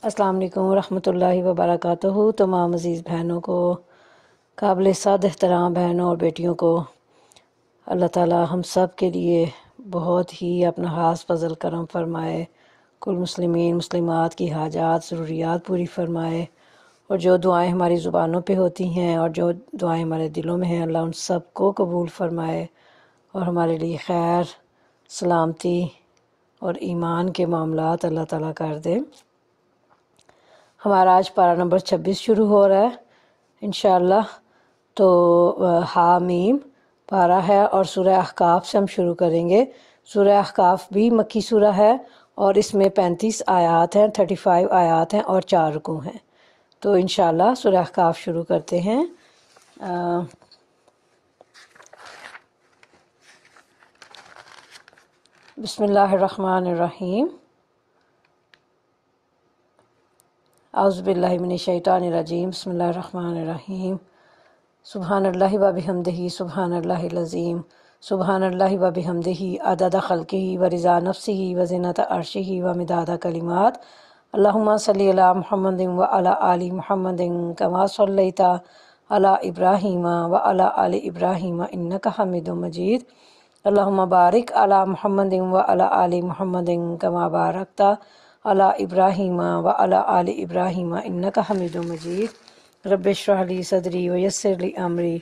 السلام علیکم ورحمۃ اللہ وبرکاتہ۔ تمام عزیز بہنوں کو، قابل صد احترام بہنوں اور بیٹیوں کو، اللہ تعالی ہم سب کے لیے بہت ہی اپنا خاص فضل کرم فرمائے، کل مسلمین مسلمات کی حاجات ضروریات پوری فرمائے، اور جو دعائیں ہماری زبانوں پہ ہوتی ہیں اور جو دعائیں ہمارے دلوں میں ہیں، اللہ ان سب کو قبول فرمائے اور ہمارے لیے خیر، سلامتی اور ایمان کے معاملات اللہ تعالیٰ کر دے۔ ہمارا آج پارہ نمبر 26 شروع ہو رہا ہے انشاءاللہ۔ تو حامیم پارہ ہے اور سورہ احقاف سے ہم شروع کریں گے۔ سورہ احقاف بھی مکی سورہ ہے اور اس میں 35 آیات ہیں، 35 آیات ہیں اور 4 رکوع ہیں۔ تو انشاءاللہ سورہ احقاف شروع کرتے ہیں۔ بسم اللہ الرحمن الرحیم۔ اعوذ باللہ من الشیطان الرجیم، بسم اللہ الرحمن الرحیم۔ سبحان اللہ و بحمدہ، سبحان اللہ العظیم، سبحان اللہ و بحمدہ عدد خلقہ و رضا نفسہ و زنۃ عرشہ و مداد کلمات۔ اللہم صلی علی محمد و علی آل محمد کما صلیت علی ابراہیم و علی آل ابراہیم انک حمید مجید۔ اللہم بارک علی محمد و علی آل محمد کما بارکت علی ابراہیم و علی آل ابراہیم انک حمید مجید۔ رب اشرح لی صدری ویسر لی امری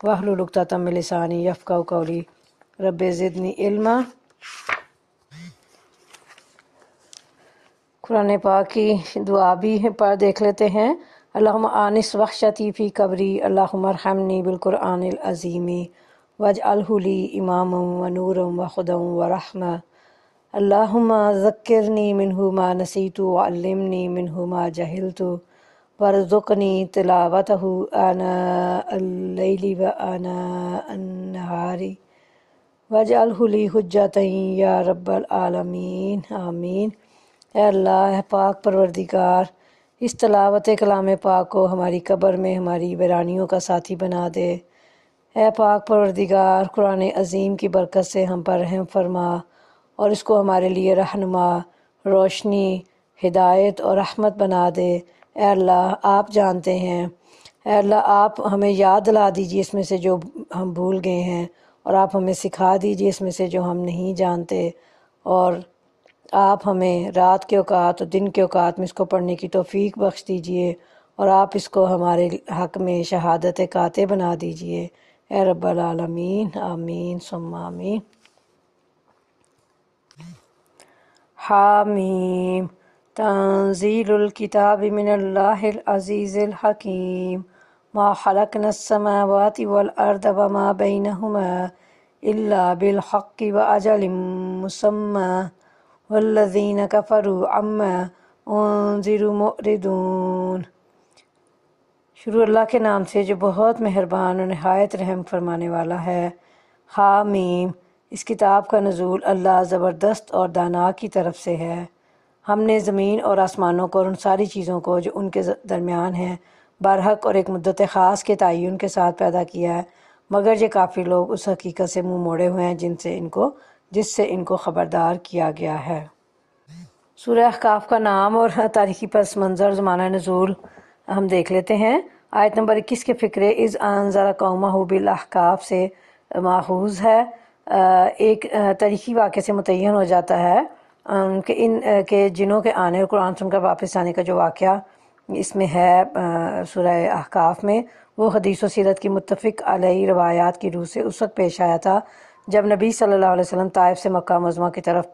واحلل عقدۃ من لسانی یفقہوا قولی۔ رب زدنی علما۔ قرآن پاک کی دعا بھی پر دیکھ لیتے ہیں۔ اللہم آنس وحشتی فی قبری، اللہم ارحمنی بالقرآن العظیم واجعلہ لی اماما و نورا و خدا و رحمہ۔ اللہم ذکرنی منہ ما نسیت وعلمنی منہ ما جہلت وارزقنی تلاوتہ آناء اللیل و آناء النہار واجعلہ لی حجۃ یا رب العالمین، آمین۔ اے اللہ، اے پاک پروردگار، اس تلاوت کلام پاک کو ہماری قبر میں ہماری ویرانیوں کا ساتھی بنا دے۔ اے پاک پروردگار، قرآن عظیم کی برکت سے ہم پر رحم فرما اور اس کو ہمارے لیے رہنما، روشنی، ہدایت اور رحمت بنا دے۔ اے اللہ، آپ جانتے ہیں، اے اللہ آپ ہمیں یاد دلا دیجیے اس میں سے جو ہم بھول گئے ہیں، اور آپ ہمیں سکھا دیجیے اس میں سے جو ہم نہیں جانتے، اور آپ ہمیں رات کے اوقات اور دن کے اوقات میں اس کو پڑھنے کی توفیق بخش دیجیے، اور آپ اس کو ہمارے حق میں شہادت قاطع بنا دیجیے، اے رب العالمین، آمین ثم آمین۔ حامیم تنزیل الکتاب من اللہ العزیز الحکیم۔ ما خلقنا السماوات والارض وما بینہما الا بالحق واجل مسمى والذین کفروا عما انذروا معرضون۔ شروع اللہ کے نام سے جو بہت مہربان اور نہایت رحم فرمانے والا ہے۔ حامیم، اس کتاب کا نزول اللہ زبردست اور دانا کی طرف سے ہے۔ ہم نے زمین اور آسمانوں کو اور ان ساری چیزوں کو جو ان کے درمیان ہیں برحق اور ایک مدت خاص کے تعین کے ساتھ پیدا کیا ہے، مگر یہ کافر لوگ اس حقیقت سے منہ موڑے ہوئے ہیں جس سے ان کو خبردار کیا گیا ہے۔ سورہ احقاف کا نام اور تاریخی پس منظر، زمانہ نزول ہم دیکھ لیتے ہیں۔ آیت نمبر 21 کے فقرے اذ انذر قومہ بالاحقاف سے ماخوذ ہے۔ ایک تاریخی واقعے سے متعین ہو جاتا ہے کہ ان کے جنوں کے آنے اور قرآن سن کر واپس آنے کا جو واقعہ اس میں ہے سورہ احقاف میں، وہ حدیث و سیرت کی متفق علیہ روایات کی روح سے اس وقت پیش آیا تھا جب نبی صلی اللہ علیہ وسلم طائف سے مکہ معظمہ کی طرف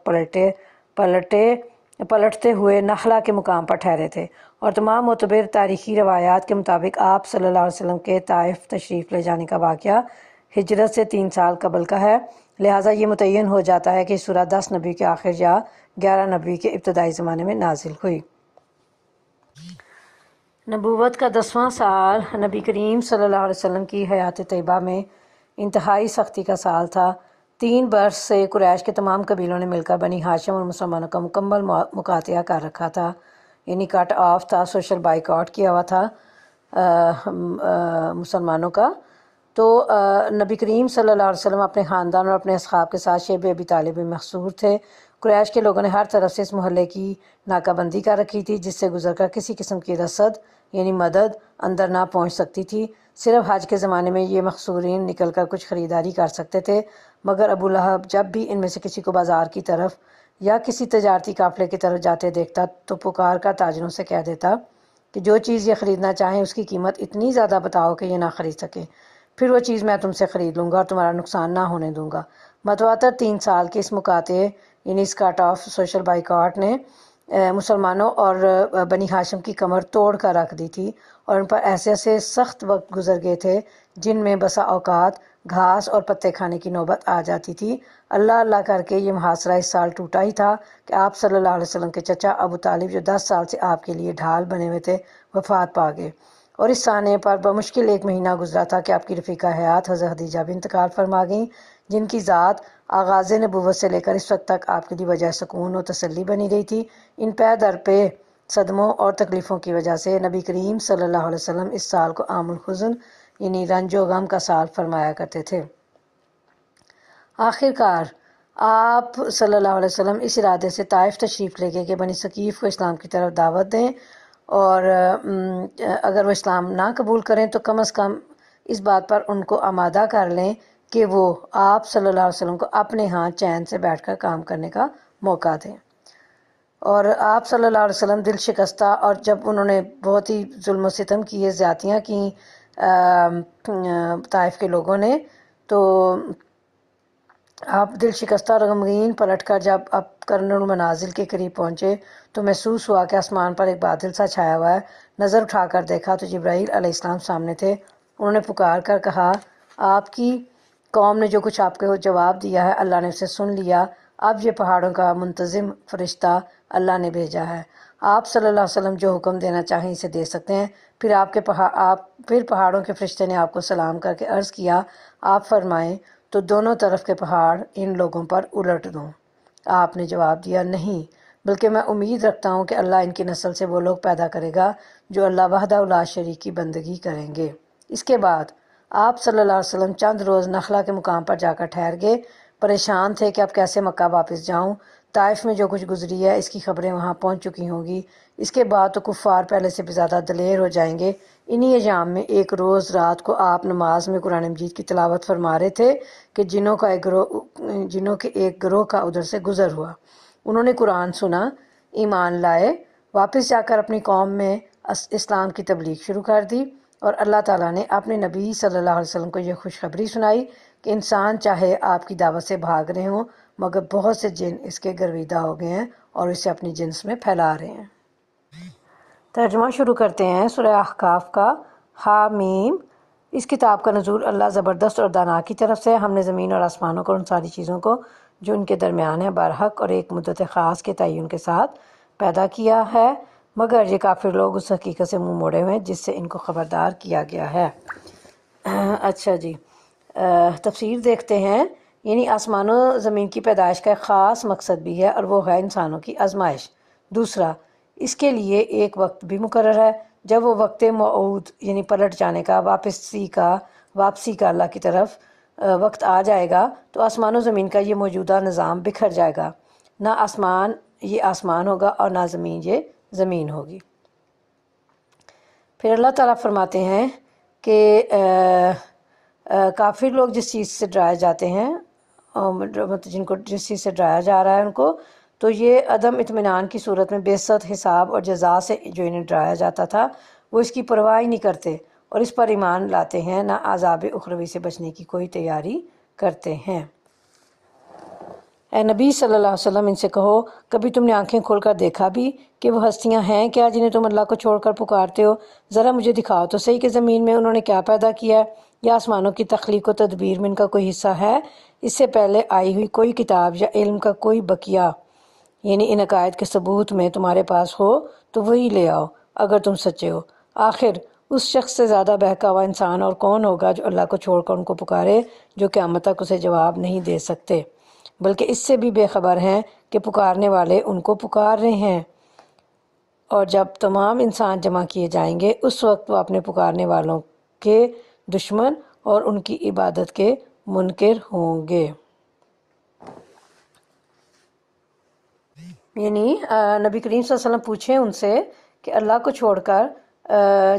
پلٹتے ہوئے نخلا کے مقام پر ٹھہرے تھے، اور تمام معتبر تاریخی روایات کے مطابق آپ صلی اللہ علیہ وسلم کے طائف تشریف لے جانے کا واقعہ ہجرت سے 3 سال قبل کا ہے۔ لہٰذا یہ متعین ہو جاتا ہے کہ سورہ 10 نبی کے آخر یا 11 نبی کے ابتدائی زمانے میں نازل ہوئی۔ نبوت کا 10واں سال نبی کریم صلی اللہ علیہ وسلم کی حیات طیبہ میں انتہائی سختی کا سال تھا۔ 3 برس سے قریش کے تمام قبیلوں نے مل کر بنی ہاشم اور مسلمانوں کا مکمل مقاطعہ کر رکھا تھا، یعنی کٹ آف تھا، سوشل بائیکاٹ کیا ہوا تھا مسلمانوں کا۔ تو نبی کریم صلی اللہ علیہ وسلم اپنے خاندان اور اپنے اصحاب کے ساتھ شیب ابی طالب میں محصور تھے۔ قریش کے لوگوں نے ہر طرف سے اس محلے کی ناکہ بندی کر رکھی تھی، جس سے گزر کر کسی قسم کی رسد یعنی مدد اندر نہ پہنچ سکتی تھی۔ صرف حج کے زمانے میں یہ مخصورین نکل کر کچھ خریداری کر سکتے تھے، مگر ابو لہب جب بھی ان میں سے کسی کو بازار کی طرف یا کسی تجارتی قافلے کی طرف جاتے دیکھتا تو پکار کر تاجروں سے کہہ دیتا کہ جو چیز یہ خریدنا چاہیں اس کی قیمت اتنی زیادہ بتاؤ کہ یہ نہ خرید سکیں، پھر وہ چیز میں تم سے خرید لوں گا اور تمہارا نقصان نہ ہونے دوں گا۔ متواتر 3 سال کے اس مقاطعے یعنی اس کٹ آف سوشل بائیکاٹ نے مسلمانوں اور بنی ہاشم کی کمر توڑ کر رکھ دی تھی، اور ان پر ایسے ایسے سخت وقت گزر گئے تھے جن میں بسا اوقات گھاس اور پتے کھانے کی نوبت آ جاتی تھی۔ اللہ اللہ کر کے یہ محاصرہ اس سال ٹوٹا ہی تھا کہ آپ صلی اللہ علیہ وسلم کے چچا ابو طالب جو 10 سال سے آپ کے لیے ڈھال بنے ہوئے تھے وفات پا گئے، اور اس سانے پر بمشکل 1 مہینہ گزرا تھا کہ آپ کی رفیقہ حیات حضرت خدیجہ بھی انتقال فرما گئیں، جن کی ذات آغاز نبوت سے لے کر اس وقت تک آپ کے لیے وجہ سکون و تسلی بنی رہی تھی۔ ان پے در پہ صدموں اور تکلیفوں کی وجہ سے نبی کریم صلی اللہ علیہ وسلم اس سال کو عام الحزن یعنی رنج و غم کا سال فرمایا کرتے تھے۔ آخر کار آپ صلی اللہ علیہ وسلم اس ارادے سے طائف تشریف لے گئے کہ بنی ثقیف کو اسلام کی طرف دعوت دیں، اور اگر وہ اسلام نہ قبول کریں تو کم از کم اس بات پر ان کو آمادہ کر لیں کہ وہ آپ صلی اللہ علیہ وسلم کو اپنے ہاں چین سے بیٹھ کر کام کرنے کا موقع دیں۔ اور آپ صلی اللہ علیہ وسلم دل شکستہ، اور جب انہوں نے بہت ہی ظلم و ستم کیے، زیادتیاں کیں طائف کے لوگوں نے، تو آپ دل شکستہ اور غمگین پلٹ کر جب اب قرن المنازل کے قریب پہنچے تو محسوس ہوا کہ آسمان پر ایک بادل سا چھایا ہوا ہے۔ نظر اٹھا کر دیکھا تو جبرائیل علیہ السلام سامنے تھے۔ انہوں نے پکار کر کہا، آپ کی قوم نے جو کچھ آپ کو جواب دیا ہے اللہ نے اسے سن لیا، اب یہ پہاڑوں کا منتظم فرشتہ اللہ نے بھیجا ہے، آپ صلی اللہ علیہ وسلم جو حکم دینا چاہیں اسے دے سکتے ہیں۔ پھر پہاڑوں کے فرشتے نے آپ کو سلام کر کے عرض کیا، آپ فرمائیں تو دونوں طرف کے پہاڑ ان لوگوں پر الٹ دوں۔ آپ نے جواب دیا، نہیں، بلکہ میں امید رکھتا ہوں کہ اللہ ان کی نسل سے وہ لوگ پیدا کرے گا جو اللہ وحدہ لا شریک کی بندگی کریں گے۔ اس کے بعد آپ صلی اللہ علیہ وسلم چند روز نخلا کے مقام پر جا کر ٹھہر گئے، پریشان تھے کہ اب کیسے مکہ واپس جاؤں، طائف میں جو کچھ گزری ہے اس کی خبریں وہاں پہنچ چکی ہوں گی، اس کے بعد تو کفار پہلے سے بھی زیادہ دلیر ہو جائیں گے۔ انہی ایام میں ایک روز رات کو آپ نماز میں قرآن مجید کی تلاوت فرما رہے تھے کہ جنوں کے ایک گروہ کا ادھر سے گزر ہوا، انہوں نے قرآن سنا، ایمان لائے، واپس جا کر اپنی قوم میں اسلام کی تبلیغ شروع کر دی، اور اللہ تعالیٰ نے اپنے نبی صلی اللہ علیہ وسلم کو یہ خوشخبری سنائی کہ انسان چاہے آپ کی دعوت سے بھاگ رہے ہوں مگر بہت سے جن اس کے گرویدہ ہو گئے ہیں اور اسے اپنی جنس میں پھیلا رہے ہیں۔ ترجمہ شروع کرتے ہیں سورہ احقاف کا۔ حامیم۔ اس کتاب کا نزول اللہ زبردست اور دانا کی طرف سے، ہم نے زمین اور آسمانوں کو، ان ساری چیزوں کو جو ان کے درمیان ہے، برحق اور ایک مدت خاص کے تعین کے ساتھ پیدا کیا ہے، مگر یہ کافر لوگ اس حقیقت سے منہ موڑے ہوئے ہیں جس سے ان کو خبردار کیا گیا ہے۔ اچھا جی، تفسیر دیکھتے ہیں۔ یعنی آسمانوں زمین کی پیدائش کا ایک خاص مقصد بھی ہے اور وہ ہے انسانوں کی آزمائش۔ دوسرا، اس کے لیے ایک وقت بھی مقرر ہے، جب وہ وقت موعود یعنی پلٹ جانے کا، واپسی کا اللہ کی طرف وقت آ جائے گا تو آسمان و زمین کا یہ موجودہ نظام بکھر جائے گا، نہ آسمان یہ آسمان ہوگا اور نہ زمین یہ زمین ہوگی۔ پھر اللہ تعالیٰ فرماتے ہیں کہ کافر لوگ جس چیز سے ڈرائے جاتے ہیں، جن کو جس چیز سے ڈرایا جا رہا ہے ان کو، تو یہ عدم اطمینان کی صورت میں بعثت، حساب اور جزا سے جو انہیں ڈرایا جاتا تھا وہ اس کی پرواہ ہی نہیں کرتے اور اس پر ایمان لاتے ہیں، نہ عذاب اخروی سے بچنے کی کوئی تیاری کرتے ہیں۔ اے نبی صلی اللہ علیہ وسلم، ان سے کہو، کبھی تم نے آنکھیں کھول کر دیکھا بھی کہ وہ ہستیاں ہیں کیا جنہیں تم اللہ کو چھوڑ کر پکارتے ہو؟ ذرا مجھے دکھاؤ تو صحیح کہ زمین میں انہوں نے کیا پیدا کیا ہے، یا آسمانوں کی تخلیق و تدبیر میں ان کا کوئی حصہ ہے؟ اس سے پہلے آئی ہوئی کوئی کتاب یا علم کا کوئی بقیہ یعنی ان عقائد کے ثبوت میں تمہارے پاس ہو تو وہی لے آؤ اگر تم سچے ہو۔ آخر اس شخص سے زیادہ بہکا ہوا انسان اور کون ہوگا جو اللہ کو چھوڑ کر ان کو پکارے جو قیامت تک اسے جواب نہیں دے سکتے، بلکہ اس سے بھی بے خبر ہیں کہ پکارنے والے ان کو پکار رہے ہیں، اور جب تمام انسان جمع کیے جائیں گے اس وقت وہ اپنے پکارنے والوں کے دشمن اور ان کی عبادت کے منکر ہوں گے۔ یعنی نبی کریم صلی اللہ علیہ وسلم پوچھیں ان سے کہ اللہ کو چھوڑ کر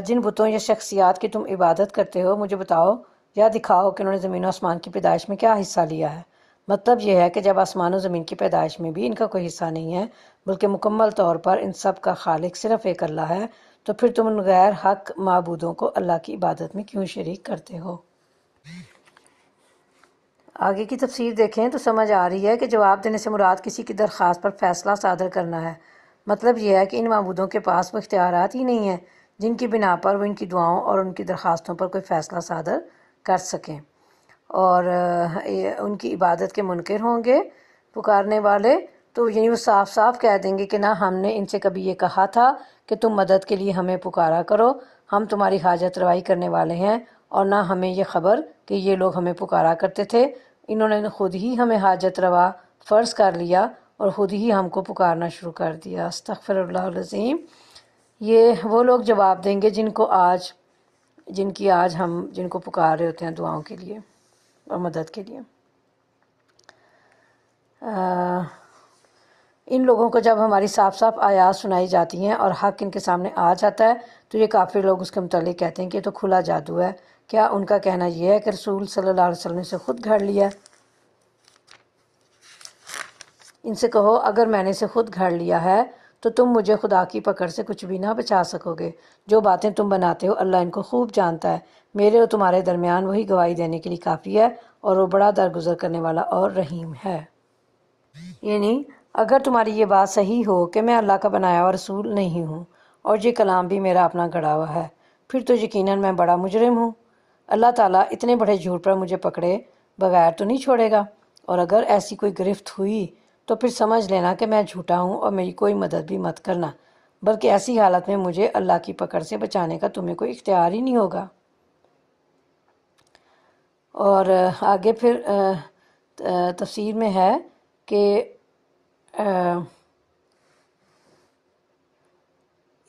جن بتوں یا شخصیات کی تم عبادت کرتے ہو مجھے بتاؤ یا دکھاؤ کہ انہوں نے زمین و آسمان کی پیدائش میں کیا حصہ لیا ہے۔ مطلب یہ ہے کہ جب آسمان و زمین کی پیدائش میں بھی ان کا کوئی حصہ نہیں ہے بلکہ مکمل طور پر ان سب کا خالق صرف ایک اللہ ہے، تو پھر تم ان غیر حق معبودوں کو اللہ کی عبادت میں کیوں شریک کرتے ہو؟ آگے کی تفسیر دیکھیں تو سمجھ آ رہی ہے کہ جواب دینے سے مراد کسی کی درخواست پر فیصلہ صادر کرنا ہے۔ مطلب یہ ہے کہ ان معبودوں کے پاس وہ اختیارات ہی نہیں ہیں جن کی بنا پر وہ ان کی دعاؤں اور ان کی درخواستوں پر کوئی فیصلہ صادر کر سکیں، اور ان کی عبادت کے منکر ہوں گے پکارنے والے، تو یعنی وہ صاف صاف کہہ دیں گے کہ نہ ہم نے ان سے کبھی یہ کہا تھا کہ تم مدد کے لیے ہمیں پکارا کرو، ہم تمہاری حاجت روائی کرنے والے ہیں، اور نہ ہمیں یہ خبر کہ یہ لوگ ہمیں پکارا کرتے تھے، انہوں نے خود ہی ہمیں حاجت روا فرض کر لیا اور خود ہی ہم کو پکارنا شروع کر دیا۔ استغفر اللہ العظیم۔ یہ وہ لوگ جواب دیں گے جن کی آج ہم جن کو پکار رہے ہوتے ہیں دعاؤں کے لیے اور مدد کے لیے۔ ان لوگوں کو جب ہماری صاف صاف آیات سنائی جاتی ہیں اور حق ان کے سامنے آ جاتا ہے تو یہ کافر لوگ اس کے متعلق کہتے ہیں کہ یہ تو کھلا جادو ہے۔ کیا ان کا کہنا یہ ہے کہ رسول صلی اللہ علیہ وسلم نے اسے خود گھڑ لیا؟ ان سے کہو اگر میں نے اسے خود گھڑ لیا ہے تو تم مجھے خدا کی پکڑ سے کچھ بھی نہ بچا سکو گے۔ جو باتیں تم بناتے ہو اللہ ان کو خوب جانتا ہے، میرے اور تمہارے درمیان وہی گواہی دینے کے لیے کافی ہے، اور وہ بڑا درگزر کرنے والا اور رحیم ہے۔ یعنی اگر تمہاری یہ بات صحیح ہو کہ میں اللہ کا بنایا ہوا رسول نہیں ہوں اور یہ کلام بھی میرا اپنا گڑھا ہوا ہے، پھر تو یقیناً میں بڑا مجرم ہوں۔ اللہ تعالیٰ اتنے بڑے جھوٹ پر مجھے پکڑے بغیر تو نہیں چھوڑے گا، اور اگر ایسی کوئی گرفت ہوئی تو پھر سمجھ لینا کہ میں جھوٹا ہوں اور میری کوئی مدد بھی مت کرنا، بلکہ ایسی حالت میں مجھے اللہ کی پکڑ سے بچانے کا تمہیں کوئی اختیار ہی نہیں ہوگا۔ اور آگے پھر تفسیر میں ہے کہ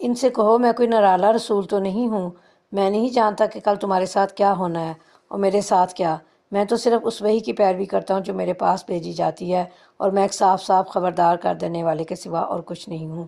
ان سے کہو میں کوئی نرالا رسول تو نہیں ہوں، میں نہیں جانتا کہ کل تمہارے ساتھ کیا ہونا ہے اور میرے ساتھ کیا، میں تو صرف اس وحی کی پیروی کرتا ہوں جو میرے پاس بھیجی جاتی ہے، اور میں ایک صاف صاف خبردار کر دینے والے کے سوا اور کچھ نہیں ہوں۔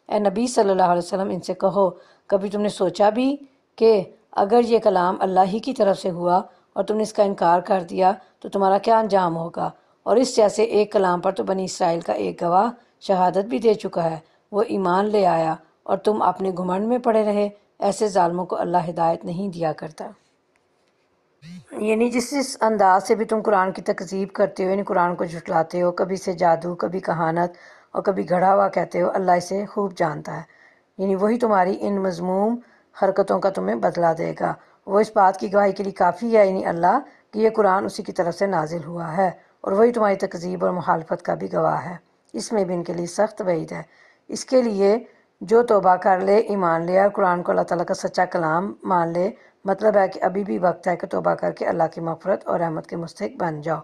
اے نبی صلی اللہ علیہ وسلم ان سے کہو کبھی تم نے سوچا بھی کہ اگر یہ کلام اللہ ہی کی طرف سے ہوا اور تم نے اس کا انکار کر دیا تو تمہارا کیا انجام ہوگا؟ اور اس جیسے ایک کلام پر تو بنی اسرائیل کا ایک گواہ شہادت بھی دے چکا ہے، وہ ایمان لے آیا اور تم اپنے گھمنڈ میں پڑے رہے، ایسے ظالموں کو اللہ ہدایت نہیں دیا کرتا۔ یعنی جس انداز سے بھی تم قرآن کی تکذیب کرتے ہو، یعنی قرآن کو جھٹلاتے ہو، کبھی سے جادو، کبھی کہانت اور کبھی گھڑا ہوا کہتے ہو، اللہ اسے خوب جانتا ہے، یعنی وہی تمہاری ان مذموم حرکتوں کا تمہیں بدلہ دے گا۔ وہ اس بات کی گواہی کے لیے کافی ہے، یعنی اللہ، کہ یہ قرآن اسی کی طرف سے نازل ہوا ہے، اور وہی تمہاری تکذیب اور مخالفت کا بھی گواہ ہے۔ اس میں بھی ان کے لیے سخت وعید ہے۔ اس کے لیے جو توبہ کر لے، ایمان لے اور قرآن کو اللہ تعالیٰ کا سچا کلام مان لے، مطلب ہے کہ ابھی بھی وقت ہے کہ توبہ کر کے اللہ کی مغفرت اور رحمت کے مستحق بن جاؤ۔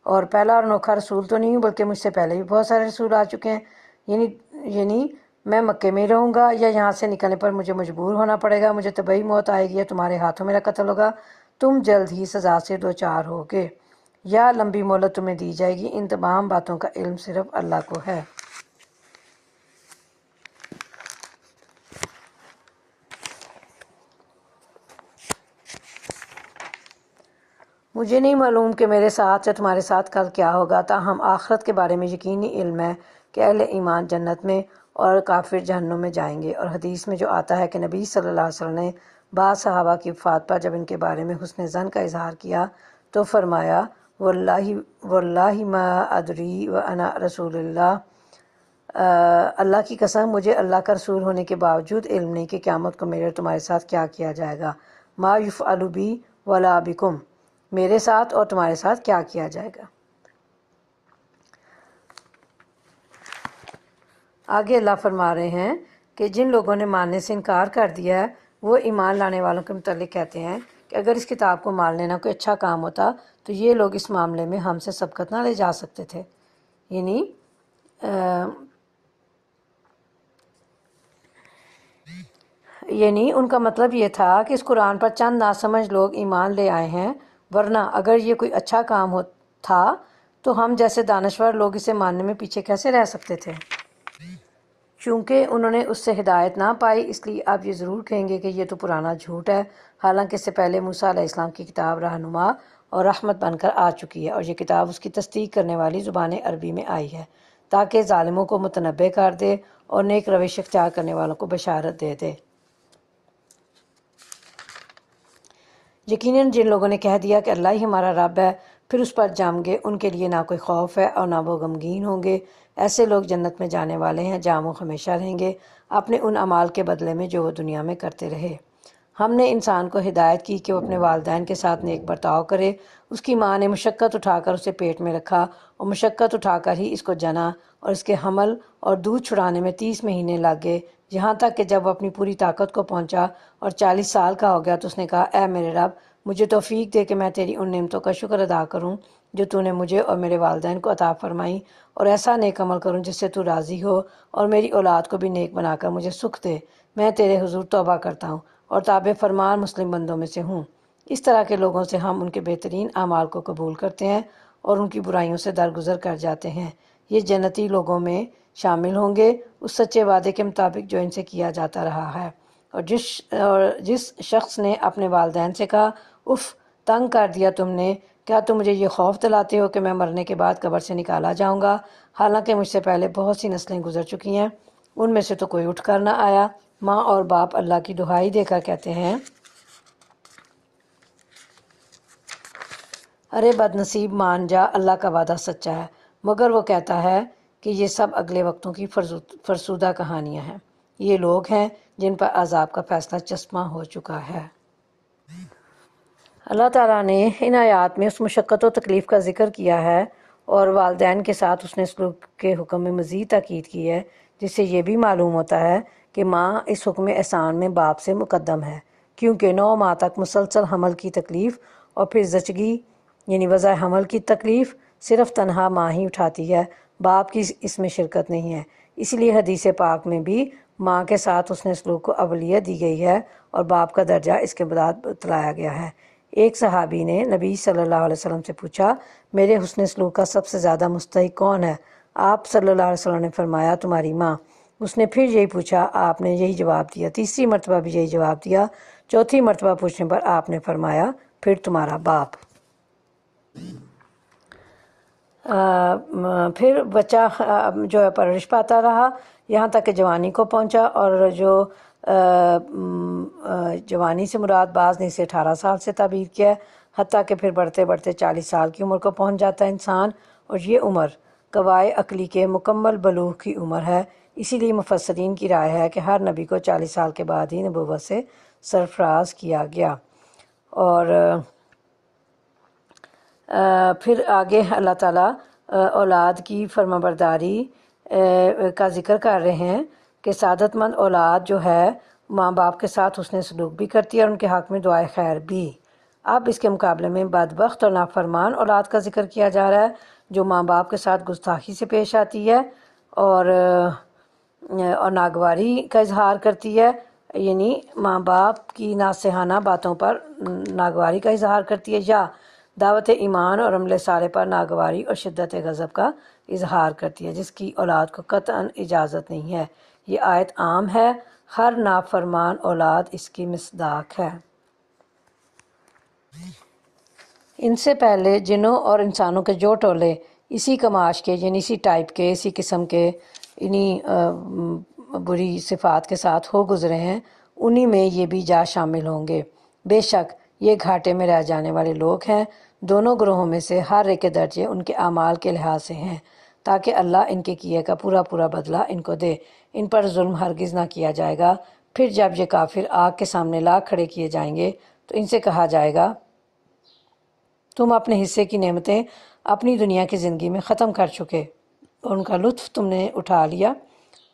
اور پہلا اور انوکھا رسول تو نہیں ہوں، بلکہ مجھ سے پہلے بھی بہت سارے رسول آ چکے ہیں، یعنی میں مکے میں رہوں گا یا یہاں سے نکلنے پر مجھے مجبور ہونا پڑے گا، مجھے طبعی موت آئے گی یا تمہارے ہاتھوں میرا قتل ہوگا، تم جلد ہی سزا سے دوچار ہوگے، یا لمبی مہلت تمہیں دی جائے گی۔ ان تمام باتوں کا علم صرف اللہ کو ہے۔ مجھے نہیں معلوم کہ میرے ساتھ یا تمہارے ساتھ کل کیا ہوگا، تاہم آخرت کے بارے میں یقینی علم ہے کہ اہل ایمان جنت میں اور کافر جہنم میں جائیں گے۔ اور حدیث میں جو آتا ہے کہ نبی صلی اللہ علیہ وسلم نے بعض صحابہ کی وفات پر جب ان کے بارے میں حسن ظن کا اظہار کیا تو فرمایا واللہ ما ادری وانا رسول اللہ، اللہ کی قسم مجھے اللہ کا رسول ہونے کے باوجود علم نہیں کہ قیامت کو میرے اور تمہارے ساتھ کیا کیا جائے گا۔ ما یفعل بی ولا بکم، میرے ساتھ اور تمہارے ساتھ کیا کیا جائے گا۔ آگے اللہ فرما رہے ہیں کہ جن لوگوں نے ماننے سے انکار کر دیا ہے وہ ایمان لانے والوں کے متعلق کہتے ہیں کہ اگر اس کتاب کو مان لینا کوئی اچھا کام ہوتا تو یہ لوگ اس معاملے میں ہم سے سبقت نہ لے جا سکتے تھے۔ یعنی ان کا مطلب یہ تھا کہ اس قرآن پر چند ناسمجھ لوگ ایمان لے آئے ہیں، ورنہ اگر یہ کوئی اچھا کام تھا تو ہم جیسے دانشور لوگ اسے ماننے میں پیچھے کیسے رہ سکتے تھے۔ چونکہ انہوں نے اس سے ہدایت نہ پائی، اس لیے آپ یہ ضرور کہیں گے کہ یہ تو پرانا جھوٹ ہے، حالانکہ اس سے پہلے موسیٰ علیہ السلام کی کتاب رہنما اور رحمت بن کر آ چکی ہے، اور یہ کتاب اس کی تصدیق کرنے والی زبان عربی میں آئی ہے تاکہ ظالموں کو متنبہ کر دے اور نیک روش اختیار کرنے والوں کو بشارت دے دے۔ یقیناً جن لوگوں نے کہہ دیا کہ اللہ ہی ہمارا رب ہے، پھر اس پر جم گے، ان کے لیے نہ کوئی خوف ہے اور نہ وہ غمگین ہوں گے۔ ایسے لوگ جنت میں جانے والے ہیں جہاں وہ ہمیشہ رہیں گے، اپنے ان اعمال کے بدلے میں جو وہ دنیا میں کرتے رہے۔ ہم نے انسان کو ہدایت کی کہ وہ اپنے والدین کے ساتھ نیک برتاؤ کرے۔ اس کی ماں نے مشقت اٹھا کر اسے پیٹ میں رکھا اور مشقت اٹھا کر ہی اس کو جنا، اور اس کے حمل اور دودھ چھڑانے میں 30 مہینے لگ گئے، یہاں تک کہ جب وہ اپنی پوری طاقت کو پہنچا اور 40 سال کا ہو گیا تو اس نے کہا، اے میرے رب، مجھے توفیق دے کہ میں تیری ان نعمتوں کا شکر ادا کروں جو تو نے مجھے اور میرے والدین کو عطا فرمائی، اور ایسا نیک عمل کروں جس سے تو راضی ہو، اور میری اولاد کو بھی نیک بنا کر مجھے سکھ دے۔ میں تیرے حضور توبہ کرتا ہوں اور تابع فرمان مسلم بندوں میں سے ہوں۔ اس طرح کے لوگوں سے ہم ان کے بہترین اعمال کو قبول کرتے ہیں اور ان کی برائیوں سے درگزر کر جاتے ہیں۔ یہ جنتی لوگوں میں شامل ہوں گے اس سچے وعدے کے مطابق جو ان سے کیا جاتا رہا ہے۔ اور جس شخص نے اپنے والدین سے کہا، اف، تنگ کر دیا تم نے، کیا تم مجھے یہ خوف دلاتے ہو کہ میں مرنے کے بعد قبر سے نکالا جاؤں گا، حالانکہ مجھ سے پہلے بہت سی نسلیں گزر چکی ہیں، ان میں سے تو کوئی اٹھ کر نہ آیا۔ ماں اور باپ اللہ کی دہائی دے کر کہتے ہیں، ارے بد نصیب، مان جا، اللہ کا وعدہ سچا ہے، مگر وہ کہتا ہے کہ یہ سب اگلے وقتوں کی فرسودہ کہانیاں ہیں۔ یہ لوگ ہیں جن پر عذاب کا فیصلہ چسپاں ہو چکا ہے۔ اللہ تعالیٰ نے ان آیات میں اس مشقت و تکلیف کا ذکر کیا ہے اور والدین کے ساتھ اس نے سلوک کے حکم میں مزید تاکید کی ہے، جس سے یہ بھی معلوم ہوتا ہے کہ ماں اس حکم احسان میں باپ سے مقدم ہے، کیونکہ 9 ماہ تک مسلسل حمل کی تکلیف اور پھر زچگی یعنی وضع حمل کی تکلیف صرف تنہا ماں ہی اٹھاتی ہے، باپ کی اس میں شرکت نہیں ہے۔ اس لیے حدیث پاک میں بھی ماں کے ساتھ اس نے سلوک کو اولیت دی گئی ہے اور باپ کا درجہ اس کے بعد بتلایا گیا ہے۔ ایک صحابی نے نبی صلی اللہ علیہ وسلم سے پوچھا، میرے حسن سلوک کا سب سے زیادہ مستحق کون ہے؟ آپ صلی اللہ علیہ وسلم نے فرمایا، تمہاری ماں۔ اس نے پھر یہی پوچھا، آپ نے یہی جواب دیا۔ تیسری مرتبہ بھی یہی جواب دیا۔ چوتھی مرتبہ پوچھنے پر آپ نے فرمایا، پھر تمہارا باپ۔ پھر بچہ جو ہے پرورش پاتا رہا یہاں تک کہ جوانی کو پہنچا، اور جو جوانی سے مراد بعض نے اسے 18 سال سے تعبیر کیا ہے، حتیٰ کہ پھر بڑھتے بڑھتے 40 سال کی عمر کو پہنچ جاتا ہے انسان، اور یہ عمر قوائے عقلی کے مکمل بلوغ کی عمر ہے۔ اسی لیے مفسرین کی رائے ہے کہ ہر نبی کو 40 سال کے بعد ہی نبوت سے سرفراز کیا گیا۔ اور پھر آگے اللہ تعالیٰ اولاد کی فرمانبرداری کا ذکر کر رہے ہیں کہ سعادت مند اولاد جو ہے ماں باپ کے ساتھ حسن سلوک بھی کرتی ہے اور ان کے حق میں دعائے خیر بھی۔ اب اس کے مقابلے میں بدبخت اور نافرمان اولاد کا ذکر کیا جا رہا ہے جو ماں باپ کے ساتھ گستاخی سے پیش آتی ہے اور ناگواری کا اظہار کرتی ہے، یعنی ماں باپ کی ناصحانہ باتوں پر ناگواری کا اظہار کرتی ہے، یا دعوت ایمان اور عمل صالح پر ناگواری اور شدت غضب کا اظہار کرتی ہے، جس کی اولاد کو قطعاً اجازت نہیں ہے۔ یہ آیت عام ہے، ہر نافرمان اولاد اس کی مصداق ہے۔ ان سے پہلے جنوں اور انسانوں کے جو ٹولے اسی کماش کے یعنی اسی ٹائپ کے، اسی قسم کے انہی بری صفات کے ساتھ ہو گزرے ہیں، انہی میں یہ بھی جا شامل ہوں گے۔ بے شک یہ گھاٹے میں رہ جانے والے لوگ ہیں۔ دونوں گروہوں میں سے ہر ایک کے درجے ان کے اعمال کے لحاظ سے ہیں، تاکہ اللہ ان کے کیے کا پورا پورا بدلہ ان کو دے۔ ان پر ظلم ہرگز نہ کیا جائے گا۔ پھر جب یہ کافر آگ کے سامنے لا کھڑے کیے جائیں گے تو ان سے کہا جائے گا، تم اپنے حصے کی نعمتیں اپنی دنیا کی زندگی میں ختم کر چکے اور ان کا لطف تم نے اٹھا لیا۔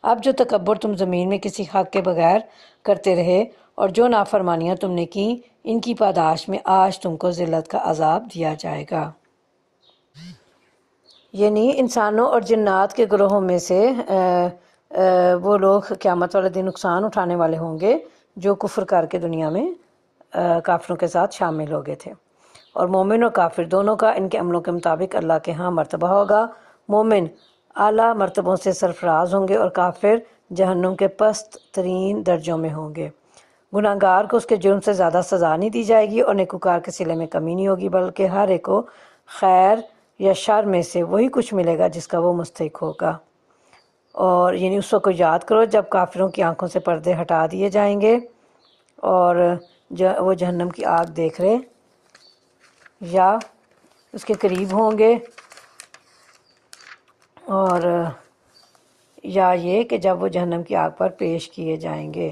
اب جو تکبر تم زمین میں کسی حق کے بغیر کرتے رہے اور جو نافرمانیاں تم نے کیں، ان کی پاداش میں آج تم کو ذلت کا عذاب دیا جائے گا۔ یعنی انسانوں اور جنات کے گروہوں میں سے وہ لوگ قیامت والے دن نقصان اٹھانے والے ہوں گے جو کفر کر کے دنیا میں کافروں کے ساتھ شامل ہو گئے تھے، اور مومن اور کافر دونوں کا ان کے عملوں کے مطابق اللہ کے ہاں مرتبہ ہوگا۔ مومن اعلیٰ مرتبوں سے سرفراز ہوں گے اور کافر جہنم کے پست ترین درجوں میں ہوں گے۔ گناہگار کو اس کے جرم سے زیادہ سزا نہیں دی جائے گی اور نیکوکار کے صلے میں کمی نہیں ہوگی، بلکہ ہر ایک کو خیر یا شر میں سے وہی کچھ ملے گا جس کا وہ مستحق ہوگا۔ اور یعنی اس وقت کو یاد کرو جب کافروں کی آنکھوں سے پردے ہٹا دیے جائیں گے اور وہ جہنم کی آگ دیکھ رہے یا اس کے قریب ہوں گے، اور یا یہ کہ جب وہ جہنم کی آگ پر پیش کیے جائیں گے۔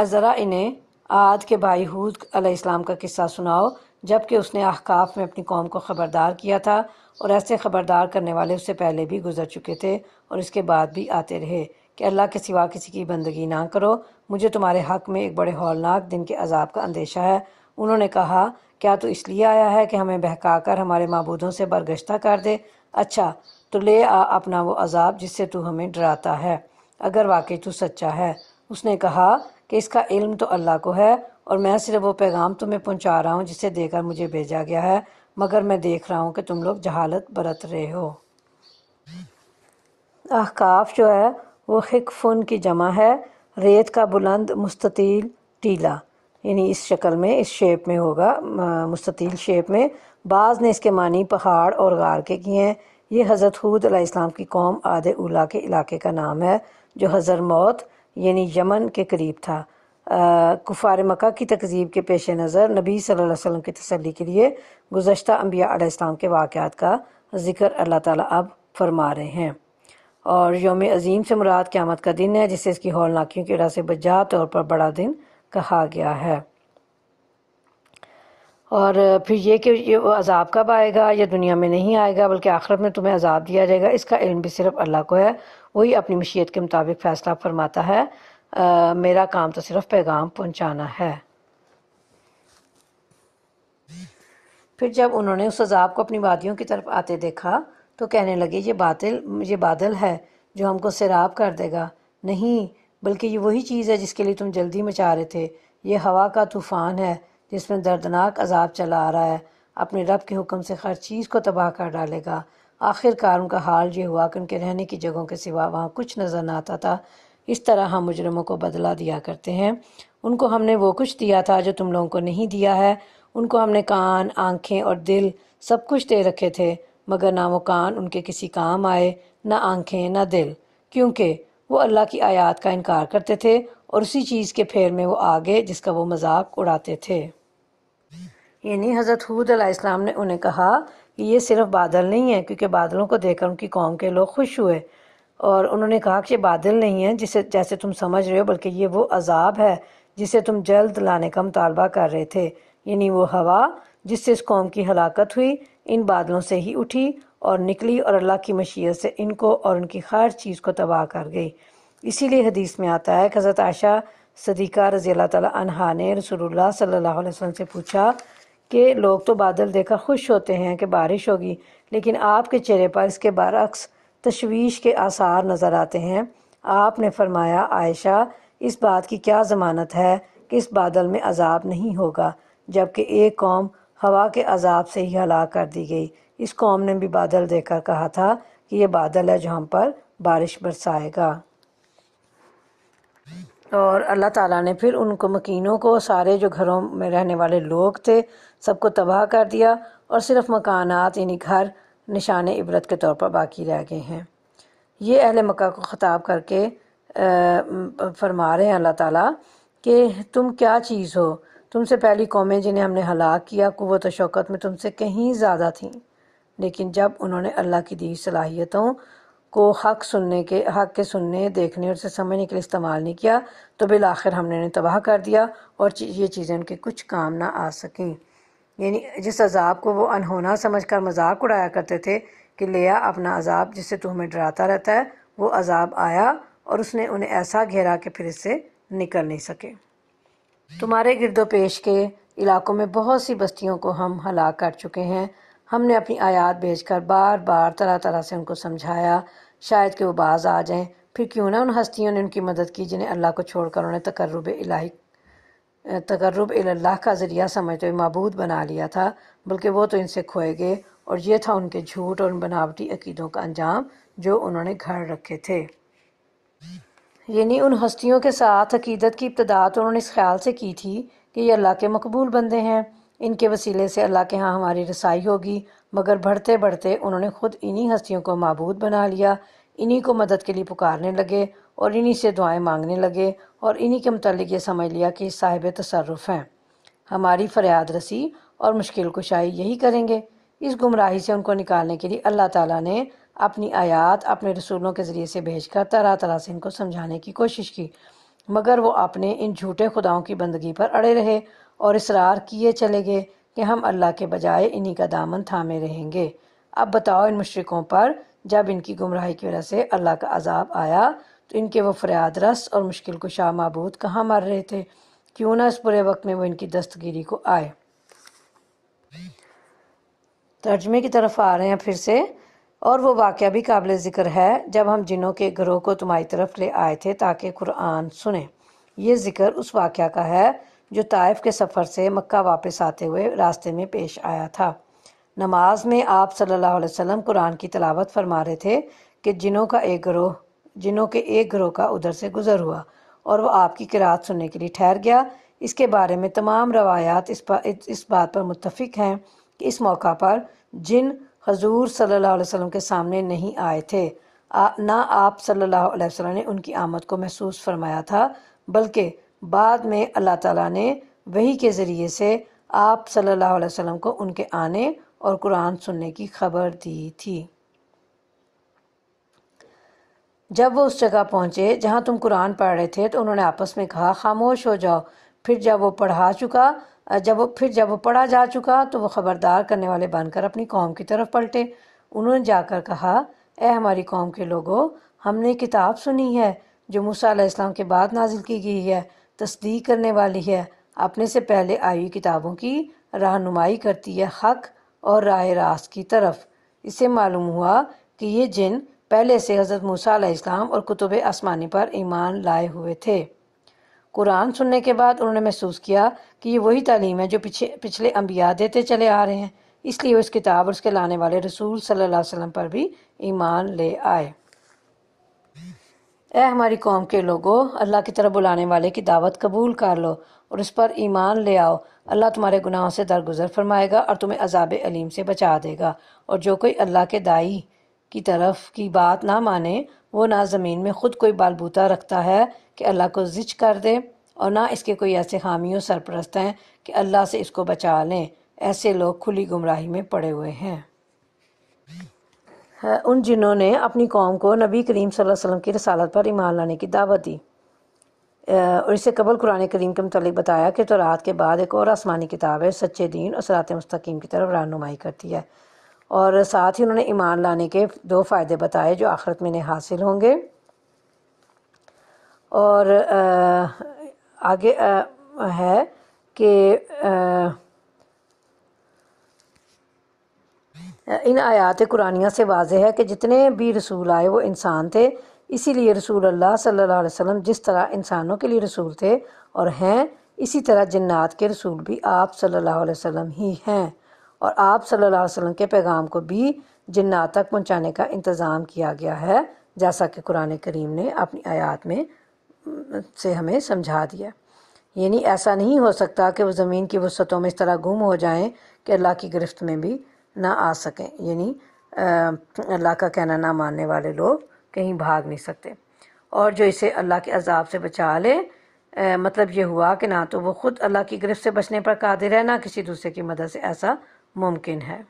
ذرا انہیں عاد کے بھائی ہود علیہ السلام کا قصہ سناؤ، جب کہ اس نے احقاف میں اپنی قوم کو خبردار کیا تھا، اور ایسے خبردار کرنے والے اس سے پہلے بھی گزر چکے تھے اور اس کے بعد بھی آتے رہے کہ اللہ کے سوا کسی کی بندگی نہ کرو، مجھے تمہارے حق میں ایک بڑے ہولناک دن کے عذاب کا اندیشہ ہے۔ انہوں نے کہا کیا تو اس لیے آیا ہے کہ ہمیں بہکا کر ہمارے معبودوں سے برگشتہ کر دے؟ اچھا تو لے آ اپنا وہ عذاب جس سے تو ہمیں ڈراتا ہے، اگر واقعی تو سچا ہے۔ اس نے کہا کہ اس کا علم تو اللہ کو ہے، اور میں صرف وہ پیغام تمہیں پہنچا رہا ہوں جسے دے کر مجھے بھیجا گیا ہے، مگر میں دیکھ رہا ہوں کہ تم لوگ جہالت برت رہے ہو۔ احقاف جو ہے وہ خکفن کی جمع ہے، ریت کا بلند مستطیل ٹیلا، یعنی اس شکل میں، اس شیپ میں ہوگا، مستطیل شیپ میں۔ بعض نے اس کے معنی پہاڑ اور غار کے کیے ہیں۔ یہ حضرت ہود علیہ السلام کی قوم عاد اولیٰ کے علاقے کا نام ہے جو حضرموت یعنی یمن کے قریب تھا۔ کفار مکہ کی تکذیب کے پیش نظر نبی صلی اللہ علیہ وسلم کی تسلی کے لیے گزشتہ انبیاء علیہ السلام کے واقعات کا ذکر اللہ تعالیٰ اب فرما رہے ہیں۔ اور یوم عظیم سے مراد قیامت کا دن ہے، جسے اس کی ہولناکیوں کی وجہ سے بجا طور پر بڑا دن کہا گیا ہے۔ اور پھر یہ کہ یہ عذاب کب آئے گا، یہ دنیا میں نہیں آئے گا بلکہ آخرت میں تمہیں عذاب دیا جائے گا، اس کا علم بھی صرف اللہ کو ہے، وہی اپنی مشیت کے مطابق فیصلہ فرماتا ہے، میرا کام تو صرف پیغام پہنچانا ہے۔ پھر جب انہوں نے اس عذاب کو اپنی وادیوں کی طرف آتے دیکھا تو کہنے لگے یہ بادل ہے جو ہم کو سیراب کر دے گا۔ نہیں، بلکہ یہ وہی چیز ہے جس کے لیے تم جلدی مچا رہے تھے، یہ ہوا کا طوفان ہے جس میں دردناک عذاب چلا آ رہا ہے، اپنے رب کے حکم سے ہر چیز کو تباہ کر ڈالے گا۔ آخر کار ان کا حال یہ ہوا کہ ان کے رہنے کی جگہوں کے سوا وہاں کچھ نظر نہ آتا تھا۔ اس طرح ہم مجرموں کو بدلہ دیا کرتے ہیں، ان کو ہم نے وہ کچھ دیا تھا جو تم لوگوں کو نہیں دیا ہے، ان کو ہم نے کان، آنکھیں اور دل سب کچھ دے رکھے تھے، مگر نہ وہ کان ان کے کسی کام آئے، نہ آنکھیں نہ دل، کیونکہ وہ اللہ کی آیات کا انکار کرتے تھے اور اسی چیز کے پھیر میں وہ آگے جس کا وہ مذاق اڑاتے تھے۔ یعنی حضرت ہود علیہ السلام نے انہیں کہا کہ یہ صرف بادل نہیں ہیں، کیونکہ بادلوں کو دیکھ کر ان کی قوم کے لوگ خوش ہوئے، اور انہوں نے کہا کہ یہ بادل نہیں ہیں جیسے تم سمجھ رہے ہو، بلکہ یہ وہ عذاب ہے جسے تم جلد لانے کا مطالبہ کر رہے تھے، یعنی وہ ہوا جس سے اس قوم کی ہلاکت ہوئی ان بادلوں سے ہی اٹھی اور نکلی اور اللہ کی مشیت سے ان کو اور ان کی ہر چیز کو تباہ کر گئی۔ اسی لیے حدیث میں آتا ہے کہ حضرت عائشہ صدیقہ رضی اللہ تعالیٰ عنہا نے رسول اللہ صلی اللہ علیہ وسلم سے پوچھا کہ لوگ تو بادل دیکھ کر خوش ہوتے ہیں کہ بارش ہوگی، لیکن آپ کے چہرے پر اس کے برعکس تشویش کے آثار نظر آتے ہیں۔ آپ نے فرمایا عائشہ، اس بات کی کیا ضمانت ہے کہ اس بادل میں عذاب نہیں ہوگا، جبکہ ایک قوم ہوا کے عذاب سے ہی ہلاک کر دی گئی۔ اس قوم نے بھی بادل دیکھ کر کہا تھا کہ یہ بادل ہے جو ہم پر بارش برسائے گا۔ اور اللہ تعالیٰ نے پھر ان کو مکینوں کو، سارے جو گھروں میں رہنے والے لوگ تھے، سب کو تباہ کر دیا، اور صرف مکانات یعنی گھر نشان عبرت کے طور پر باقی رہ گئے ہیں۔ یہ اہل مکہ کو خطاب کر کے فرما رہے ہیں اللہ تعالیٰ کہ تم کیا چیز ہو، تم سے پہلی قومیں جنہیں ہم نے ہلاک کیا قوت و شوکت میں تم سے کہیں زیادہ تھیں، لیکن جب انہوں نے اللہ کی دی صلاحیتوں کو حق کے سننے، دیکھنے اور اسے سمجھنے کے لیے استعمال نہیں کیا تو بالآخر ہم نے انہیں تباہ کر دیا اور یہ چیزیں ان کے کچھ کام نہ آ سکیں۔ یعنی جس عذاب کو وہ انہونا سمجھ کر مذاق اڑایا کرتے تھے کہ لیا اپنا عذاب جس سے تو ہمیں ڈراتا رہتا ہے، وہ عذاب آیا اور اس نے انہیں ایسا گھیرا کہ پھر اس سے نکل نہیں سکے۔ تمہارے گرد و پیش کے علاقوں میں بہت سی بستیوں کو ہم ہلاک کر چکے ہیں، ہم نے اپنی آیات بھیج کر بار بار طرح طرح سے ان کو سمجھایا، شاید کہ وہ باز آ جائیں۔ پھر کیوں نہ ان ہستیوں نے ان کی مدد کی جنہیں اللہ کو چھوڑ کر انہیں تقرب اللہ کا ذریعہ سمجھتے ہوئے معبود بنا لیا تھا، بلکہ وہ تو ان سے کھوئے گئے اور یہ تھا ان کے جھوٹ اور بناوٹی عقیدوں کا انجام جو انہوں نے گھڑ رکھے تھے۔ یعنی ان ہستیوں کے ساتھ عقیدت کی ابتدا تو انہوں نے اس خیال سے کی تھی کہ یہ اللہ کے مقبول بندے ہیں، ان کے وسیلے سے اللہ کے ہاں ہماری رسائی ہوگی، مگر بڑھتے بڑھتے انہوں نے خود انہی ہستیوں کو معبود بنا لیا، انہی کو مدد کے لیے پکارنے لگے اور انہی سے دعائیں مانگنے لگے اور انہی کے متعلق یہ سمجھ لیا کہ صاحب تصرف ہیں، ہماری فریاد رسی اور مشکل کشائی یہی کریں گے۔ اس گمراہی سے ان کو نکالنے کے لیے اللہ تعالیٰ نے اپنی آیات اپنے رسولوں کے ذریعے سے بھیج کر طرح طرح سے ان کو سمجھانے کی کوشش کی، مگر وہ اپنے ان جھوٹے خداؤں کی بندگی پر اڑے رہے اور اصرار کیے چلے گئے کہ ہم اللہ کے بجائے انہی کا دامن تھامے رہیں گے۔ اب بتاؤ ان مشرکوں پر جب ان کی گمراہی کی وجہ سے اللہ کا عذاب آیا تو ان کے وہ فریاد رس اور مشکل کشا معبود کہاں مر رہے تھے؟ کیوں نہ اس برے وقت میں وہ ان کی دستگیری کو آئے۔ ترجمے کی طرف آ رہے ہیں پھر سے۔ اور وہ واقعہ بھی قابل ذکر ہے جب ہم جنوں کے گروہ کو تمہاری طرف لے آئے تھے تاکہ قرآن سنیں۔ یہ ذکر اس واقعہ کا ہے جو طائف کے سفر سے مکہ واپس آتے ہوئے راستے میں پیش آیا تھا۔ نماز میں آپ صلی اللہ علیہ وسلم قرآن کی تلاوت فرما رہے تھے کہ جنوں کے ایک گروہ کا ادھر سے گزر ہوا اور وہ آپ کی قرات سننے کے لیے ٹھہر گیا۔ اس کے بارے میں تمام روایات اس بات پر متفق ہیں کہ اس موقع پر جن حضور صلی اللہ علیہ وسلم کے سامنے نہیں آئے تھے، نہ آپ صلی اللہ علیہ وسلم نے ان کی آمد کو محسوس فرمایا تھا، بلکہ بعد میں اللہ تعالیٰ نے وحی کے ذریعے سے آپ صلی اللہ علیہ وسلم کو ان کے آنے اور قرآن سننے کی خبر دی تھی۔ جب وہ اس جگہ پہنچے جہاں تم قرآن پڑھ رہے تھے تو انہوں نے آپس میں کہا خاموش ہو جاؤ۔ پھر جب وہ پڑھا جا چکا تو وہ خبردار کرنے والے بن کر اپنی قوم کی طرف پلٹے۔ انہوں نے جا کر کہا اے ہماری قوم کے لوگوں، ہم نے کتاب سنی ہے جو موسیٰ علیہ السلام کے بعد نازل کی گئی ہے، تصدیق کرنے والی ہے، اپنے سے پہلے آئی ہوئی کتابوں کی رہنمائی کرتی ہے حق اور راہ راست کی طرف۔ اس سے معلوم ہوا کہ یہ جن پہلے سے حضرت موسیٰ علیہ السلام اور کتب آسمانی پر ایمان لائے ہوئے تھے۔ قرآن سننے کے بعد انہوں نے محسوس کیا کہ یہ وہی تعلیم ہے جو پچھلے انبیاء دیتے چلے آ رہے ہیں، اس لیے وہ اس کتاب اور اس کے لانے والے رسول صلی اللہ علیہ وسلم پر بھی ایمان لے آئے۔ اے ہماری قوم کے لوگوں، اللہ کی طرف بلانے والے کی دعوت قبول کر لو اور اس پر ایمان لے آؤ۔ اللہ تمہارے گناہوں سے درگزر فرمائے گا اور تمہیں عذاب علیم سے بچا دے گا۔ اور جو کوئی اللہ کے داعی کی طرف کی بات نہ مانے، وہ نہ زمین میں خود کوئی بال بوتا رکھتا ہے کہ اللہ کو زچ کر دے، اور نہ اس کے کوئی ایسے حامی و سرپرست ہیں کہ اللہ سے اس کو بچا لیں۔ ایسے لوگ کھلی گمراہی میں پڑے ہوئے ہیں۔ ان جنہوں نے اپنی قوم کو نبی کریم صلی اللہ علیہ وسلم کی رسالت پر ایمان لانے کی دعوت دی، اور اس سے قبل قرآن کریم کے متعلق بتایا کہ تورات کے بعد ایک اور آسمانی کتاب ہے، سچے دین اور صراط مستقیم کی طرف رہنمائی کرتی ہے، اور ساتھ ہی انہوں نے ایمان لانے کے 2 فائدے بتائے جو آخرت میں انہیں حاصل ہوں گے۔ اور آگے ہے کہ ان آیات قرآنیہ سے واضح ہے کہ جتنے بھی رسول آئے وہ انسان تھے، اسی لیے رسول اللہ صلی اللہ علیہ وسلم جس طرح انسانوں کے لیے رسول تھے اور ہیں، اسی طرح جنات کے رسول بھی آپ صلی اللہ علیہ وسلم ہی ہیں، اور آپ صلی اللہ علیہ وسلم کے پیغام کو بھی جنات تک پہنچانے کا انتظام کیا گیا ہے، جیسا کہ قرآن کریم نے اپنی آیات میں سے ہمیں سمجھا دیا۔ یعنی ایسا نہیں ہو سکتا کہ وہ زمین کی وسعتوں میں اس طرح گم ہو جائیں کہ اللہ کی گرفت میں بھی نہ آ سکیں، یعنی اللہ کا کہنا نہ ماننے والے لوگ کہیں بھاگ نہیں سکتے، اور جو اسے اللہ کے عذاب سے بچا لے، مطلب یہ ہوا کہ نہ تو وہ خود اللہ کی گرفت سے بچنے پر قادر ہے، نہ کسی دوسرے کی مدد سے ایسا ممکن ہے۔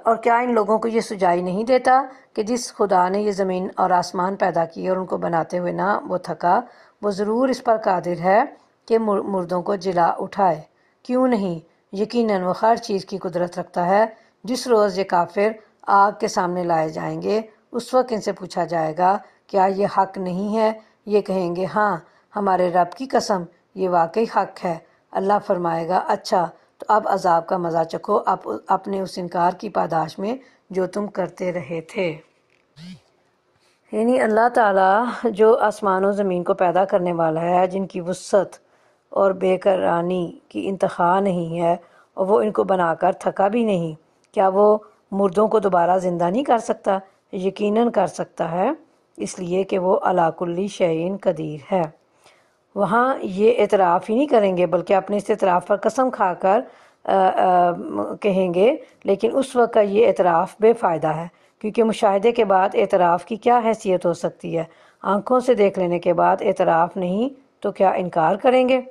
اور کیا ان لوگوں کو یہ سجائی نہیں دیتا کہ جس خدا نے یہ زمین اور آسمان پیدا کیے اور ان کو بناتے ہوئے نہ وہ تھکا، وہ ضرور اس پر قادر ہے کہ مردوں کو جلا اٹھائے؟ کیوں نہیں، یقیناً وہ ہر چیز کی قدرت رکھتا ہے۔ جس روز یہ کافر آگ کے سامنے لائے جائیں گے، اس وقت ان سے پوچھا جائے گا کیا یہ حق نہیں ہے؟ یہ کہیں گے ہاں، ہمارے رب کی قسم یہ واقعی حق ہے۔ اللہ فرمائے گا اچھا تو اب عذاب کا مزہ چکھو اپنے اس انکار کی پاداش میں جو تم کرتے رہے تھے۔ یعنی اللہ تعالیٰ جو آسمان و زمین کو پیدا کرنے والا ہے، جن کی وسعت اور بے قراری کی انتہا نہیں ہے، اور وہ ان کو بنا کر تھکا بھی نہیں۔ کیا وہ مردوں کو دوبارہ زندہ نہیں کر سکتا؟ یقیناً کر سکتا ہے، اس لیے کہ وہ علی کل شیء قدیر ہے۔ وہاں یہ اعتراف ہی نہیں کریں گے بلکہ اپنے اس اعتراف پر قسم کھا کر کہیں گے، لیکن اس وقت کا یہ اعتراف بے فائدہ ہے، کیونکہ مشاہدے کے بعد اعتراف کی کیا حیثیت ہو سکتی ہے؟ آنکھوں سے دیکھ لینے کے بعد اعتراف نہیں تو کیا انکار کریں گے؟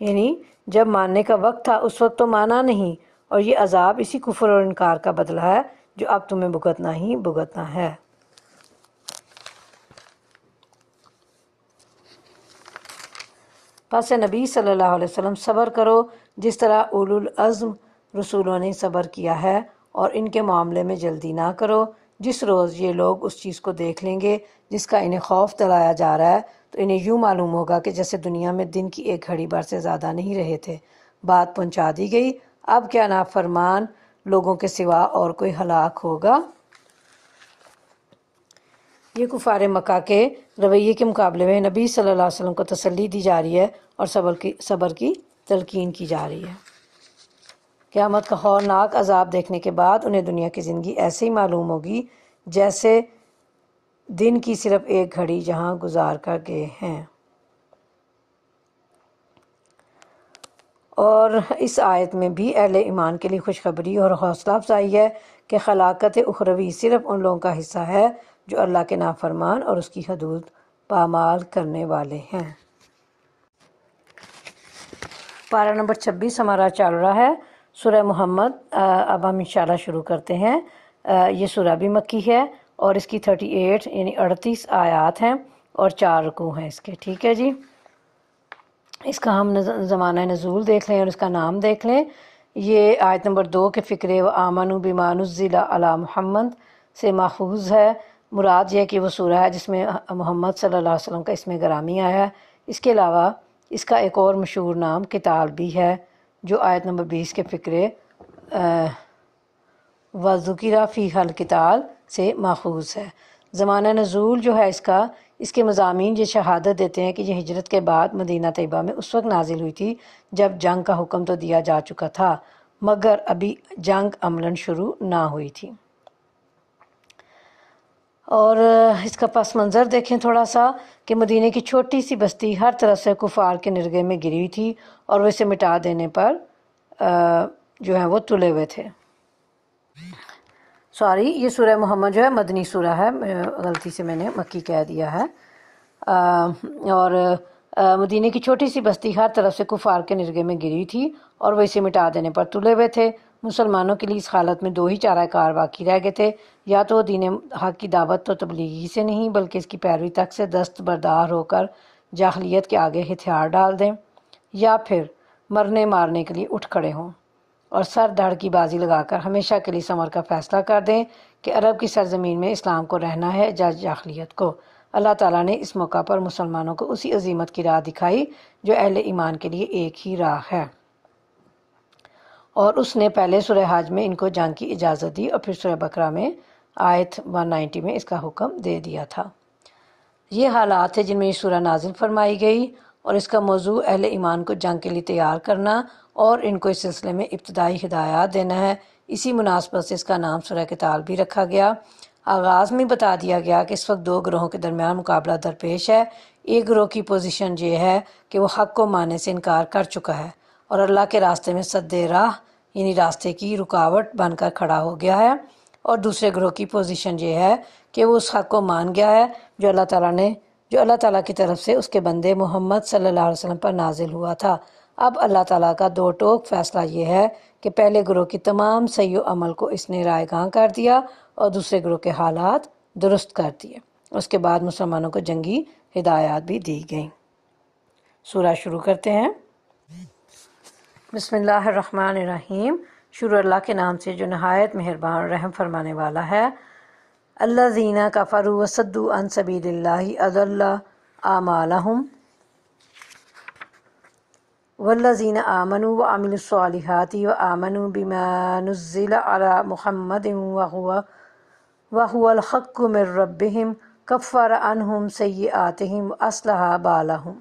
یعنی جب ماننے کا وقت تھا اس وقت تو مانا نہیں، اور یہ عذاب اسی کفر اور انکار کا بدلہ ہے جو اب تمہیں بھگتنا ہی بھگتنا ہے۔ پس نبی صلی اللہ علیہ وسلم صبر کرو جس طرح اولو العزم رسولوں نے صبر کیا ہے، اور ان کے معاملے میں جلدی نہ کرو۔ جس روز یہ لوگ اس چیز کو دیکھ لیں گے جس کا انہیں خوف دلایا جا رہا ہے تو انہیں یوں معلوم ہوگا کہ جیسے دنیا میں دن کی ایک گھڑی بھر سے زیادہ نہیں رہے تھے۔ بات پہنچا دی گئی، اب کیا نافرمان لوگوں کے سوا اور کوئی ہلاک ہوگا؟ یہ کفار مکہ کے رویے کے مقابلے میں نبی صلی اللہ علیہ وسلم کو تسلی دی جا رہی ہے اور صبر کی تلقین کی جا رہی ہے۔ قیامت کا ہولناک عذاب دیکھنے کے بعد انہیں دنیا کی زندگی ایسے ہی معلوم ہوگی جیسے دن کی صرف ایک گھڑی جہاں گزار کر گئے ہیں۔ اور اس آیت میں بھی اہل ایمان کے لیے خوشخبری اور حوصلہ افزائی ہے کہ خلاقت اخروی صرف ان لوگوں کا حصہ ہے جو اللہ کے نافرمان اور اس کی حدود پامال کرنے والے ہیں۔ پارہ نمبر 26 ہمارا چل رہا ہے، سورہ محمد۔ اب ہم انشاءاللہ شروع کرتے ہیں۔ یہ سورہ بھی مکی ہے اور اس کی 38 یعنی 38 آیات ہیں اور 4 رکوع ہیں اس کے، ٹھیک ہے جی۔ اس کا ہم زمانہ نزول دیکھ لیں اور اس کا نام دیکھ لیں۔ یہ آیت نمبر 2 کے فقرے وآمنوا بما نزل علی محمد سے ماخوذ ہے۔ مراد یہ کہ وہ سورہ ہے جس میں محمد صلی اللہ علیہ وسلم کا اسم گرامی آیا ہے۔ اس کے علاوہ اس کا ایک اور مشہور نام قتال بھی ہے جو آیت نمبر 20 کے فقرے وَذُكِرَ فِيهَا الْقِتَالُ سے ماخوذ ہے۔ زمانہ نزول جو ہے اس کے مضامین یہ شہادت دیتے ہیں کہ یہ ہجرت کے بعد مدینہ طیبہ میں اس وقت نازل ہوئی تھی جب جنگ کا حکم تو دیا جا چکا تھا مگر ابھی جنگ عملاً شروع نہ ہوئی تھی۔ اور اس کا پس منظر دیکھیں تھوڑا سا کہ مدینہ کی چھوٹی سی بستی ہر طرف سے کفار کے نرغے میں گری ہوئی تھی اور وہ اسے مٹا دینے پر جو ہے وہ تلے ہوئے تھے۔ سوری، یہ سورہ محمد جو ہے مدنی سورہ ہے، غلطی سے میں نے مکی کہہ دیا ہے۔ اور مدینہ کی چھوٹی سی بستی ہر طرف سے کفار کے نرغے میں گری تھی اور وہ اسے مٹا دینے پر تلے ہوئے تھے۔ مسلمانوں کے لیے اس حالت میں 2 ہی چارہ کار باقی رہ گئے تھے، یا تو دین حق کی دعوت تو تبلیغی سے نہیں بلکہ اس کی پیروی تک سے دستبردار ہو کر جاہلیت کے آگے ہتھیار ڈال دیں، یا پھر مرنے مارنے کے لیے اٹھ کھڑے ہوں اور سر دھڑ کی بازی لگا کر ہمیشہ کے لیے ثمر کا فیصلہ کر دیں کہ عرب کی سرزمین میں اسلام کو رہنا ہے جاہلیت کو۔ اللہ تعالیٰ نے اس موقع پر مسلمانوں کو اسی عظیمت کی راہ دکھائی جو اہل ایمان کے لیے ایک ہی راہ ہے، اور اس نے پہلے سورہ حج میں ان کو جنگ کی اجازت دی اور پھر سورہ بقرہ میں آیت 190 میں اس کا حکم دے دیا تھا۔ یہ حالات ہیں جن میں یہ سورہ نازل فرمائی گئی، اور اس کا موضوع اہل ایمان کو جنگ کے لیے تیار کرنا اور ان کو اس سلسلے میں ابتدائی ہدایات دینا ہے۔ اسی مناسبت سے اس کا نام سورہ قتال بھی رکھا گیا۔ آغاز میں بتا دیا گیا کہ اس وقت 2 گروہوں کے درمیان مقابلہ درپیش ہے۔ ایک گروہ کی پوزیشن یہ ہے کہ وہ حق کو ماننے سے انکار کر چکا ہے اور اللہ کے راستے میں سد راہ یعنی راستے کی رکاوٹ بن کر کھڑا ہو گیا ہے، اور دوسرے گروہ کی پوزیشن یہ ہے کہ وہ اس حق کو مان گیا ہے جو اللہ تعالیٰ کی طرف سے اس کے بندے محمد صلی اللہ علیہ وسلم پر نازل ہوا تھا۔ اب اللہ تعالیٰ کا 2 ٹوک فیصلہ یہ ہے کہ پہلے گروہ کی تمام صحیح و عمل کو اس نے رائے گاں کر دیا اور دوسرے گروہ کے حالات درست کر دیے۔ اس کے بعد مسلمانوں کو جنگی ہدایات بھی دی گئیں۔ سورہ شروع کرتے ہیں۔ بسم اللہ الرحمن الرحیم، شروع اللہ کے نام سے جو نہایت مہربان رحم فرمانے والا ہے۔ الذین کفروا وصدوا عن سبیل اللہ اضل اعمالہم والذین آمنوا وعملوا الصالحات وآمنوا بما نزل علی محمد وهو الحق من ربهم کفر عنہم سیئاتہم واصلح بالہم۔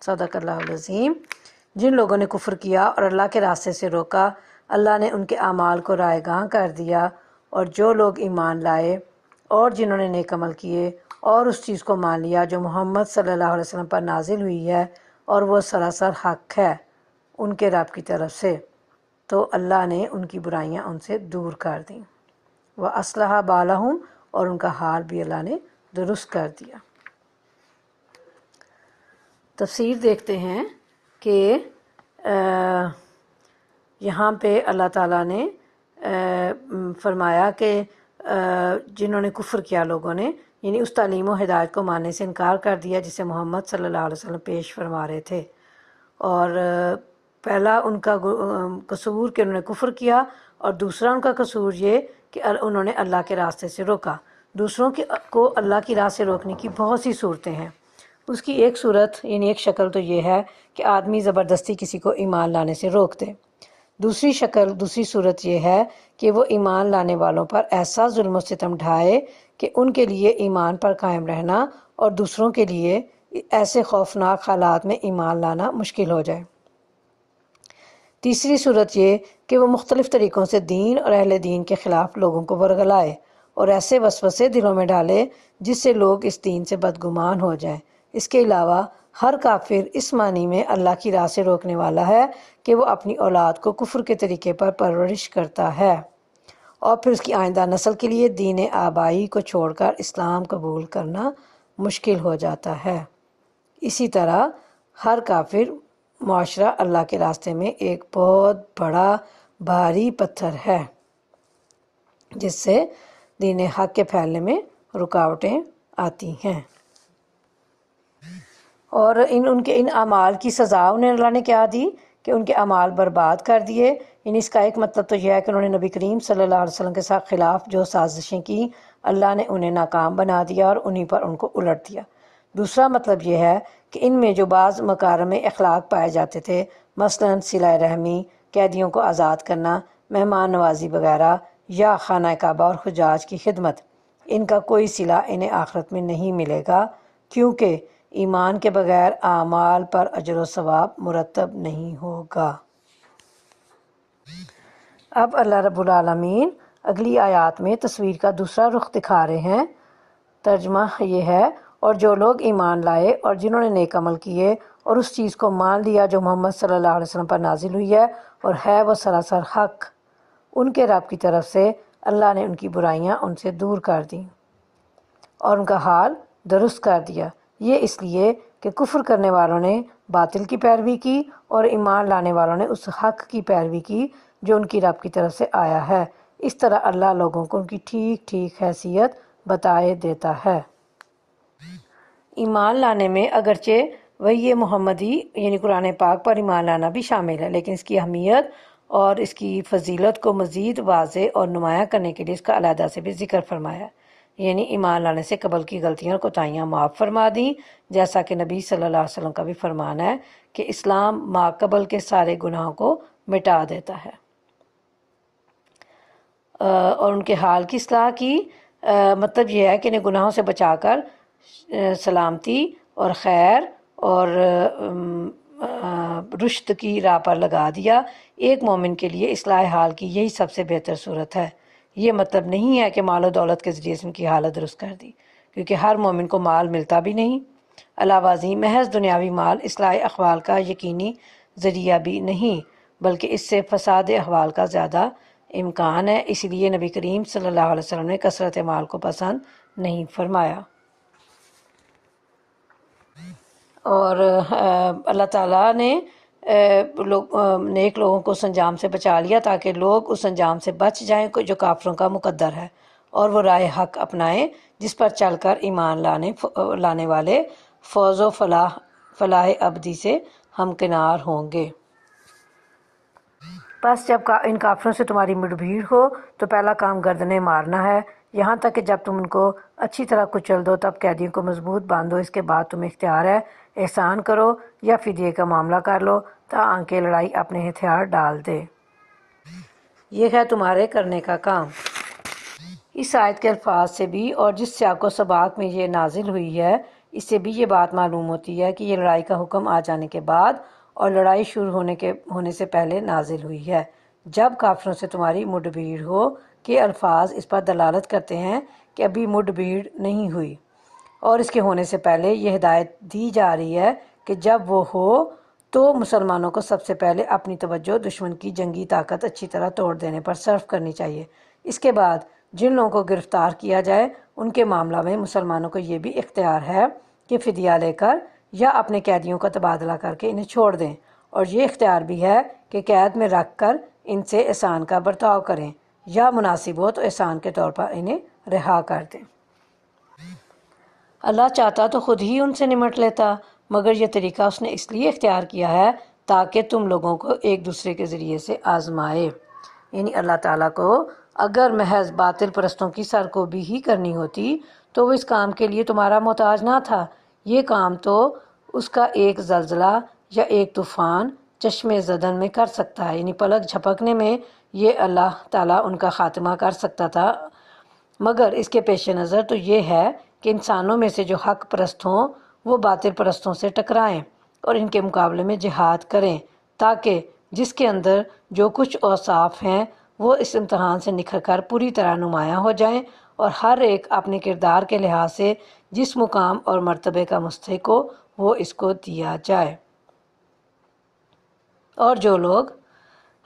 صدق اللہ العظیم۔ جن لوگوں نے کفر کیا اور اللہ کے راستے سے روکا، اللہ نے ان کے اعمال کو رائے گاں کر دیا، اور جو لوگ ایمان لائے اور جنہوں نے نیک عمل کیے اور اس چیز کو مان لیا جو محمد صلی اللہ علیہ وسلم پر نازل ہوئی ہے اور وہ سراسر حق ہے ان کے رب کی طرف سے، تو اللہ نے ان کی برائیاں ان سے دور کر دیں۔ وَأَصْلَحَ بَالَهُمْ، اور ان کا حال بھی اللہ نے درست کر دیا۔ تفسیر دیکھتے ہیں کہ یہاں پہ اللہ تعالیٰ نے فرمایا کہ جنہوں نے کفر کیا لوگوں نے، یعنی اس تعلیم و ہدایت کو ماننے سے انکار کر دیا جسے محمد صلی اللہ علیہ وسلم پیش فرما رہے تھے، اور پہلا ان کا قصور کہ انہوں نے کفر کیا، اور دوسرا ان کا قصور یہ کہ انہوں نے اللہ کے راستے سے روکا۔ دوسروں کو اللہ کی راہ سے روکنے کی بہت سی صورتیں ہیں۔ اس کی ایک صورت یعنی ایک شکل تو یہ ہے کہ آدمی زبردستی کسی کو ایمان لانے سے روک دے۔ دوسری صورت یہ ہے کہ وہ ایمان لانے والوں پر ایسا ظلم و ستم ڈھائے کہ ان کے لیے ایمان پر قائم رہنا اور دوسروں کے لیے ایسے خوفناک حالات میں ایمان لانا مشکل ہو جائے۔ تیسری صورت یہ کہ وہ مختلف طریقوں سے دین اور اہل دین کے خلاف لوگوں کو ورگلائے اور ایسے وسوسے دلوں میں ڈالے جس سے لوگ اس دین سے بدگمان ہو جائیں۔ اس کے علاوہ ہر کافر اس معنی میں اللہ کی راہ سے روکنے والا ہے کہ وہ اپنی اولاد کو کفر کے طریقے پر پرورش کرتا ہے اور پھر اس کی آئندہ نسل کے لیے دین آبائی کو چھوڑ کر اسلام قبول کرنا مشکل ہو جاتا ہے۔ اسی طرح ہر کافر معاشرہ اللہ کے راستے میں ایک بہت بڑا بھاری پتھر ہے جس سے دین حق کے پھیلنے میں رکاوٹیں آتی ہیں۔ اور ان اعمال کی سزا انہیں اللہ نے کیا دی کہ ان کے اعمال برباد کر دیے۔ یعنی اس کا ایک مطلب تو یہ ہے کہ انہوں نے نبی کریم صلی اللہ علیہ وسلم کے ساتھ خلاف جو سازشیں کی، اللہ نے انہیں ناکام بنا دیا اور انہی پر ان کو الٹ دیا۔ دوسرا مطلب یہ ہے کہ ان میں جو بعض مکارم اخلاق پائے جاتے تھے، مثلا صلہ رحمی، قیدیوں کو آزاد کرنا، مہمان نوازی وغیرہ، یا خانہ کعبہ اور حجاج کی خدمت، ان کا کوئی صلہ انہیں آخرت میں نہیں ملے گا، کیونکہ ایمان کے بغیر اعمال پر اجر و ثواب مرتب نہیں ہوگا۔ اب اللہ رب العالمین اگلی آیات میں تصویر کا دوسرا رخ دکھا رہے ہیں۔ ترجمہ یہ ہے، اور جو لوگ ایمان لائے اور جنہوں نے نیک عمل کیے اور اس چیز کو مان لیا جو محمد صلی اللہ علیہ وسلم پر نازل ہوئی ہے اور ہے وہ سراسر حق ان کے رب کی طرف سے، اللہ نے ان کی برائیاں ان سے دور کر دیں اور ان کا حال درست کر دیا۔ یہ اس لیے کہ کفر کرنے والوں نے باطل کی پیروی کی اور ایمان لانے والوں نے اس حق کی پیروی کی جو ان کی رب کی طرف سے آیا ہے۔ اس طرح اللہ لوگوں کو ان کی ٹھیک ٹھیک حیثیت بتائے دیتا ہے۔ ایمان لانے میں اگرچہ وحی محمدی یعنی قرآن پاک پر ایمان لانا بھی شامل ہے، لیکن اس کی اہمیت اور اس کی فضیلت کو مزید واضح اور نمایاں کرنے کے لیے اس کا علیحدہ سے بھی ذکر فرمایا، یعنی ایمان لانے سے قبل کی غلطیاں اور کوتاہیاں معاف فرما دیں، جیسا کہ نبی صلی اللہ علیہ وسلم کا بھی فرمان ہے کہ اسلام ماقبل کے سارے گناہوں کو مٹا دیتا ہے، اور ان کے حال کی اصلاح کی مطلب یہ ہے کہ انہیں گناہوں سے بچا کر سلامتی اور خیر اور رشد کی راہ پر لگا دیا۔ ایک مومن کے لیے اصلاح حال کی یہی سب سے بہتر صورت ہے۔ یہ مطلب نہیں ہے کہ مال و دولت کے ذریعے سے ان کی حالت درست کر دی، کیونکہ ہر مومن کو مال ملتا بھی نہیں۔ علاوہ ازیں محض دنیاوی مال اصلاح احوال کا یقینی ذریعہ بھی نہیں، بلکہ اس سے فساد احوال کا زیادہ امکان ہے۔ اس لیے نبی کریم صلی اللہ علیہ وسلم نے کثرت مال کو پسند نہیں فرمایا، اور اللہ تعالیٰ نے نیک لوگوں کو اس انجام سے بچا لیا تاکہ لوگ اس انجام سے بچ جائیں جو کافروں کا مقدر ہے، اور وہ راہ حق اپنائیں جس پر چل کر ایمان لانے والے فوز و فلاح ابدی سے ہمکنار ہوں گے۔ بس جب ان کافروں سے تمہاری مڈ بھیڑ ہو تو پہلا کام گردنیں مارنا ہے، یہاں تک کہ جب تم ان کو اچھی طرح کچل دو تب قیدیوں کو مضبوط باندھو۔ اس کے بعد تمہیں اختیار ہے احسان کرو یا فدیے کا معاملہ کر لو تاکہ لڑائی اپنے ہتھیار ڈال دے، یہ ہے تمہارے کرنے کا کام۔ اس آیت کے الفاظ سے بھی اور جس سیاق و سباق میں یہ نازل ہوئی ہے اس سے بھی یہ بات معلوم ہوتی ہے کہ یہ لڑائی کا حکم آ جانے کے بعد اور لڑائی شروع ہونے سے پہلے نازل ہوئی ہے۔ جب کافروں سے تمہاری مڈ بھیڑ ہو کہ الفاظ اس پر دلالت کرتے ہیں کہ ابھی مڈ بھیڑ نہیں ہوئی، اور اس کے ہونے سے پہلے یہ ہدایت دی جا رہی ہے کہ جب وہ ہو تو مسلمانوں کو سب سے پہلے اپنی توجہ دشمن کی جنگی طاقت اچھی طرح توڑ دینے پر صرف کرنی چاہیے۔ اس کے بعد جن لوگوں کو گرفتار کیا جائے ان کے معاملہ میں مسلمانوں کو یہ بھی اختیار ہے کہ فدیہ لے کر یا اپنے قیدیوں کا تبادلہ کر کے انہیں چھوڑ دیں، اور یہ اختیار بھی ہے کہ قید میں رکھ کر ان سے احسان کا برتاؤ کریں یا مناسب ہو تو احسان کے طور پر انہیں رہا کر دیں۔ اللہ چاہتا تو خود ہی ان سے نمٹ لیتا، مگر یہ طریقہ اس نے اس لیے اختیار کیا ہے تاکہ تم لوگوں کو ایک دوسرے کے ذریعے سے آزمائے۔ یعنی اللہ تعالیٰ کو اگر محض باطل پرستوں کی سرکوبی ہی کرنی ہوتی تو وہ اس کام کے لیے تمہارا محتاج نہ تھا۔ یہ کام تو اس کا ایک زلزلہ یا ایک طوفان چشم زدن میں کر سکتا ہے، یعنی پلک جھپکنے میں یہ اللہ تعالیٰ ان کا خاتمہ کر سکتا تھا، مگر اس کے پیش نظر تو یہ ہے کہ انسانوں میں سے جو حق پرست ہوں وہ باطل پرستوں سے ٹکرائیں اور ان کے مقابلے میں جہاد کریں، تاکہ جس کے اندر جو کچھ اوصاف ہیں وہ اس امتحان سے نکھر کر پوری طرح نمایاں ہو جائیں، اور ہر ایک اپنے کردار کے لحاظ سے جس مقام اور مرتبے کا مستحق ہو وہ اس کو دیا جائے۔ اور جو لوگ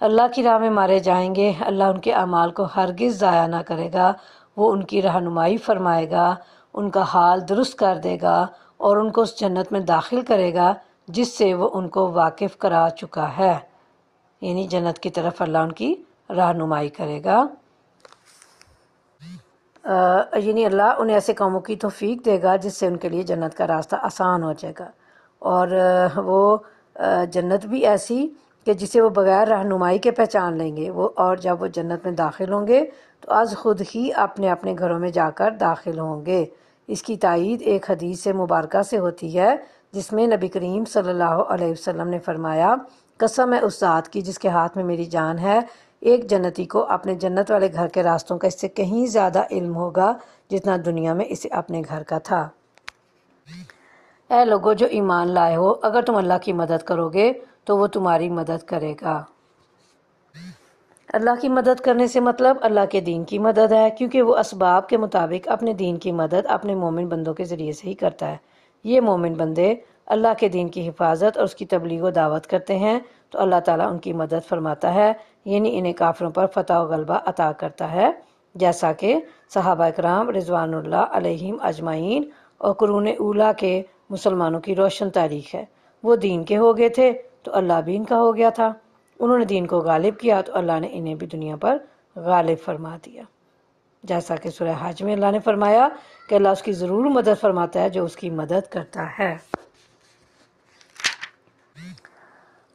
اللہ کی راہ میں مارے جائیں گے اللہ ان کے اعمال کو ہرگز ضائع نہ کرے گا، وہ ان کی رہنمائی فرمائے گا، ان کا حال درست کر دے گا اور ان کو اس جنت میں داخل کرے گا جس سے وہ ان کو واقف کرا چکا ہے، یعنی جنت کی طرف اللہ ان کی رہنمائی کرے گا۔ یعنی اللہ انہیں ایسے کاموں کی توفیق دے گا جس سے ان کے لیے جنت کا راستہ آسان ہو جائے گا، اور وہ جنت بھی ایسی کہ جسے وہ بغیر رہنمائی کے پہچان لیں گے وہ، اور جب وہ جنت میں داخل ہوں گے تو از خود ہی اپنے اپنے گھروں میں جا کر داخل ہوں گے۔ اس کی تائید ایک حدیث مبارکہ سے ہوتی ہے جس میں نبی کریم صلی اللہ علیہ وسلم نے فرمایا، قسم ہے اس ذات کی جس کے ہاتھ میں میری جان ہے، ایک جنتی کو اپنے جنت والے گھر کے راستوں کا اس سے کہیں زیادہ علم ہوگا جتنا دنیا میں اسے اپنے گھر کا تھا۔ اے لوگو جو ایمان لائے ہو، اگر تم اللہ کی مدد کرو گے تو وہ تمہاری مدد کرے گا۔ اللہ کی مدد کرنے سے مطلب اللہ کے دین کی مدد ہے، کیونکہ وہ اسباب کے مطابق اپنے دین کی مدد اپنے مومن بندوں کے ذریعے سے ہی کرتا ہے۔ یہ مومن بندے اللہ کے دین کی حفاظت اور اس کی تبلیغ و دعوت کرتے ہیں تو اللہ تعالیٰ ان کی مدد فرماتا ہے، یعنی انہیں کافروں پر فتح و غلبہ عطا کرتا ہے، جیسا کہ صحابہ اکرام رضوان اللہ علیہم اجمعین اور قرون اولیٰ کے مسلمانوں کی روشن تاریخ ہے۔ وہ دین کے ہو گئے تھے تو اللہ بھی ان کا ہو گیا تھا، انہوں نے دین کو غالب کیا تو اللہ نے انہیں بھی دنیا پر غالب فرما دیا، جیسا کہ سورہ حج میں اللہ نے فرمایا کہ اللہ اس کی ضرور مدد فرماتا ہے جو اس کی مدد کرتا ہے۔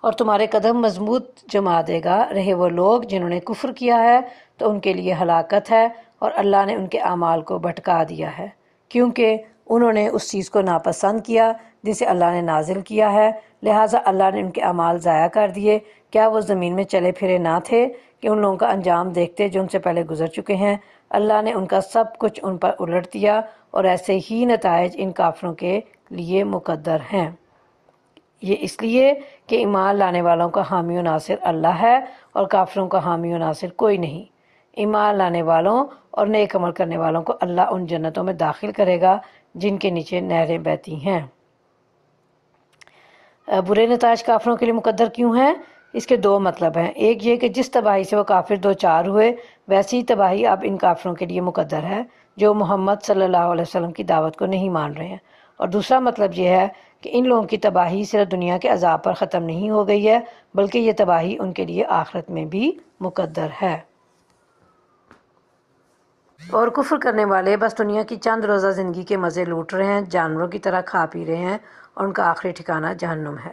اور تمہارے قدم مضبوط جما دے گا، رہے وہ لوگ جنہوں نے کفر کیا ہے تو ان کے لیے ہلاکت ہے، اور اللہ نے ان کے اعمال کو بھٹکا دیا ہے کیونکہ انہوں نے اس چیز کو ناپسند کیا جسے اللہ نے نازل کیا ہے، لہٰذا اللہ نے ان کے اعمال ضائع کر دیے۔ کیا وہ زمین میں چلے پھرے نہ تھے کہ ان لوگوں کا انجام دیکھتے جو ان سے پہلے گزر چکے ہیں؟ اللہ نے ان کا سب کچھ ان پر الٹ دیا، اور ایسے ہی نتائج ان کافروں کے لیے مقدر ہیں۔ یہ اس لیے کہ ایمان لانے والوں کا حامی و ناصر اللہ ہے اور کافروں کا حامی و ناصر کوئی نہیں۔ ایمان لانے والوں اور نیک عمل کرنے والوں کو اللہ ان جنتوں میں داخل کرے گا جن کے نیچے نہریں بہتی ہیں۔ برے نتائج کافروں کے لیے مقدر کیوں ہیں؟ اس کے دو مطلب ہیں، ایک یہ کہ جس تباہی سے وہ کافر دو چار ہوئے ویسی تباہی اب ان کافروں کے لیے مقدر ہے جو محمد صلی اللہ علیہ وسلم کی دعوت کو نہیں مان رہے ہیں، اور دوسرا مطلب یہ ہے کہ ان لوگوں کی تباہی صرف دنیا کے عذاب پر ختم نہیں ہو گئی ہے بلکہ یہ تباہی ان کے لیے آخرت میں بھی مقدر ہے۔ اور کفر کرنے والے بس دنیا کی چند روزہ زندگی کے مزے لوٹ رہے ہیں، جانوروں کی طرح کھا پی رہے ہیں، اور ان کا آخری ٹھکانہ جہنم ہے۔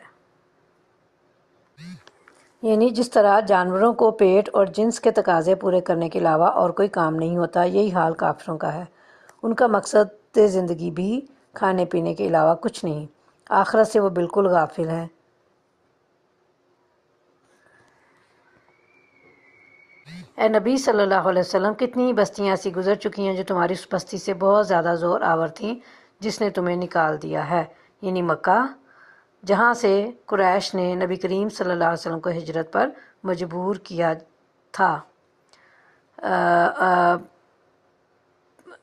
یعنی جس طرح جانوروں کو پیٹ اور جنس کے تقاضے پورے کرنے کے علاوہ اور کوئی کام نہیں ہوتا، یہی حال کافروں کا ہے۔ ان کا مقصد زندگی بھی کھانے پینے کے علاوہ کچھ نہیں، آخرت سے وہ بالکل غافل ہیں۔ اے نبی صلی اللہ علیہ وسلم، کتنی بستیاں ایسی گزر چکی ہیں جو تمہاری اس بستی سے بہت زیادہ زور آور تھیں جس نے تمہیں نکال دیا ہے، یعنی مکہ، جہاں سے قریش نے نبی کریم صلی اللہ علیہ وسلم کو ہجرت پر مجبور کیا تھا۔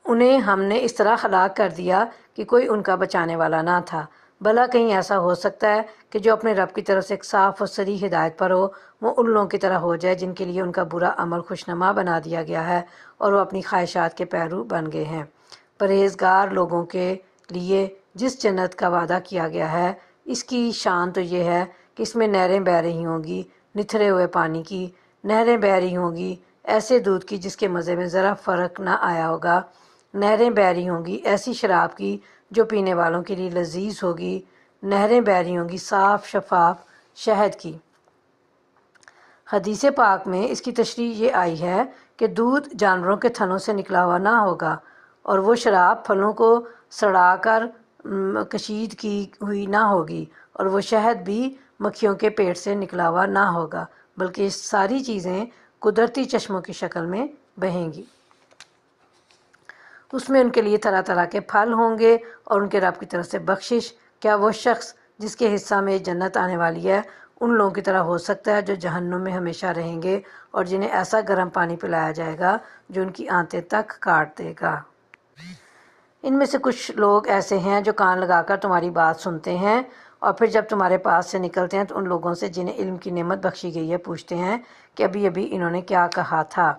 انہیں ہم نے اس طرح ہلاک کر دیا کہ کوئی ان کا بچانے والا نہ تھا۔ بھلا کہیں ایسا ہو سکتا ہے کہ جو اپنے رب کی طرف سے ایک صاف اور صریح ہدایت پر ہو، وہ ان لوگوں کی طرح ہو جائے جن کے لیے ان کا برا عمل خوشنما بنا دیا گیا ہے اور وہ اپنی خواہشات کے پیرو بن گئے ہیں۔ پرہیزگار لوگوں کے لیے جس جنت کا وعدہ کیا گیا ہے، اس کی شان تو یہ ہے کہ اس میں نہریں بہہ رہی ہوں گی، نتھرے ہوئے پانی کی نہریں بہہ رہی ہوں گی، ایسے دودھ کی جس کے مزے میں ذرا فرق نہ آیا ہوگا، نہریں بہہ رہی ہوں گی ایسی شراب کی جو پینے والوں کے لیے لذیذ ہوگی، نہریں بہہ رہی ہوں گی صاف شفاف شہد کی۔ حدیث پاک میں اس کی تشریح یہ آئی ہے کہ دودھ جانوروں کے تھنوں سے نکلا ہوا نہ ہوگا، اور وہ شراب پھلوں کو سڑا کر کشید کی ہوئی نہ ہوگی، اور وہ شہد بھی مکھیوں کے پیٹ سے نکلا ہوا نہ ہوگا، بلکہ یہ ساری چیزیں قدرتی چشموں کی شکل میں بہیں گی۔ اس میں ان کے لیے طرح طرح کے پھل ہوں گے اور ان کے رب کی طرف سے بخشش۔ کیا وہ شخص جس کے حصہ میں جنت آنے والی ہے ان لوگوں کی طرح ہو سکتا ہے جو جہنم میں ہمیشہ رہیں گے اور جنہیں ایسا گرم پانی پلایا جائے گا جو ان کی آنتیں تک کاٹ دے گا؟ ان میں سے کچھ لوگ ایسے ہیں جو کان لگا کر تمہاری بات سنتے ہیں اور پھر جب تمہارے پاس سے نکلتے ہیں تو ان لوگوں سے جنہیں علم کی نعمت بخشی گئی ہے پوچھتے ہیں کہ ابھی ابھی انہوں نے کیا کہا تھا،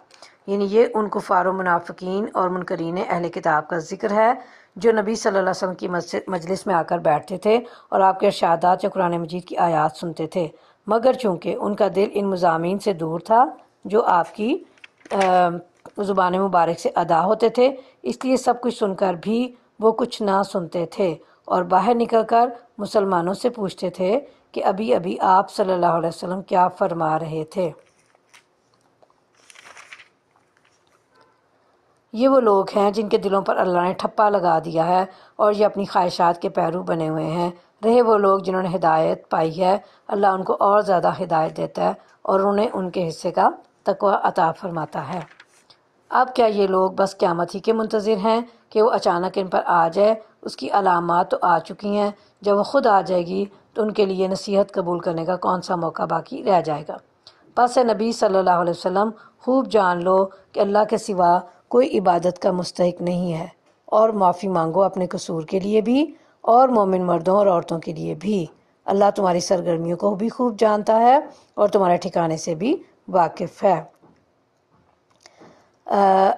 یعنی یہ ان کفار و منافقین اور منکرین اہل کتاب کا ذکر ہے جو نبی صلی اللہ علیہ وسلم کی مجلس میں آ کر بیٹھتے تھے اور آپ کے ارشادات یا قرآن مجید کی آیات سنتے تھے، مگر چونکہ ان کا دل ان مضامین سے دور تھا جو آپ کی زبان مبارک سے ادا ہوتے تھے، اس لیے سب کچھ سن کر بھی وہ کچھ نہ سنتے تھے اور باہر نکل کر مسلمانوں سے پوچھتے تھے کہ ابھی ابھی آپ صلی اللہ علیہ وسلم کیا فرما رہے تھے۔ یہ وہ لوگ ہیں جن کے دلوں پر اللہ نے ٹھپا لگا دیا ہے اور یہ اپنی خواہشات کے پیرو بنے ہوئے ہیں۔ رہے وہ لوگ جنہوں نے ہدایت پائی ہے، اللہ ان کو اور زیادہ ہدایت دیتا ہے اور انہیں ان کے حصے کا تقوی عطا فرماتا ہے۔ اب کیا یہ لوگ بس قیامت ہی کے منتظر ہیں کہ وہ اچانک ان پر آ جائے؟ اس کی علامات تو آ چکی ہیں، جب وہ خود آ جائے گی تو ان کے لیے نصیحت قبول کرنے کا کون سا موقع باقی رہ جائے گا؟ پس اے نبی صلی اللہ علیہ وسلم، خوب جان لو کہ اللہ کے سوا کوئی عبادت کا مستحق نہیں ہے، اور معافی مانگو اپنے قصور کے لیے بھی اور مومن مردوں اور عورتوں کے لیے بھی۔ اللہ تمہاری سرگرمیوں کو بھی خوب جانتا ہے اور تمہارے ٹھکانے سے بھی واقف ہے۔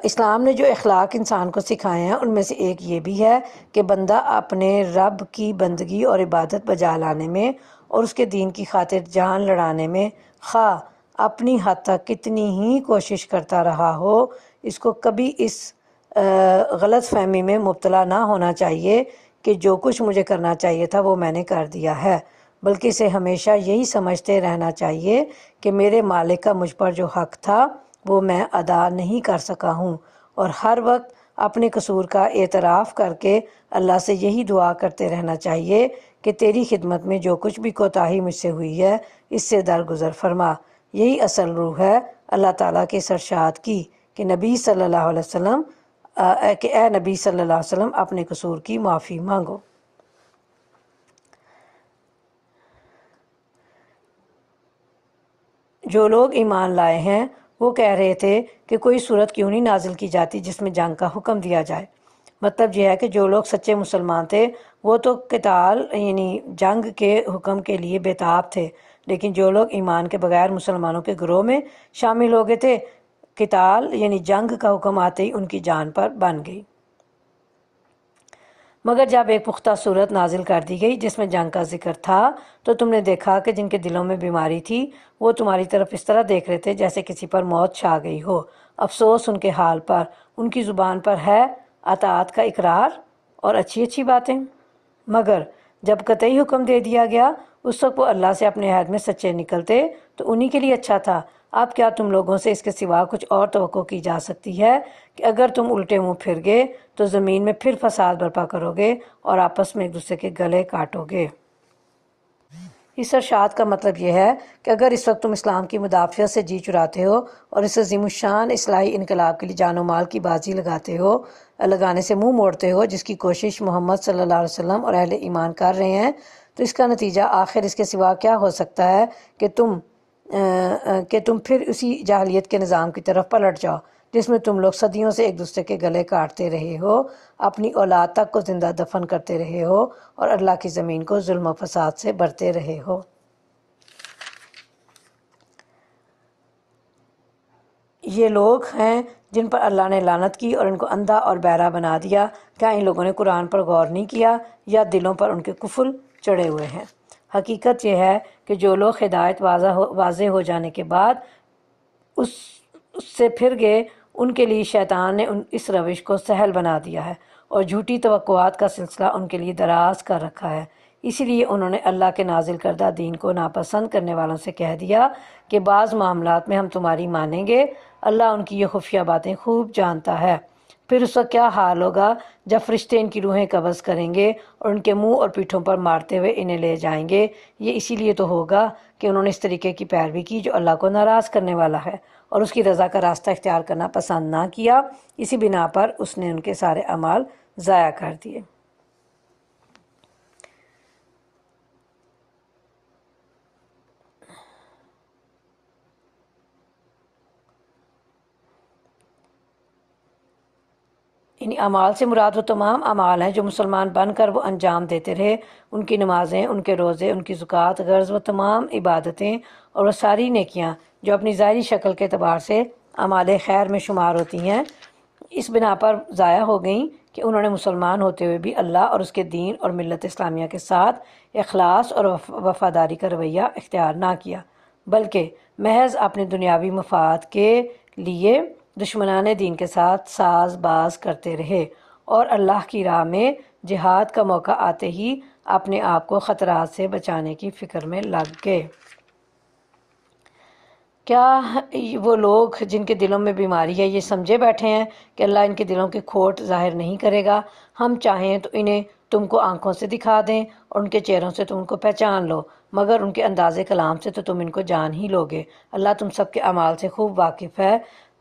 اسلام نے جو اخلاق انسان کو سکھائے ہیں ان میں سے ایک یہ بھی ہے کہ بندہ اپنے رب کی بندگی اور عبادت بجا لانے میں اور اس کے دین کی خاطر جان لڑانے میں خواہ اپنی حد تک کتنی ہی کوشش کرتا رہا ہو، اس کو کبھی اس غلط فہمی میں مبتلا نہ ہونا چاہیے کہ جو کچھ مجھے کرنا چاہیے تھا وہ میں نے کر دیا ہے، بلکہ اسے ہمیشہ یہی سمجھتے رہنا چاہیے کہ میرے مالک کا مجھ پر جو حق تھا وہ میں ادا نہیں کر سکا ہوں، اور ہر وقت اپنے قصور کا اعتراف کر کے اللہ سے یہی دعا کرتے رہنا چاہیے کہ تیری خدمت میں جو کچھ بھی کوتاہی مجھ سے ہوئی ہے اس سے درگزر فرما۔ یہی اصل روح ہے اللہ تعالیٰ کے اس ارشاد کی کہ نبی صلی اللہ علیہ وسلم اے نبی صلی اللہ علیہ وسلم اپنے قصور کی معافی مانگو۔ جو لوگ ایمان لائے ہیں وہ کہہ رہے تھے کہ کوئی صورت کیوں نہیں نازل کی جاتی جس میں جنگ کا حکم دیا جائے۔ مطلب یہ ہے کہ جو لوگ سچے مسلمان تھے وہ تو قتال یعنی جنگ کے حکم کے لیے بےتاب تھے، لیکن جو لوگ ایمان کے بغیر مسلمانوں کے گروہ میں شامل ہو گئے تھے، قتال یعنی جنگ کا حکم آتے ہی ان کی جان پر بن گئی۔ مگر جب ایک پختہ صورت نازل کر دی گئی جس میں جنگ کا ذکر تھا تو تم نے دیکھا کہ جن کے دلوں میں بیماری تھی وہ تمہاری طرف اس طرح دیکھ رہے تھے جیسے کسی پر موت چھا گئی ہو۔ افسوس ان کے حال پر، ان کی زبان پر ہے اطاعت کا اقرار اور اچھی اچھی باتیں، مگر جب قطعی حکم دے دیا گیا اس وقت وہ اللہ سے اپنے عہد میں سچے نکلتے تو انہی کے لیے اچھا تھا۔ اب کیا تم لوگوں سے اس کے سوا کچھ اور توقع کی جا سکتی ہے کہ اگر تم الٹے منہ پھر گئے تو زمین میں پھر فساد برپا کرو گے اور آپس میں ایک دوسرے کے گلے کاٹو گے؟ اس ارشاد کا مطلب یہ ہے کہ اگر اس وقت تم اسلام کی مدافعت سے جی چراتے ہو اور اس عظیم الشان اصلاحی انقلاب کے لیے جان و مال کی بازی لگانے سے منہ موڑتے ہو، جس کی کوشش محمد صلی اللہ علیہ وسلم اور اہل ایمان کر رہے ہیں، تو اس کا نتیجہ آخر اس کے سوا کیا ہو سکتا ہے کہ تم پھر اسی جاہلیت کے نظام کی طرف پلٹ جاؤ جس میں تم لوگ صدیوں سے ایک دوسرے کے گلے کاٹتے رہے ہو، اپنی اولاد تک کو زندہ دفن کرتے رہے ہو اور اللہ کی زمین کو ظلم و فساد سے بھرتے رہے ہو۔ یہ لوگ ہیں جن پر اللہ نے لعنت کی اور ان کو اندھا اور بہرا بنا دیا۔ کیا ان لوگوں نے قرآن پر غور نہیں کیا یا دلوں پر ان کے قفل چڑھے ہوئے ہیں؟ حقیقت یہ ہے کہ جو لوگ ہدایت واضح ہو جانے کے بعد اس سے پھر گئے، ان کے لیے شیطان نے اس روش کو سہل بنا دیا ہے اور جھوٹی توقعات کا سلسلہ ان کے لیے دراز کر رکھا ہے۔ اسی لیے انہوں نے اللہ کے نازل کردہ دین کو ناپسند کرنے والوں سے کہہ دیا کہ بعض معاملات میں ہم تمہاری مانیں گے، اللہ ان کی یہ خفیہ باتیں خوب جانتا ہے۔ پھر اس وقت کیا حال ہوگا جب فرشتے ان کی روحیں قبض کریں گے اور ان کے منہ اور پیٹھوں پر مارتے ہوئے انہیں لے جائیں گے۔ یہ اسی لیے تو ہوگا کہ انہوں نے اس طریقے کی پیروی کی جو اللہ کو ناراض کرنے والا ہے اور اس کی رضا کا راستہ اختیار کرنا پسند نہ کیا، اسی بنا پر اس نے ان کے سارے اعمال ضائع کر دیے۔ ان اعمال سے مراد وہ تمام اعمال ہیں جو مسلمان بن کر وہ انجام دیتے رہے، ان کی نمازیں، ان کے روزے، ان کی زکوٰۃ غرض وہ تمام عبادتیں اور وہ ساری نیکیاں جو اپنی ظاہری شکل کے اعتبار سے اعمال خیر میں شمار ہوتی ہیں، اس بنا پر ضائع ہو گئیں کہ انہوں نے مسلمان ہوتے ہوئے بھی اللہ اور اس کے دین اور ملت اسلامیہ کے ساتھ اخلاص اور وفاداری کا رویہ اختیار نہ کیا، بلکہ محض اپنے دنیاوی مفاد کے لیے دشمنان دین کے ساتھ ساز باز کرتے رہے اور اللہ کی راہ میں جہاد کا موقع آتے ہی اپنے آپ کو خطرات سے بچانے کی فکر میں لگ گئے۔ کیا وہ لوگ جن کے دلوں میں بیماری ہے یہ سمجھے بیٹھے ہیں کہ اللہ ان کے دلوں کی کھوٹ ظاہر نہیں کرے گا؟ ہم چاہیں تو انہیں تم کو آنکھوں سے دکھا دیں اور ان کے چہروں سے تم ان کو پہچان لو، مگر ان کے انداز کلام سے تو تم ان کو جان ہی لوگے۔ اللہ تم سب کے اعمال سے خوب واقف ہے۔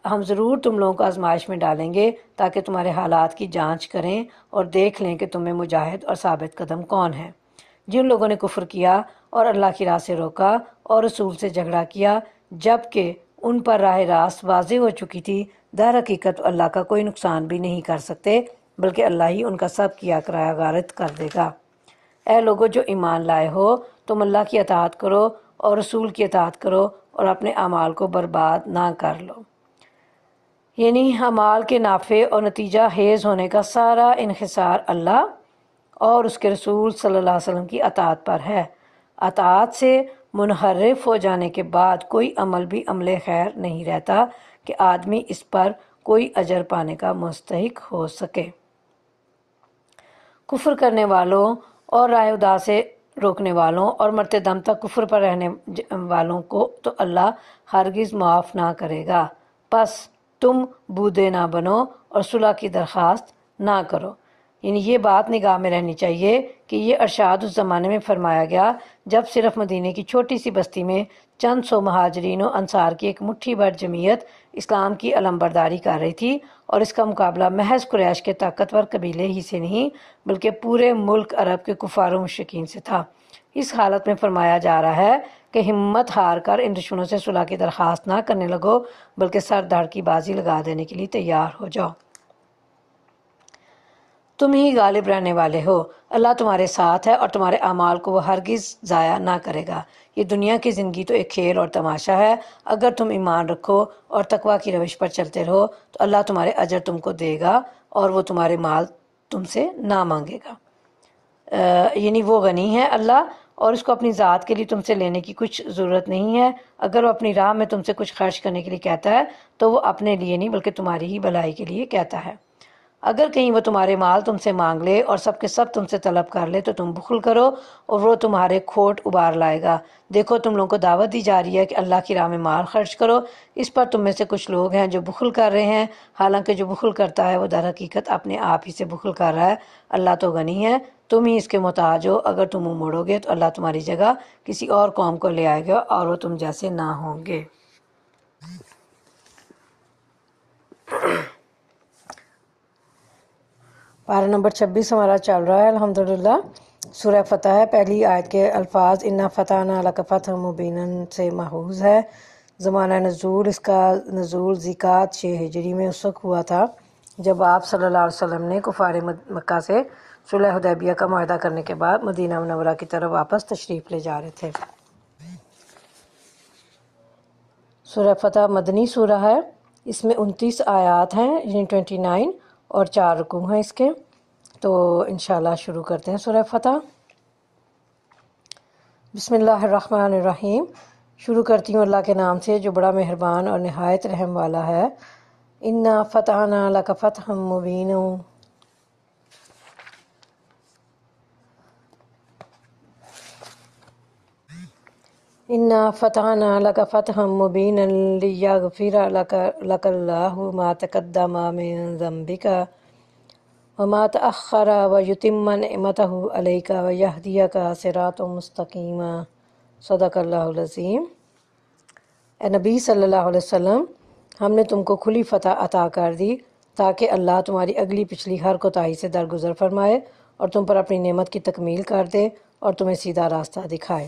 ہم ضرور تم لوگوں کو آزمائش میں ڈالیں گے تاکہ تمہارے حالات کی جانچ کریں اور دیکھ لیں کہ تمہیں مجاہد اور ثابت قدم کون ہے۔ جن لوگوں نے کفر کیا اور اللہ کی راہ سے روکا اور رسول سے جھگڑا کیا جبکہ ان پر راہ راست واضح ہو چکی تھی، در حقیقت اللہ کا کوئی نقصان بھی نہیں کر سکتے، بلکہ اللہ ہی ان کا سب کیا کرایہ غارت کر دے گا۔ اے لوگو جو ایمان لائے ہو، تم اللہ کی اطاعت کرو اور رسول کی اطاعت کرو اور اپنے اعمال کو برباد نہ کر لو۔ یعنی اعمال کے نافع اور نتیجہ خیز ہونے کا سارا انحصار اللہ اور اس کے رسول صلی اللہ علیہ وسلم کی اطاعت پر ہے۔ اطاعت سے منحرف ہو جانے کے بعد کوئی عمل بھی عمل خیر نہیں رہتا کہ آدمی اس پر کوئی اجر پانے کا مستحق ہو سکے۔ کفر کرنے والوں اور راہ خدا سے روکنے والوں اور مرتے دم تک کفر پر رہنے والوں کو تو اللہ ہرگز معاف نہ کرے گا۔ پس تم بودے نہ بنو اور صلح کی درخواست نہ کرو۔ یعنی یہ بات نگاہ میں رہنی چاہیے کہ یہ ارشاد اس زمانے میں فرمایا گیا جب صرف مدینے کی چھوٹی سی بستی میں چند سو مہاجرین و انصار کی ایک مٹھی بھر جمعیت اسلام کی علمبرداری کر رہی تھی، اور اس کا مقابلہ محض قریش کے طاقتور قبیلے ہی سے نہیں بلکہ پورے ملک عرب کے کفار و مشرکین سے تھا۔ اس حالت میں فرمایا جا رہا ہے کہ ہمت ہار کر ان دشمنوں سے صلح کی درخواست نہ کرنے لگو، بلکہ سر دھڑ کی بازی لگا دینے کے لیے تیار ہو جاؤ۔ تم ہی غالب رہنے والے ہو، اللہ تمہارے ساتھ ہے اور تمہارے اعمال کو وہ ہرگز ضائع نہ کرے گا۔ یہ دنیا کی زندگی تو ایک کھیل اور تماشا ہے، اگر تم ایمان رکھو اور تقویٰ کی روش پر چلتے رہو تو اللہ تمہارے اجر تم کو دے گا اور وہ تمہارے مال تم سے نہ مانگے گا۔ یعنی وہ غنی ہے اللہ، اور اس کو اپنی ذات کے لیے تم سے لینے کی کچھ ضرورت نہیں ہے۔ اگر وہ اپنی راہ میں تم سے کچھ خرچ کرنے کے لیے کہتا ہے تو وہ اپنے لیے نہیں بلکہ تمہاری ہی بھلائی کے لیے کہتا ہے۔ اگر کہیں وہ تمہارے مال تم سے مانگ لے اور سب کے سب تم سے طلب کر لے تو تم بخل کرو اور وہ تمہارے کھوٹ ابار لائے گا۔ دیکھو تم لوگوں کو دعوت دی جا رہی ہے کہ اللہ کی راہ میں مال خرچ کرو، اس پر تم میں سے کچھ لوگ ہیں جو بخل کر رہے ہیں، حالانکہ جو بخل کرتا ہے وہ در حقیقت اپنے آپ ہی سے بخل کر رہا ہے۔ اللہ تو غنی ہے، تم ہی اس کے محتاج ہو۔ اگر تم منہ موڑو گے تو اللہ تمہاری جگہ کسی اور قوم کو لے آئے گا اور وہ تم جیسے نہ ہوں گے۔ پارہ نمبر 26 ہمارا چل رہا ہے الحمدللہ۔ سورہ فتح ہے، پہلی آیت کے الفاظ انا فتحنا لک فتحا مبینا سے محفوظ ہے۔ زمانہ نزول، اس کا نزول زکوٰۃ 6 ہجری میں اس وقت ہوا تھا جب آپ صلی اللہ علیہ وسلم نے کفار مکہ سے صلح حدیبیہ کا معاہدہ کرنے کے بعد مدینہ منورہ کی طرف واپس تشریف لے جا رہے تھے۔ سورہ فتح مدنی سورہ ہے، اس میں 29 آیات ہیں، یعنی 29 اور 4 رکوع ہیں اس کے۔ تو انشاءاللہ شروع کرتے ہیں سورہ فتح۔ بسم اللہ الرحمن الرحیم، شروع کرتی ہوں اللہ کے نام سے جو بڑا مہربان اور نہایت رحم والا ہے۔ انا فتحنا لک فتحا مبینا، انا فتحنا لک فتحا مبینا لیغفر لک اللہ ما تقدم من ذنبک وما تأخر ویتم نعمتہ علیک ویہدیک صراطا مستقیما۔ صدق اللہ العظیم۔ اے نبی صلی اللہ علیہ وسلم، ہم نے تم کو کھلی فتح عطا کر دی تاکہ اللہ تمہاری اگلی پچھلی ہر کوتاہی سے درگزر فرمائے اور تم پر اپنی نعمت کی تکمیل کر دے اور تمہیں سیدھا راستہ دکھائے۔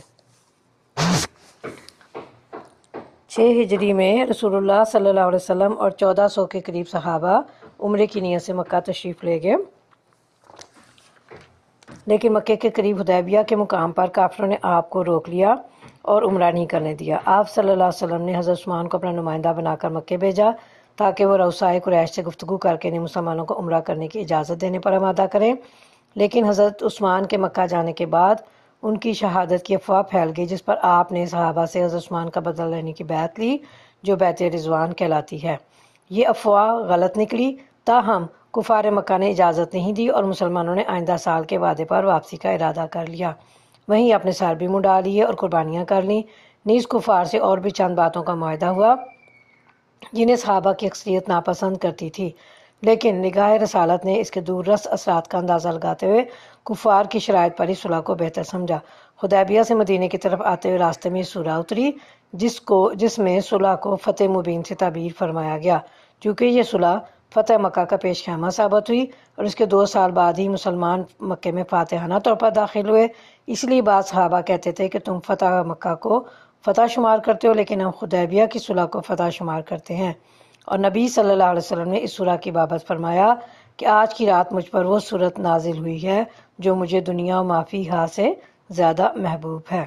6 ہجری میں رسول اللہ صلی اللہ علیہ وسلم اور 1400 کے قریب صحابہ عمرے کی نیت سے مکہ تشریف لے گئے، لیکن مکے کے قریب حدیبیہ کے مقام پر کافروں نے آپ کو روک لیا اور عمرہ نہیں کرنے دیا۔ آپ صلی اللہ علیہ وسلم نے حضرت عثمان کو اپنا نمائندہ بنا کر مکے بھیجا تاکہ وہ رؤسائے قریش سے گفتگو کر کے انہیں مسلمانوں کو عمرہ کرنے کی اجازت دینے پر آمادہ کریں، لیکن حضرت عثمان کے مکہ جانے کے بعد ان کی شہادت کی افواہ پھیل گئی، جس پر آپ نے صحابہ سے حضرت عثمان کا بدلہ لینے کی بیعت لی جو بیعت رضوان کہلاتی ہے۔ یہ افواہ غلط نکلی، تاہم کفار مکہ نے اجازت نہیں دی اور مسلمانوں نے آئندہ سال کے وعدے پر واپسی کا ارادہ کر لیا۔ وہیں اپنے سر بھی منڈا لیے اور قربانیاں کر لیں۔ نیز کفار سے اور بھی چند باتوں کا معاہدہ ہوا جنہیں صحابہ کی اکثریت ناپسند کرتی تھی، لیکن نگاہ رسالت نے اس کے دور رس اثرات کا اندازہ لگاتے ہوئے کفار کی شرائط پر ہی صلح کو بہتر سمجھا۔ حدیبیہ سے مدینے کی طرف آتے ہوئے راستے میں سورہ اتری جس میں صلح کو فتح مبین سے تعبیر فرمایا گیا، چونکہ یہ صلح فتح مکہ کا پیش خیمہ ثابت ہوئی اور اس کے 2 سال بعد ہی مسلمان مکے میں فاتحانہ طور پر داخل ہوئے۔ اس لیے بعض صحابہ کہتے تھے کہ تم فتح مکہ کو فتح شمار کرتے ہو، لیکن ہم حدیبیہ کی صلح کو فتح شمار کرتے ہیں۔ اور نبی صلی اللہ علیہ وسلم نے اس سورہ کی بابت فرمایا کہ آج کی رات مجھ پر وہ صورت نازل ہوئی ہے جو مجھے دنیا و ما فیہا سے زیادہ محبوب ہے۔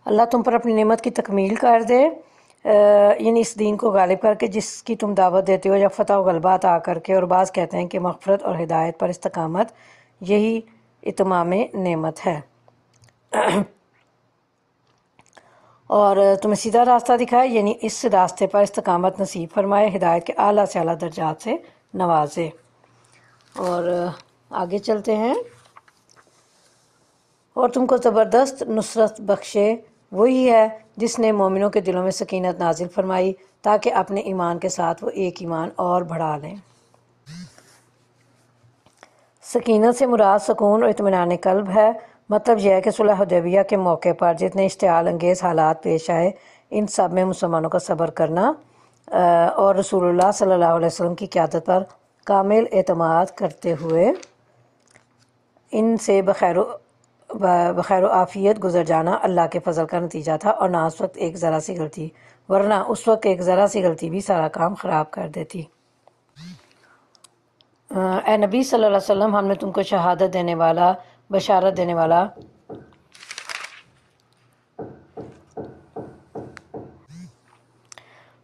اللہ تم پر اپنی نعمت کی تکمیل کر دے، یعنی اس دین کو غالب کر کے جس کی تم دعوت دیتے ہو، یا فتح و غلبہ عطا کر کے، اور بعض کہتے ہیں کہ مغفرت اور ہدایت پر استقامت، یہی اتمام نعمت ہے، اور تمہیں سیدھا راستہ دکھائے، یعنی اس راستے پر استقامت نصیب فرمائے، ہدایت کے اعلیٰ سے اعلیٰ درجات سے نوازے۔ اور آگے چلتے ہیں۔ اور تم کو زبردست نصرت بخشے وہی ہے جس نے مومنوں کے دلوں میں سکینت نازل فرمائی تاکہ اپنے ایمان کے ساتھ وہ ایک ایمان اور بڑھا لیں۔ سکینت سے مراد سکون اور اطمینان قلب ہے۔ مطلب یہ ہے کہ صلح حدیبیہ کے موقع پر جتنے اشتعال انگیز حالات پیش آئے، ان سب میں مسلمانوں کا صبر کرنا اور رسول اللہ صلی اللہ علیہ وسلم کی قیادت پر کامل اعتماد کرتے ہوئے ان سے بخیر و عافیت گزر جانا اللہ کے فضل کا نتیجہ تھا، اور نہ اس وقت ایک ذرا سی غلطی، ورنہ اس وقت ایک ذرا سی غلطی بھی سارا کام خراب کر دیتی۔ اے نبی صلی اللہ علیہ وسلم، ہم نے تم کو شہادت دینے والا، بشارت دینے والا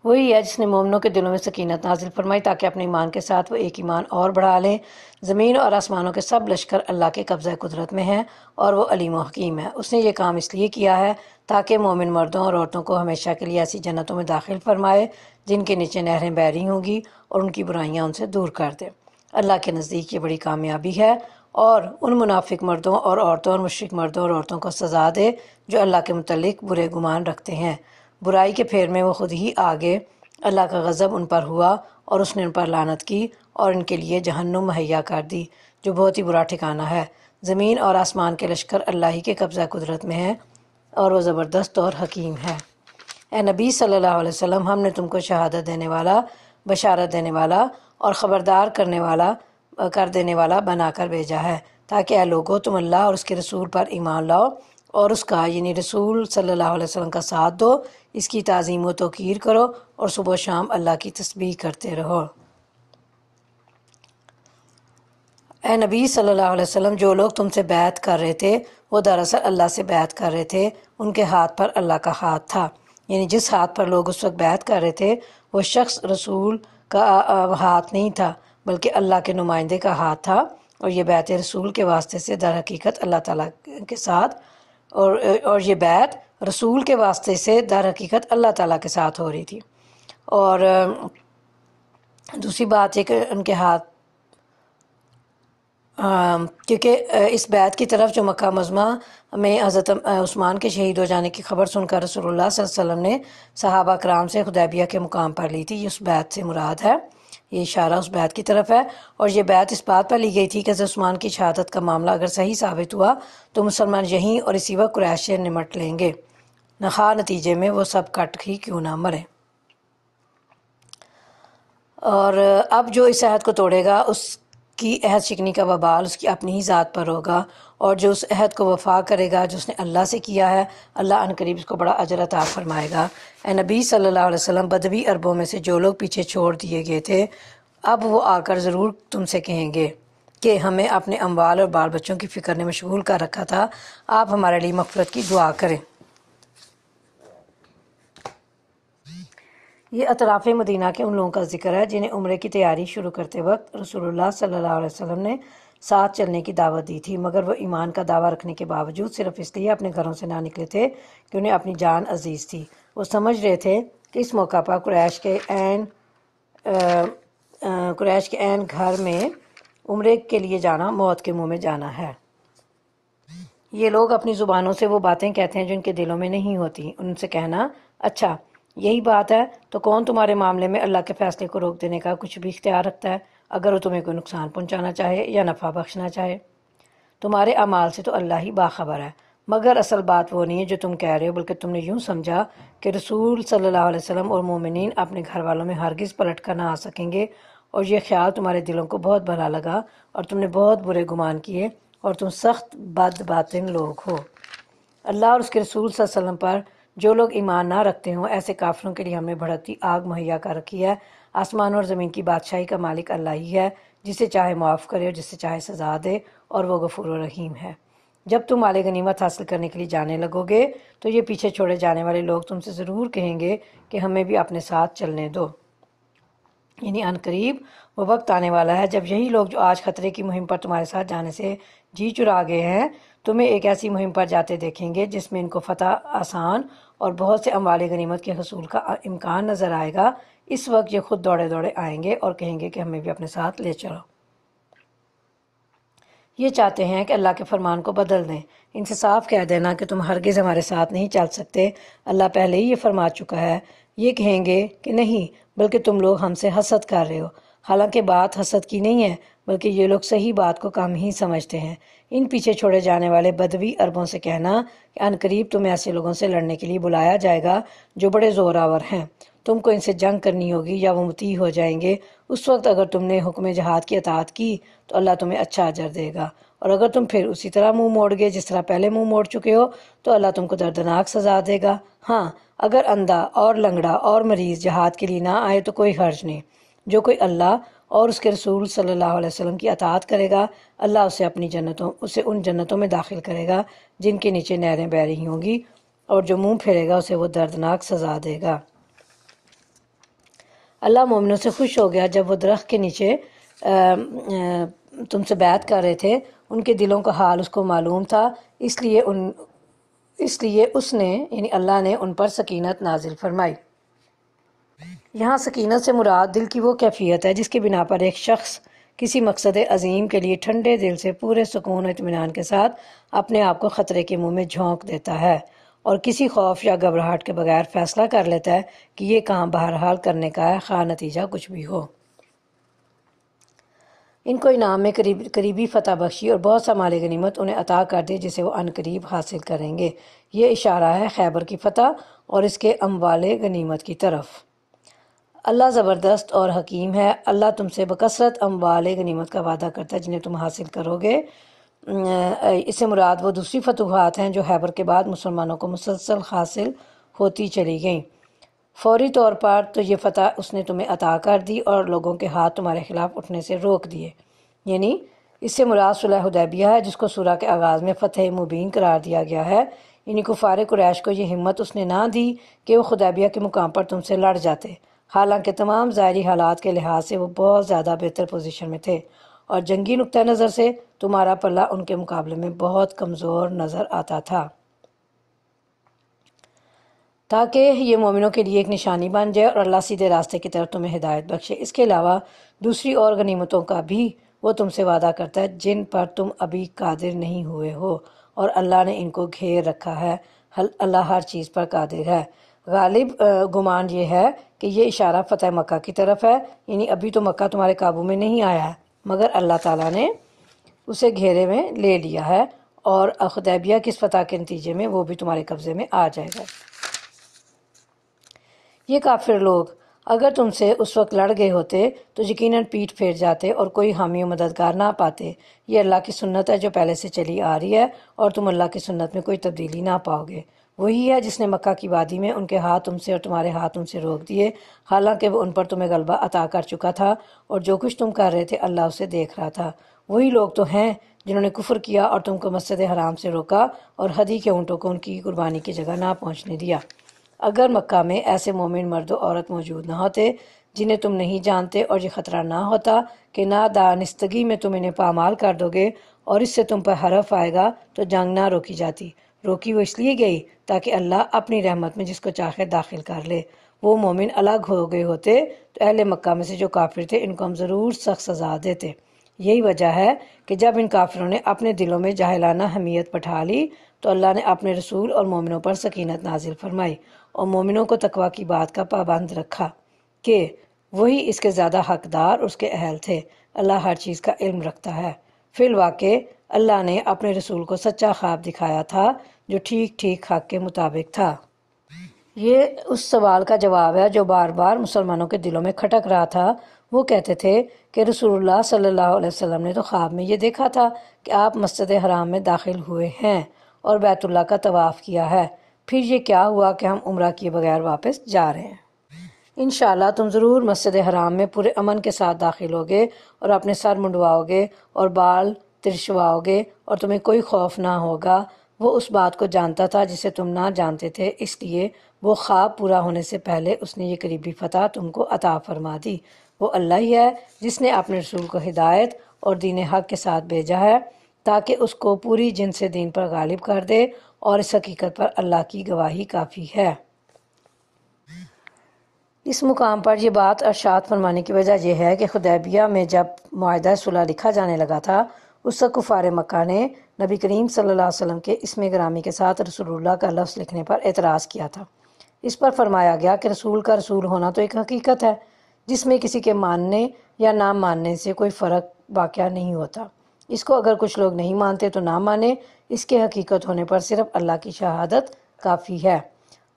وہی ہے جس نے مومنوں کے دلوں میں سکینت نازل فرمائی تاکہ اپنے ایمان کے ساتھ وہ ایک ایمان اور بڑھا لیں۔ زمین اور آسمانوں کے سب لشکر اللہ کے قبضہ قدرت میں ہیں اور وہ علیم و حکیم ہے۔ اس نے یہ کام اس لیے کیا ہے تاکہ مومن مردوں اور عورتوں کو ہمیشہ کے لیے ایسی جنتوں میں داخل فرمائے جن کے نیچے نہریں بہہ رہی ہوں گی، اور ان کی برائیاں ان سے دور کر دے۔ اللہ کے نزدیک یہ بڑی کامیابی ہے، اور ان منافق مردوں اور عورتوں اور مشرک مردوں اور عورتوں کو سزا دے جو اللہ کے متعلق برے گمان رکھتے ہیں۔ برائی کے پھیر میں وہ خود ہی آگے، اللہ کا غضب ان پر ہوا اور اس نے ان پر لعنت کی اور ان کے لیے جہنم مہیا کر دی جو بہت ہی برا ٹھکانہ ہے۔ زمین اور آسمان کے لشکر اللہ ہی کے قبضہ قدرت میں ہیں اور وہ زبردست اور حکیم ہے۔ اے نبی صلی اللہ علیہ وسلم، ہم نے تم کو شہادت دینے والا، بشارت دینے والا اور خبردار کر دینے والا بنا کر بھیجا ہے، تاکہ اے لوگو تم اللہ اور اس کے رسول پر ایمان لاؤ اور اس کا یعنی رسول صلی اللہ علیہ وسلم کا ساتھ دو، اس کی تعظیم و توقیر کرو اور صبح و شام اللہ کی تسبیح کرتے رہو۔ اے نبی صلی اللہ علیہ وسلم، جو لوگ تم سے بیعت کر رہے تھے وہ دراصل اللہ سے بیعت کر رہے تھے، ان کے ہاتھ پر اللہ کا ہاتھ تھا، یعنی جس ہاتھ پر لوگ اس وقت بیعت کر رہے تھے وہ شخص رسول کا ہاتھ نہیں تھا بلکہ اللہ کے نمائندے کا ہاتھ تھا، اور یہ بیعت رسول کے واسطے سے در حقیقت اللہ تعالیٰ کے ساتھ اور یہ بیعت رسول کے واسطے سے در حقیقت اللہ تعالیٰ کے ساتھ ہو رہی تھی۔ اور دوسری بات یہ کہ ان کے ہاتھ کیونکہ اس بیعت کی طرف جو مکہ معظمہ میں حضرت عثمان کے شہید ہو جانے کی خبر سن کر رسول اللہ صلی اللہ علیہ وسلم نے صحابہ کرام سے حدیبیہ کے مقام پر لی تھی، یہ اس بیعت سے مراد ہے، یہ اشارہ اس بیعت کی طرف ہے۔ اور یہ بیعت اس بات پر لی گئی تھی کہ حضرت عثمان کی شہادت کا معاملہ اگر صحیح ثابت ہوا تو مسلمان یہیں اور اسی وقت قریش سے نمٹ لیں گے، نخواہ نتیجے میں وہ سب کٹ ہی کیوں نہ مرے۔ اور اب جو اس عہد کو توڑے گا اس کی عہد شکنی کا وبال اس کی اپنی ہی ذات پر ہوگا، اور جو اس عہد کو وفا کرے گا جو اس نے اللہ سے کیا ہے، اللہ عنقریب اس کو بڑا اجر عطا فرمائے گا۔ اے نبی صلی اللہ علیہ وسلم، بدوی عربوں میں سے جو لوگ پیچھے چھوڑ دیے گئے تھے اب وہ آ کر ضرور تم سے کہیں گے کہ ہمیں اپنے اموال اور بال بچوں کی فکر نے مشغول کر رکھا تھا، آپ ہمارے لیے مغفرت کی دعا کریں۔ یہ اطراف مدینہ کے ان لوگوں کا ذکر ہے جنہیں عمرے کی تیاری شروع کرتے وقت رسول اللہ صلی اللہ علیہ وسلم نے ساتھ چلنے کی دعوت دی تھی، مگر وہ ایمان کا دعویٰ رکھنے کے باوجود صرف اس لیے اپنے گھروں سے نہ نکلے تھے کہ انہیں اپنی جان عزیز تھی۔ وہ سمجھ رہے تھے کہ اس موقع پر قریش کے عین گھر میں عمرے کے لیے جانا موت کے منہ میں جانا ہے۔ یہ لوگ اپنی زبانوں سے وہ باتیں کہتے ہیں جو ان کے دلوں میں نہیں ہوتی۔ ان سے کہنا، اچھا یہی بات ہے تو کون تمہارے معاملے میں اللہ کے فیصلے کو روک دینے کا کچھ بھی اختیار رکھتا ہے، اگر وہ تمہیں کوئی نقصان پہنچانا چاہے یا نفع بخشنا چاہے؟ تمہارے اعمال سے تو اللہ ہی باخبر ہے، مگر اصل بات وہ نہیں ہے جو تم کہہ رہے ہو، بلکہ تم نے یوں سمجھا کہ رسول صلی اللہ علیہ وسلم اور مومنین اپنے گھر والوں میں ہرگز پلٹ کر نہ آ سکیں گے، اور یہ خیال تمہارے دلوں کو بہت بھلا لگا اور تم نے بہت برے گمان کیے اور تم سخت بد باطن لوگ ہو۔ اللہ اور اس کے رسول صلی اللہ علیہ وسلم پر جو لوگ ایمان نہ رکھتے ہوں ایسے کافروں کے لیے ہم نے بھڑکتی آگ مہیا کر رکھی ہے۔ آسمان اور زمین کی بادشاہی کا مالک اللہ ہی ہے، جسے چاہے معاف کرے اور جسے چاہے سزا دے، اور وہ غفور و رحیم ہے۔ جب تم مال غنیمت حاصل کرنے کے لیے جانے لگو گے تو یہ پیچھے چھوڑے جانے والے لوگ تم سے ضرور کہیں گے کہ ہمیں بھی اپنے ساتھ چلنے دو، یعنی عن قریب وہ وقت آنے والا ہے جب یہی لوگ جو آج خطرے کی مہم پر تمہارے ساتھ جانے سے جی چرا گئے ہیں تمہیں ایک ایسی مہم پر جاتے دیکھیں گے جس میں ان کو فتح آسان اور بہت سے اموال غنیمت کے حصول کا امکان نظر آئے گا۔ اس وقت یہ خود دوڑے دوڑے آئیں گے اور کہیں گے کہ ہمیں بھی اپنے ساتھ لے چلو۔ یہ چاہتے ہیں کہ اللہ کے فرمان کو بدل دیں، ان سے صاف کہہ دینا کہ تم ہرگز ہمارے ساتھ نہیں چل سکتے، اللہ پہلے ہی یہ فرما چکا ہے۔ یہ کہیں گے کہ نہیں، بلکہ تم لوگ ہم سے حسد کر رہے ہو، حالانکہ بات حسد کی نہیں ہے، بلکہ یہ لوگ صحیح بات کو کم ہی سمجھتے ہیں۔ ان پیچھے چھوڑے جانے والے بدوی عربوں سے کہنا کہ ان قریب تمہیں ایسے لوگوں سے لڑنے کے لیے بلایا جائے گا جو بڑے زور آور ہیں، تم کو ان سے جنگ کرنی ہوگی یا وہ مطیع ہو جائیں گے۔ اس وقت اگر تم نے حکم جہاد کی اطاعت کی تو اللہ تمہیں اچھا اجر دے گا، اور اگر تم پھر اسی طرح منہ موڑ گئے جس طرح پہلے منہ موڑ چکے ہو تو اللہ تم کو دردناک سزا دے گا۔ ہاں، اگر اندھا اور لنگڑا اور مریض جہاد کے لیے نہ آئے تو کوئی حرج نہیں، جو کوئی اللہ اور اس کے رسول صلی اللہ علیہ وسلم کی اطاعت کرے گا اللہ اسے ان جنتوں میں داخل کرے گا جن کے نیچے نہریں بہہ رہی ہوں گی، اور جو منہ پھیرے گا اسے وہ دردناک سزا دے گا۔ اللہ مومنوں سے خوش ہو گیا جب وہ درخت کے نیچے تم سے بیعت کر رہے تھے، ان کے دلوں کا حال اس کو معلوم تھا، اس لیے اس نے یعنی اللہ نے ان پر سکینت نازل فرمائی۔ یہاں سکینت سے مراد دل کی وہ کیفیت ہے جس کی بنا پر ایک شخص کسی مقصد عظیم کے لیے ٹھنڈے دل سے پورے سکون و اطمینان کے ساتھ اپنے آپ کو خطرے کے منہ میں جھونک دیتا ہے اور کسی خوف یا گھبراہٹ کے بغیر فیصلہ کر لیتا ہے کہ یہ کام بہرحال کرنے کا ہے، خواہ نتیجہ کچھ بھی ہو۔ ان کو انعام میں قریبی فتح بخشی اور بہت سا مال غنیمت انہیں عطا کر دی جسے وہ عنقریب حاصل کریں گے۔ یہ اشارہ ہے خیبر کی فتح اور اس کے اموال غنیمت کی طرف۔ اللہ زبردست اور حکیم ہے۔ اللہ تم سے بکثرت اموال غنیمت کا وعدہ کرتا ہے جنہیں تم حاصل کرو گے۔ اس سے مراد وہ دوسری فتوحات ہیں جو خیبر کے بعد مسلمانوں کو مسلسل حاصل ہوتی چلی گئیں۔ فوری طور پر تو یہ فتح اس نے تمہیں عطا کر دی اور لوگوں کے ہاتھ تمہارے خلاف اٹھنے سے روک دیے، یعنی اس سے مراد صلح حدیبیہ ہے جس کو سورہ کے آغاز میں فتح مبین قرار دیا گیا ہے۔ یعنی کفار قریش کو یہ ہمت اس نے نہ دی کہ وہ حدیبیہ کے مقام پر تم سے لڑ جاتے، حالانکہ تمام ظاہری حالات کے لحاظ سے وہ بہت زیادہ بہتر پوزیشن میں تھے اور جنگی نقطہ نظر سے تمہارا پلہ ان کے مقابلے میں بہت کمزور نظر آتا تھا، تاکہ یہ مومنوں کے لیے ایک نشانی بن جائے اور اللہ سیدھے راستے کی طرف تمہیں ہدایت بخشے۔ اس کے علاوہ دوسری اور غنیمتوں کا بھی وہ تم سے وعدہ کرتا ہے جن پر تم ابھی قادر نہیں ہوئے ہو، اور اللہ نے ان کو گھیر رکھا ہے۔ اللہ ہر چیز پر قادر ہے۔ غالب گمان یہ ہے کہ یہ اشارہ فتح مکہ کی طرف ہے، یعنی ابھی تو مکہ تمہارے قابو میں نہیں آیا ہے مگر اللہ تعالیٰ نے اسے گھیرے میں لے لیا ہے اور حدیبیہ کی اس فتح کے نتیجے میں وہ بھی تمہارے قبضے میں آ جائے گا۔ یہ کافر لوگ اگر تم سے اس وقت لڑ گئے ہوتے تو یقیناً پیٹھ پھیر جاتے اور کوئی حامی و مددگار نہ پاتے۔ یہ اللہ کی سنت ہے جو پہلے سے چلی آ رہی ہے اور تم اللہ کی سنت میں کوئی تبدیلی نہ پاؤ گے۔ وہی ہے جس نے مکہ کی وادی میں ان کے ہاتھ تم سے اور تمہارے ہاتھ ان سے روک دیے، حالانکہ وہ ان پر تمہیں غلبہ عطا کر چکا تھا اور جو کچھ تم کر رہے تھے اللہ اسے دیکھ رہا تھا۔ وہی لوگ تو ہیں جنہوں نے کفر کیا اور تم کو مسجد حرام سے روکا اور ہدی کے اونٹوں کو ان کی قربانی کی جگہ نہ پہنچنے دیا۔ اگر مکہ میں ایسے مومن مرد و عورت موجود نہ ہوتے جنہیں تم نہیں جانتے اور یہ خطرہ نہ ہوتا کہ نادانستگی میں تم انہیں پامال کر دو گے اور اس سے تم پر حرف آئے گا تو جنگ نہ روکی جاتی۔ روکی وہ اس لیے گئی تاکہ اللہ اپنی رحمت میں جس کو چاہے داخل کر لے۔ وہ مومن الگ ہو گئے ہوتے تو اہل مکہ میں سے جو کافر تھے ان کو ہم ضرور سخت سزا دیتے۔ یہی وجہ ہے کہ جب ان کافروں نے اپنے دلوں میں جاہلانہ حمیت بٹھا لی تو اللہ نے اپنے رسول اور مومنوں پر سکینت نازل فرمائی اور مومنوں کو تقوی کی بات کا پابند رکھا کہ وہی اس کے زیادہ حقدار اس کے اہل تھے۔ اللہ ہر چیز کا علم رکھتا ہے۔ فی الواقع اللہ نے اپنے رسول کو سچا خواب دکھایا تھا جو ٹھیک ٹھیک حق کے مطابق تھا۔ یہ اس سوال کا جواب ہے جو بار بار مسلمانوں کے دلوں میں کھٹک رہا تھا۔ وہ کہتے تھے کہ رسول اللہ صلی اللہ علیہ وسلم نے تو خواب میں یہ دیکھا تھا کہ آپ مسجد حرام میں داخل ہوئے ہیں اور بیت اللہ کا طواف کیا ہے، پھر یہ کیا ہوا کہ ہم عمرہ کیے بغیر واپس جا رہے ہیں؟ انشاءاللہ تم ضرور مسجد حرام میں پورے امن کے ساتھ داخل ہوگے اور اپنے سر منڈواؤ گے اور بال ترشواؤ گے اور تمہیں کوئی خوف نہ ہوگا۔ وہ اس بات کو جانتا تھا جسے تم نہ جانتے تھے، اس لیے وہ خواب پورا ہونے سے پہلے اس نے یہ قریبی فتح تم کو عطا فرما دی۔ وہ اللہ ہی ہے جس نے اپنے رسول کو ہدایت اور دین حق کے ساتھ بھیجا ہے تاکہ اس کو پوری جن سے دین پر غالب کر دے، اور اس حقیقت پر اللہ کی گواہی کافی ہے۔ اس مقام پر یہ بات ارشاد فرمانے کی وجہ یہ ہے کہ حدیبیہ میں جب معاہدہ صلح لکھا جانے لگا تھا اس وقت کفار مکہ نے نبی کریم صلی اللہ علیہ وسلم کے اسم گرامی کے ساتھ رسول اللہ کا لفظ لکھنے پر اعتراض کیا تھا۔ اس پر فرمایا گیا کہ رسول کا رسول ہونا تو ایک حقیقت ہے جس میں کسی کے ماننے یا نہ ماننے سے کوئی فرق واقع نہیں ہوتا۔ اس کو اگر کچھ لوگ نہیں مانتے تو نہ مانے، اس کے حقیقت ہونے پر صرف اللہ کی شہادت کافی ہے۔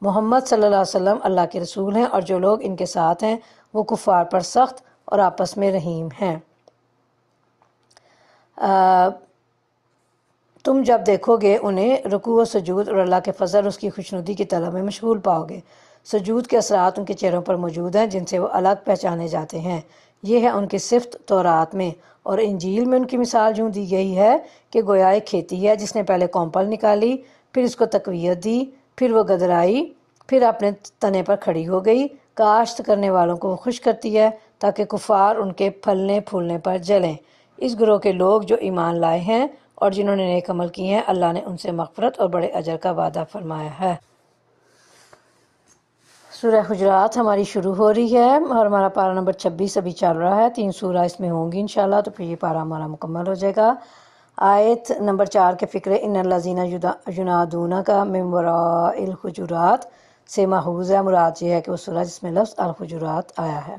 محمد صلی اللہ علیہ وسلم اللہ کے رسول ہیں اور جو لوگ ان کے ساتھ ہیں وہ کفار پر سخت اور آپس میں رحیم ہیں۔ تم جب دیکھو گے انہیں رکوع و سجود اور اللہ کے فضل اس کی خوشنودی کی طلب میں مشغول پاؤ گے۔ سجود کے اثرات ان کے چہروں پر موجود ہیں جن سے وہ الگ پہچانے جاتے ہیں۔ یہ ہے ان کی صفت تورات میں، اور انجیل میں ان کی مثال یوں دی گئی ہے کہ گویا ایک کھیتی ہے جس نے پہلے کونپل نکالی، پھر اس کو تقویت دی، پھر وہ گدرائی، پھر اپنے تنے پر کھڑی ہو گئی۔ کاشت کرنے والوں کو وہ خوش کرتی ہے تاکہ کفار ان کے پھلنے پھولنے پر جلیں۔ اس گروہ کے لوگ جو ایمان لائے ہیں اور جنہوں نے نیک عمل کیے ہیں اللہ نے ان سے مغفرت اور بڑے اجر کا وعدہ فرمایا ہے۔ سورہ حجرات ہماری شروع ہو رہی ہے اور ہمارا پارہ نمبر 26 ابھی چل رہا ہے. 3 سورہ اس میں ہوں گی انشاءاللہ، تو پھر یہ پارہ ہمارا مکمل ہو جائے گا. آیت نمبر 4 کے فکر ان الذین ینادونک من وراء الحجرات سے محفوظ ہے. مراد یہ ہے کہ وہ سورہ جس میں لفظ الحجرات آیا ہے.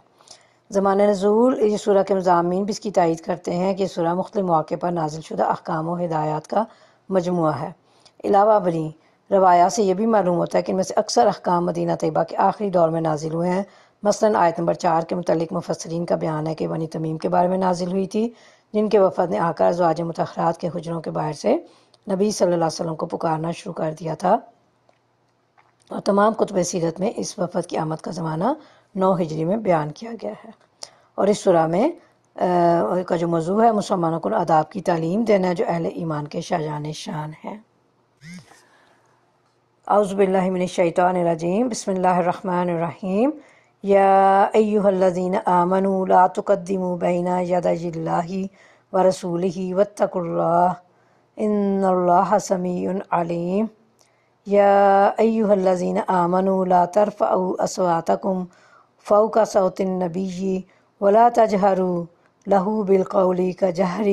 زمانہ نزول، یہ سورہ کے مضامین بھی اس کی تائید کرتے ہیں کہ یہ سورہ مختلف مواقع پر نازل شدہ احکام و ہدایات کا مجموعہ ہے. علاوہ بری روایات سے یہ بھی معلوم ہوتا ہے کہ ان میں سے اکثر احکام مدینہ طیبہ کے آخری دور میں نازل ہوئے ہیں. مثلا آیت نمبر 4 کے متعلق مفسرین کا بیان ہے کہ بنی تمیم کے بارے میں نازل ہوئی تھی، جن کے وفد نے آ کر ازواج مطہرات کے حجروں کے باہر سے نبی صلی اللہ علیہ وسلم کو پکارنا شروع کر دیا تھا. اور تمام کتب سیرت میں اس وفد کی آمد کا زمانہ 9 ہجری میں بیان کیا گیا ہے. اور اس سورہ میں کا جو موضوع ہے مسلمانوں کو آداب کی تعلیم دینا جو اہل ایمان کے شاہجان شان ہے. اعوذ باللہ من الشیطان الرجیم، بسم اللہ الرحمن الرحیم. یا ایہا الذین آمنوا لا تقدموا بین یدی اللہ ورسولہ واتقوا اللہ ان اللہ سمیع علیم. یا ایہا الذین آمنوا لا ترفعوا اصواتکم فوق صوت النبی ولا تجہروا لہ بالقول کجہر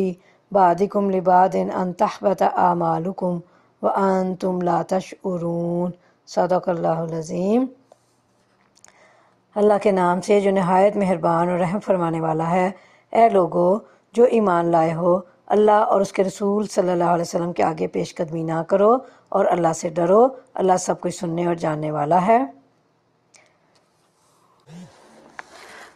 بعضکم لبعض ان تحبط اعمالکم وانتم لا تشعرون. صدق اللہ العظیم. اللہ کے نام سے جو نہایت مہربان اور رحم فرمانے والا ہے. اے لوگو جو ایمان لائے ہو، اللہ اور اس کے رسول صلی اللہ علیہ وسلم کے آگے پیش قدمی نہ کرو اور اللہ سے ڈرو. اللہ سب کچھ سننے اور جاننے والا ہے.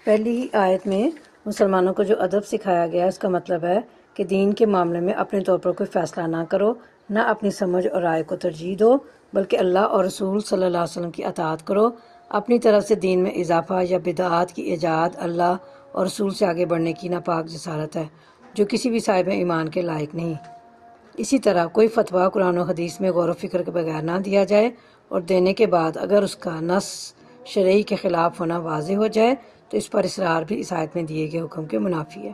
پہلی آیت میں مسلمانوں کو جو ادب سکھایا گیا اس کا مطلب ہے کہ دین کے معاملے میں اپنے طور پر کوئی فیصلہ نہ کرو، نہ اپنی سمجھ اور رائے کو ترجیح دو، بلکہ اللہ اور رسول صلی اللہ علیہ وسلم کی اطاعت کرو. اپنی طرف سے دین میں اضافہ یا بدعات کی ایجاد اللہ اور رسول سے آگے بڑھنے کی ناپاک جسارت ہے جو کسی بھی صاحب ایمان کے لائق نہیں. اسی طرح کوئی فتویٰ قرآن و حدیث میں غور و فکر کے بغیر نہ دیا جائے، اور دینے کے بعد اگر اس کا نص شرعی کے خلاف ہونا واضح ہو جائے تو اس پر اصرار بھی اس آیت میں دیے گئے حکم کے منافی ہے.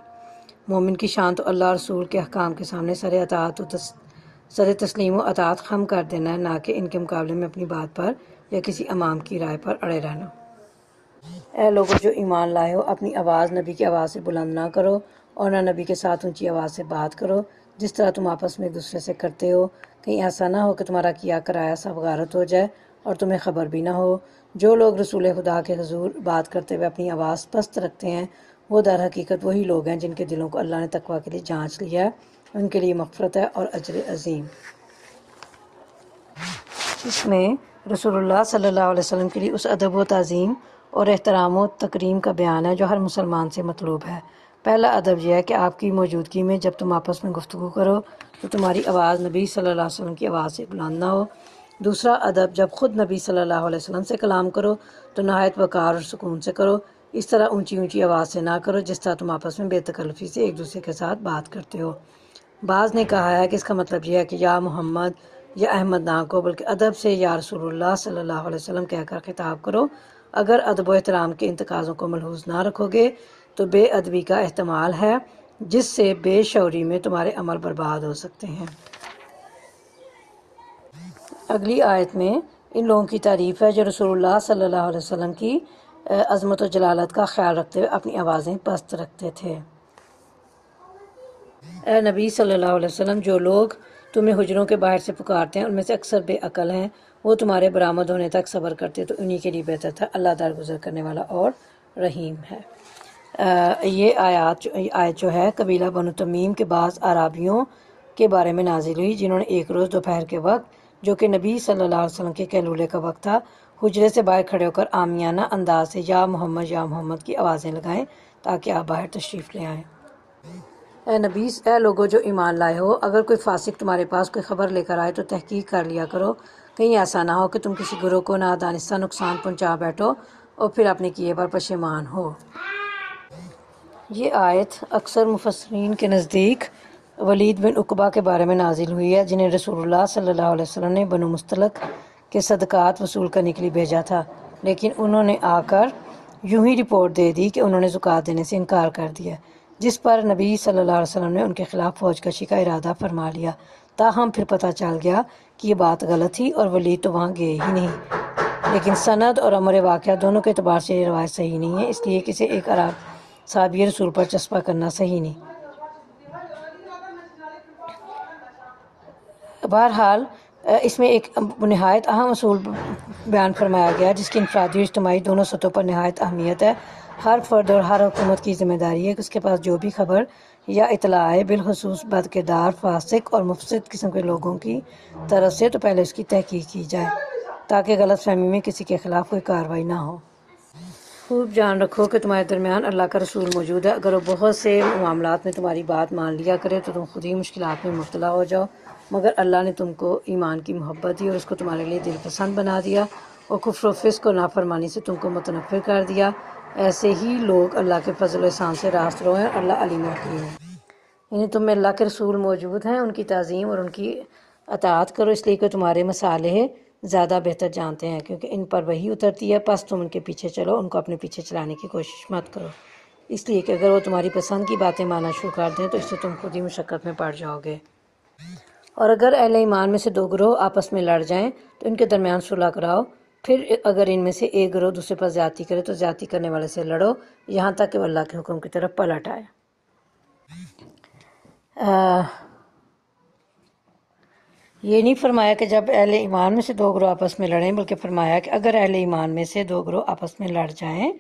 مومن کی شان تو اللہ رسول کے احکام کے سامنے سر تسلیم و اطاعت خم کر دینا ہے، نہ کہ ان کے مقابلے میں اپنی بات پر یا کسی امام کی رائے پر اڑے رہنا. اے لوگوں جو ایمان لائے ہو، اپنی آواز نبی کی آواز سے بلند نہ کرو اور نہ نبی کے ساتھ اونچی آواز سے بات کرو جس طرح تم آپس میں ایک دوسرے سے کرتے ہو، کہیں ایسا نہ ہو کہ تمہارا کیا کرایا سب غارت ہو جائے اور تمہیں خبر بھی نہ ہو. جو لوگ رسول خدا کے حضور بات کرتے ہوئے اپنی آواز پست رکھتے ہیں وہ در حقیقت وہی لوگ ہیں جن کے دلوں کو اللہ نے تقویٰ کے لیے جانچ لیا ہے. ان کے لیے مغفرت ہے اور اجر عظیم. اس میں رسول اللہ صلی اللہ علیہ وسلم کے لیے اس ادب و تعظیم اور احترام و تکریم کا بیان ہے جو ہر مسلمان سے مطلوب ہے. پہلا ادب یہ ہے کہ آپ کی موجودگی میں جب تم آپس میں گفتگو کرو تو تمہاری آواز نبی صلی اللہ علیہ وسلم کی آواز سے بلند نہ ہو. دوسرا ادب، جب خود نبی صلی اللہ علیہ وسلم سے کلام کرو تو نہایت وقار اور سکون سے کرو. اس طرح اونچی اونچی آواز سے نہ کرو جس طرح تم آپس میں بے تکلفی سے ایک دوسرے کے ساتھ بات کرتے ہو. بعض نے کہا ہے کہ اس کا مطلب یہ ہے کہ یا محمد یا احمد نہ کہو، بلکہ ادب سے یا رسول اللہ صلی اللہ علیہ وسلم کہہ کر خطاب کرو. اگر ادب و احترام کے ان تقاضوں کو ملحوظ نہ رکھو گے تو بے ادبی کا احتمال ہے جس سے بے شعوری میں تمہارے عمل برباد ہو سکتے ہیں. اگلی آیت میں ان لوگوں کی تعریف ہے جو رسول اللہ صلی اللہ علیہ وسلم کی عظمت و جلالت کا خیال رکھتے ہوئے اپنی آوازیں پست رکھتے تھے. اے نبی صلی اللہ علیہ وسلم، جو لوگ تمہیں حجروں کے باہر سے پکارتے ہیں ان میں سے اکثر بے عقل ہیں، وہ تمہارے برآمد ہونے تک صبر کرتے تو انہی کے لیے بہتر تھا. اللہ درگزر کرنے والا اور رحیم ہے. یہ آیت جو ہے قبیلہ بنو تمیم کے بعض اعرابیوں کے بارے میں نازل ہوئی جنہوں نے ایک روز دوپہر کے وقت جو کہ نبی صلی اللہ علیہ وسلم کے قیلولے کا وقت تھا حجرے سے باہر کھڑے ہو کر عامیانہ انداز سے یا محمد کی آوازیں لگائیں تاکہ آپ باہر تشریف لے آئیں. اے لوگو جو ایمان لائے ہو، اگر کوئی فاسق تمہارے پاس کوئی خبر لے کر آئے تو تحقیق کر لیا کرو، کہیں ایسا نہ ہو کہ تم کسی گروہ کو نادانستہ نقصان پہنچا بیٹھو اور پھر اپنے کیے پر پشیمان ہو. یہ آیت اکثر مفسرین کے نزدیک ولید بن عقبہ کے بارے میں نازل ہوئی ہے جنہیں رسول اللہ صلی اللہ علیہ وسلم نے بنو مستلق کے صدقات وصول کرنے کے لیے بھیجا تھا، لیکن انہوں نے آ کر یوں ہی رپورٹ دے دی کہ انہوں نے زکوٰۃ دینے سے انکار کر دیا، جس پر نبی صلی اللہ علیہ وسلم نے ان کے خلاف فوج کشی کا ارادہ فرما لیا. تاہم پھر پتہ چل گیا کہ یہ بات غلط تھی اور ولید تو وہاں گئے ہی نہیں. لیکن سند اور امر واقعہ دونوں کے اعتبار سے یہ روایت صحیح نہیں ہے، اس لیے کسی ایک صحابی رسول پر چسپا کرنا صحیح نہیں۔ بہرحال اس میں ایک نہایت اہم اصول بیان فرمایا گیا جس کی انفرادی اور اجتماعی دونوں سطحوں پر نہایت اہمیت ہے۔ ہر فرد اور ہر حکومت کی ذمہ داری ہے کہ اس کے پاس جو بھی خبر یا اطلاع آئے، بالخصوص بد کردار، فاسق اور مفسد قسم کے لوگوں کی طرف سے، تو پہلے اس کی تحقیق کی جائے تاکہ غلط فہمی میں کسی کے خلاف کوئی کارروائی نہ ہو۔ خوب جان رکھو کہ تمہارے درمیان اللہ کا رسول موجود ہے، اگر وہ بہت سے معاملات میں تمہاری بات مان لیا کرے تو تم خود ہی مشکلات میں مبتلا ہو جاؤ، مگر اللہ نے تم کو ایمان کی محبت دی اور اس کو تمہارے لیے دل پسند بنا دیا اور کفر و فسق اور نافرمانی سے تم کو متنفر کر دیا۔ ایسے ہی لوگ اللہ کے فضل و احسان سے راست رو ہیں، اللہ علیم حکیم ہے۔ یعنی تم میں اللہ کے رسول موجود ہیں، ان کی تعظیم اور ان کی اطاعت کرو، اس لیے کہ تمہارے مصالح زیادہ بہتر جانتے ہیں، کیونکہ ان پر وحی اترتی ہے، پس تم ان کے پیچھے چلو، ان کو اپنے پیچھے چلانے کی کوشش مت کرو، اس لیے کہ اگر وہ تمہاری پسند کی باتیں ماننا شروع کر دیں تو اس سے تم خود ہی مشقت میں پڑ جاؤ گے۔ اور اگر اہل ایمان میں سے دو گروہ آپس میں لڑ جائیں تو ان کے درمیان صلح کراؤ، پھر اگر ان میں سے ایک گروہ دوسرے پر زیادتی کرے تو زیادتی کرنے والے سے لڑو یہاں تک کہ وہ اللہ کے حکم کی طرف پلٹ آئے۔ یہ نہیں فرمایا کہ جب اہل ایمان میں سے دو گروہ آپس میں لڑیں، بلکہ فرمایا کہ اگر اہل ایمان میں سے دو گروہ آپس میں لڑ جائیں۔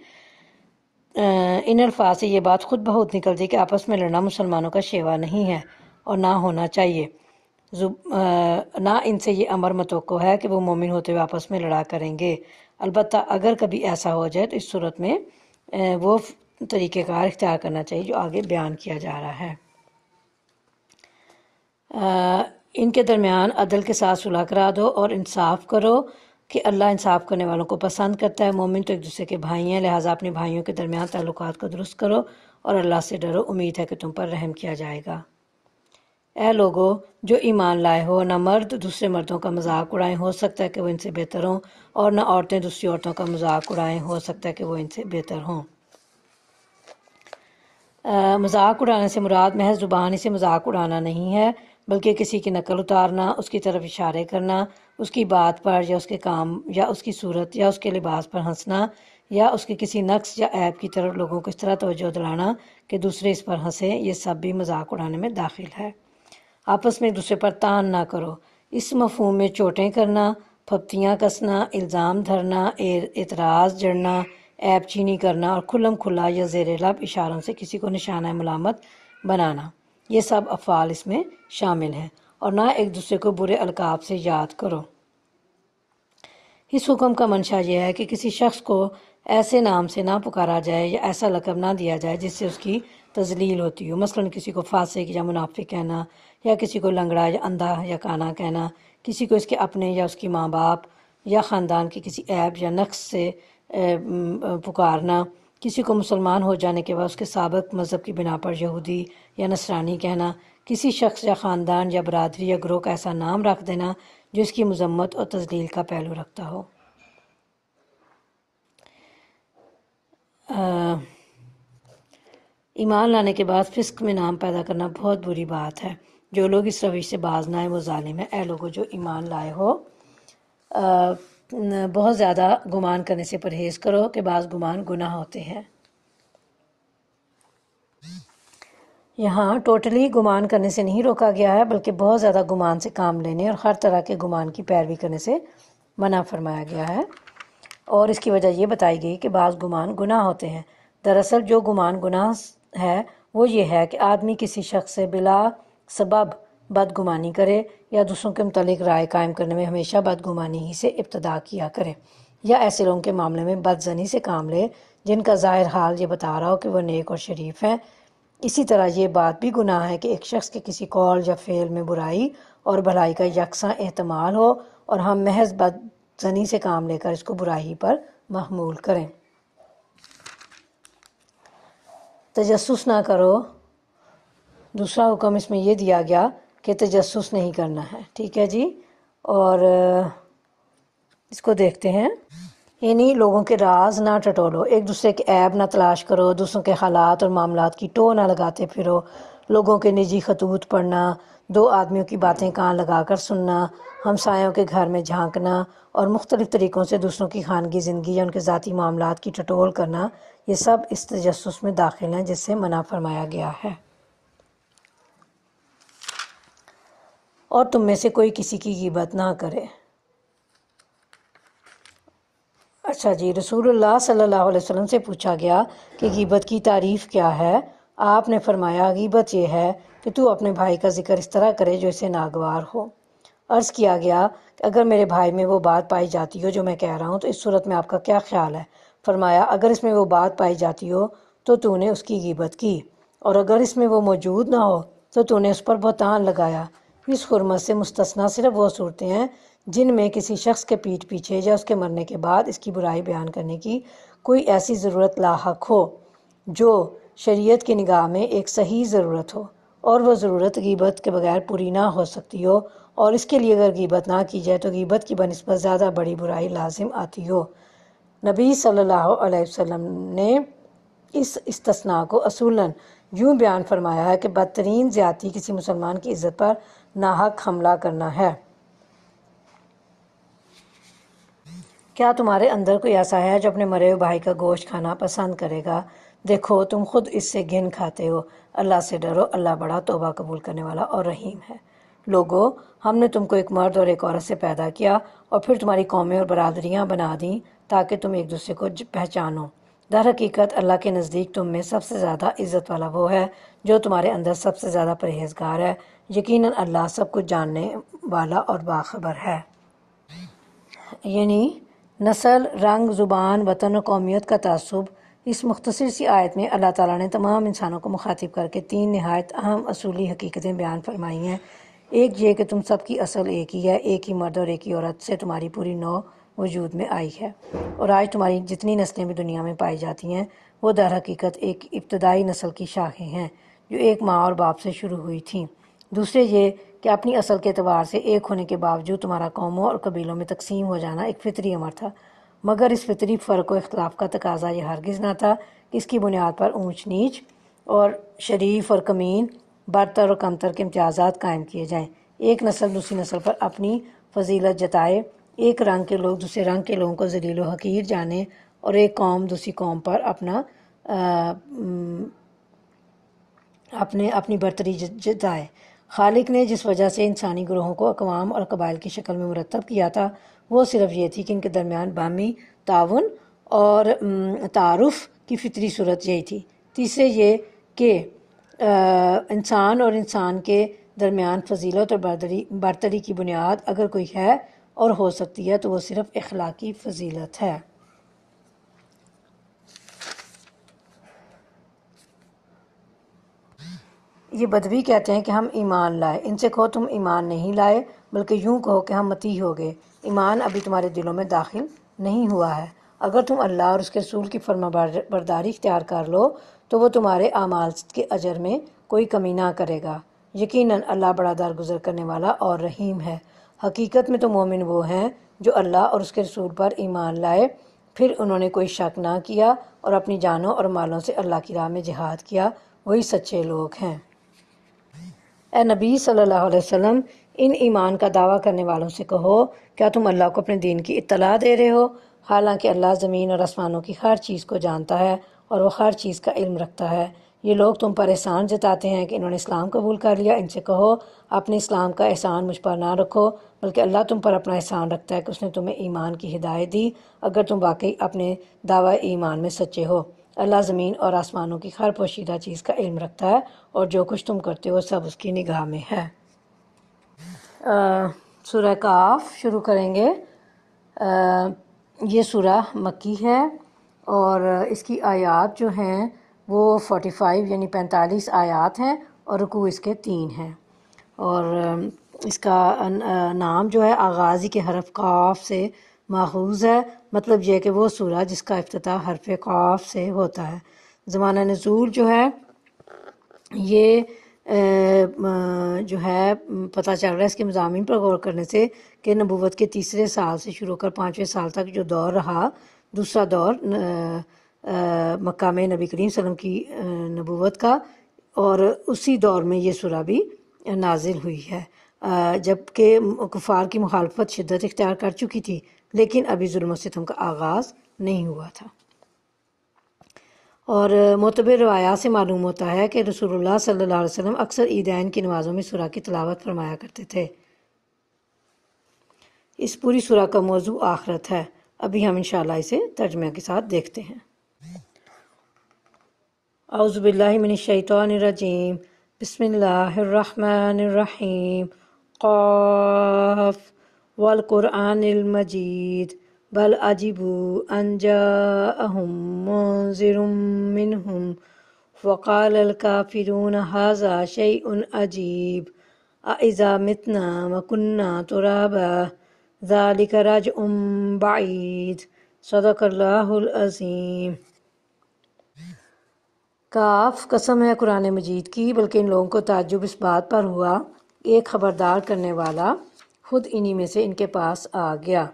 ان الفاظ سے یہ بات خود بہت نکلتی کہ آپس میں لڑنا مسلمانوں کا شیوا نہیں ہے اور نہ ہونا چاہیے، نہ ان سے یہ امر متوقع ہے کہ وہ مومن ہوتے ہوئے آپس میں لڑا کریں گے۔ البتہ اگر کبھی ایسا ہو جائے تو اس صورت میں وہ طریقہ کار اختیار کرنا چاہیے جو آگے بیان کیا جا رہا ہے۔ ان کے درمیان عدل کے ساتھ صلح کرا دو اور انصاف کرو کہ اللہ انصاف کرنے والوں کو پسند کرتا ہے۔ مومن تو ایک دوسرے کے بھائی ہیں، لہٰذا اپنے بھائیوں کے درمیان تعلقات کو درست کرو اور اللہ سے ڈرو، امید ہے کہ تم پر رحم کیا جائے گا۔ اے لوگو جو ایمان لائے ہو، نہ مرد دوسرے مردوں کا مذاق اڑائیں، ہو سکتا ہے کہ وہ ان سے بہتر ہوں، اور نہ عورتیں دوسری عورتوں کا مذاق اڑائیں، ہو سکتا ہے کہ وہ ان سے بہتر ہوں۔ مذاق اڑانے سے مراد محض زبانی سے مذاق اڑانا نہیں ہے، بلکہ کسی کی نقل اتارنا، اس کی طرف اشارے کرنا، اس کی بات پر یا اس کے کام یا اس کی صورت یا اس کے لباس پر ہنسنا، یا اس کے کسی نقص یا عیب کی طرف لوگوں کو اس طرح توجہ دلانا کہ دوسرے اس پر ہنسیں، یہ سب بھی مذاق اڑانے میں داخل ہے۔ آپس میں ایک دوسرے پر تان نہ کرو، اس مفہوم میں چوٹیں کرنا، پھپتیاں کسنا، الزام دھرنا، اعتراض جڑنا، عیب چینی کرنا اور کھلم کھلا یا زیر لب اشاروں سے کسی کو نشانہ ملامت بنانا، یہ سب افعال اس میں شامل ہیں۔ اور نہ ایک دوسرے کو برے القاب سے یاد کرو۔ اس حکم کا منشا یہ ہے کہ کسی شخص کو ایسے نام سے نہ پکارا جائے یا ایسا لقب نہ دیا جائے جس سے اس کی تذلیل ہوتی ہو، مثلاً کسی کو فاسق یا منافق کہنا، یا کسی کو لنگڑا یا اندھا یا کانا کہنا، کسی کو اس کے اپنے یا اس کی ماں باپ یا خاندان کے کسی عیب یا نقص سے پکارنا، کسی کو مسلمان ہو جانے کے بعد اس کے سابق مذہب کی بنا پر یہودی یا نصرانی کہنا، کسی شخص یا خاندان یا برادری یا گروہ کا ایسا نام رکھ دینا جو اس کی مذمت اور تذلیل کا پہلو رکھتا ہو۔ ایمان لانے کے بعد فسق میں نام پیدا کرنا بہت بری بات ہے۔ جو لوگ اس روش سے باز نہ آئے وہ ظالم ہے۔ اے لوگو جو ایمان لائے ہو، بہت زیادہ گمان کرنے سے پرہیز کرو کہ بعض گمان گناہ ہوتے ہیں۔ یہاں ٹوٹلی گمان کرنے سے نہیں روکا گیا ہے، بلکہ بہت زیادہ گمان سے کام لینے اور ہر طرح کے گمان کی پیروی کرنے سے منع فرمایا گیا ہے، اور اس کی وجہ یہ بتائی گئی کہ بعض گمان گناہ ہوتے ہیں۔ دراصل جو گمان گناہ ہے وہ یہ ہے کہ آدمی کسی شخص سے بلا سبب بدگمانی کرے یا دوسروں کے متعلق رائے قائم کرنے میں ہمیشہ بدگمانی ہی سے ابتدا کیا کرے، یا ایسے لوگوں کے معاملے میں بدظنی سے کام لے جن کا ظاہر حال یہ بتا رہا ہو کہ وہ نیک اور شریف ہیں۔ اسی طرح یہ بات بھی گناہ ہے کہ ایک شخص کے کسی قول یا فعل میں برائی اور بھلائی کا یکساں احتمال ہو اور ہم محض بدظنی سے کام لے کر اس کو برائی پر محمول کریں۔ تجسس نہ کرو، دوسرا حکم اس میں یہ دیا گیا کہ تجسس نہیں کرنا ہے، ٹھیک ہے جی۔ اور اس کو دیکھتے ہیں، یعنی لوگوں کے راز نہ ٹٹولو، ایک دوسرے کے عیب نہ تلاش کرو، دوسروں کے حالات اور معاملات کی ٹو نہ لگاتے پھرو، لوگوں کے نجی خطوط پڑھنا، دو آدمیوں کی باتیں کان لگا کر سننا، ہمسایوں کے گھر میں جھانکنا اور مختلف طریقوں سے دوسروں کی خانگی زندگی یا ان کے ذاتی معاملات کی ٹٹول کرنا، یہ سب اس تجسس میں داخل ہیں جس سے منع فرمایا گیا ہے۔ اور تم میں سے کوئی کسی کی غیبت نہ کرے۔ اچھا جی، رسول اللہ صلی اللہ علیہ وسلم سے پوچھا گیا کہ غیبت کی تعریف کیا ہے؟ آپ نے فرمایا غیبت یہ ہے کہ تو اپنے بھائی کا ذکر اس طرح کرے جو اسے ناگوار ہو۔ عرض کیا گیا کہ اگر میرے بھائی میں وہ بات پائی جاتی ہو جو میں کہہ رہا ہوں تو اس صورت میں آپ کا کیا خیال ہے؟ فرمایا اگر اس میں وہ بات پائی جاتی ہو تو نے اس کی غیبت کی، اور اگر اس میں وہ موجود نہ ہو تو نے اس پر بہتان لگایا۔ اس حرمت سے مستثنیٰ صرف وہ صورتیں ہیں جن میں کسی شخص کے پیٹھ پیچھے یا اس کے مرنے کے بعد اس کی برائی بیان کرنے کی کوئی ایسی ضرورت لاحق ہو جو شریعت کی نگاہ میں ایک صحیح ضرورت ہو، اور وہ ضرورت غیبت کے بغیر پوری نہ ہو سکتی ہو، اور اس کے لیے اگر غیبت نہ کی جائے تو غیبت کی بنسبت زیادہ بڑی برائی لازم آتی ہو۔ نبی صلی اللہ علیہ وسلم نے اس استثناء کو اصولاً یوں بیان فرمایا ہے کہ بدترین زیادتی کسی مسلمان کی عزت پر ناحق حملہ کرنا ہے۔ کیا تمہارے اندر کوئی ایسا ہے جو اپنے مرے ہوئے بھائی کا گوشت کھانا پسند کرے گا؟ دیکھو تم خود اس سے گھن کھاتے ہو، اللہ سے ڈرو، اللہ بڑا توبہ قبول کرنے والا اور رحیم ہے۔ لوگو، ہم نے تم کو ایک مرد اور ایک عورت سے پیدا کیا اور پھر تمہاری قومیں اور برادریاں بنا دیں تاکہ تم ایک دوسرے کو پہچانو۔ در حقیقت اللہ کے نزدیک تم میں سب سے زیادہ عزت والا وہ ہے جو تمہارے اندر سب سے زیادہ پرہیزگار ہے۔ یقیناً اللہ سب کچھ جاننے والا اور باخبر ہے۔ یعنی نسل، رنگ، زبان، وطن اور قومیت کا تعصب۔ اس مختصر سی آیت میں اللہ تعالیٰ نے تمام انسانوں کو مخاطب کر کے تین نہایت اہم اصولی حقیقتیں بیان فرمائی ہیں۔ ایک یہ کہ تم سب کی اصل ایک ہی ہے، ایک ہی مرد اور ایک ہی عورت سے تمہاری پوری نوع وجود میں آئی ہے، اور آج تمہاری جتنی نسلیں بھی دنیا میں پائی جاتی ہیں وہ در حقیقت ایک ابتدائی نسل کی شاخیں ہیں جو ایک ماں اور باپ سے شروع ہوئی تھیں۔ دوسرے یہ کہ اپنی اصل کے اعتبار سے ایک ہونے کے باوجود تمہارا قوموں اور قبیلوں میں تقسیم ہو جانا ایک فطری امر تھا، مگر اس فطری فرق و اختلاف کا تقاضا یہ ہرگز نہ تھا کہ اس کی بنیاد پر اونچ نیچ اور شریف اور کمین، برتر اور کمتر کے امتیازات قائم کیے جائیں۔ ایک نسل دوسری نسل پر اپنی فضیلت جتائے، ایک رنگ کے لوگ دوسرے رنگ کے لوگوں کو ذلیل و حقیر جانیں، اور ایک قوم دوسری قوم پر اپنی برتری جتائے۔ خالق نے جس وجہ سے انسانی گروہوں کو اقوام اور قبائل کی شکل میں مرتب کیا تھا وہ صرف یہ تھی کہ ان کے درمیان باہمی تعاون اور تعارف کی فطری صورت یہی تھی۔ تیسرے یہ کہ انسان اور انسان کے درمیان فضیلت اور برتری کی بنیاد اگر کوئی ہے اور ہو سکتی ہے تو وہ صرف اخلاقی فضیلت ہے۔ یہ بدوی کہتے ہیں کہ ہم ایمان لائے، ان سے کہو تم ایمان نہیں لائے بلکہ یوں کہو کہ ہم متی ہو گئے، ایمان ابھی تمہارے دلوں میں داخل نہیں ہوا ہے۔ اگر تم اللہ اور اس کے رسول کی فرما برداری اختیار کر لو تو وہ تمہارے اعمال کے اجر میں کوئی کمی نہ کرے گا۔ یقیناً اللہ بڑا درگزر کرنے والا اور رحیم ہے۔ حقیقت میں تو مومن وہ ہیں جو اللہ اور اس کے رسول پر ایمان لائے، پھر انہوں نے کوئی شک نہ کیا اور اپنی جانوں اور مالوں سے اللہ کی راہ میں جہاد کیا، وہی سچے لوگ ہیں۔ اے نبی صلی اللہ علیہ وسلم، ان ایمان کا دعویٰ کرنے والوں سے کہو کیا تم اللہ کو اپنے دین کی اطلاع دے رہے ہو، حالانکہ اللہ زمین اور آسمانوں کی ہر چیز کو جانتا ہے اور وہ ہر چیز کا علم رکھتا ہے۔ یہ لوگ تم پر احسان جتاتے ہیں کہ انہوں نے اسلام قبول کر لیا، ان سے کہو اپنے اسلام کا احسان مجھ پر نہ رکھو، بلکہ اللہ تم پر اپنا احسان رکھتا ہے کہ اس نے تمہیں ایمان کی ہدایت دی اگر تم واقعی اپنے دعوی ایمان میں سچے ہو۔ اللہ زمین اور آسمانوں کی ہر پوشیدہ چیز کا علم رکھتا ہے اور جو کچھ تم کرتے ہو سب اس کی نگاہ میں ہے۔ سورہ کاف شروع کریں گے۔ یہ سورہ مکی ہے اور اس کی آیات جو ہیں وہ 45 یعنی 45 آیات ہیں اور رکوع اس کے 3 ہیں، اور اس کا نام جو ہے آغازی کے حرف قاف سے ماخوذ ہے، مطلب یہ کہ وہ سورہ جس کا افتتاح حرف قاف سے ہوتا ہے۔ زمانہ نزول جو ہے یہ جو ہے پتہ چل رہا ہے اس کے مضامین پر غور کرنے سے کہ نبوت کے تیسرے سال سے شروع کر 5ویں سال تک جو دور رہا، دوسرا دور مکہ میں نبی کریم صلی اللہ علیہ وسلم کی نبوت کا، اور اسی دور میں یہ سورہ بھی نازل ہوئی ہے، جبکہ کفار کی مخالفت شدت اختیار کر چکی تھی، لیکن ابھی ظلم و ستم کا آغاز نہیں ہوا تھا۔ اور معتبر روایات سے معلوم ہوتا ہے کہ رسول اللہ صلی اللہ علیہ وسلم اکثر عیدین کی نمازوں میں سورہ کی تلاوت فرمایا کرتے تھے۔ اس پوری سورہ کا موضوع آخرت ہے۔ ابھی ہم انشاءاللہ اسے ترجمہ کے ساتھ دیکھتے ہیں۔ اعوذ باللہ من الشیطان الرجیم، بسم اللہ الرحمن الرحیم، قاف والقرآن المجید، بل عجبوا ان جاءہم منذر منہم وقال الکافرون ھذا شیء عجیب اذا متنا وکنا ترابا ذلک رجع بعید، صدق اللہ العظیم۔ کاف، قسم ہے قرآن مجید کی، بلکہ ان لوگوں کو تعجب اس بات پر ہوا ایک خبردار کرنے والا خود انہی میں سے ان کے پاس آ گیا۔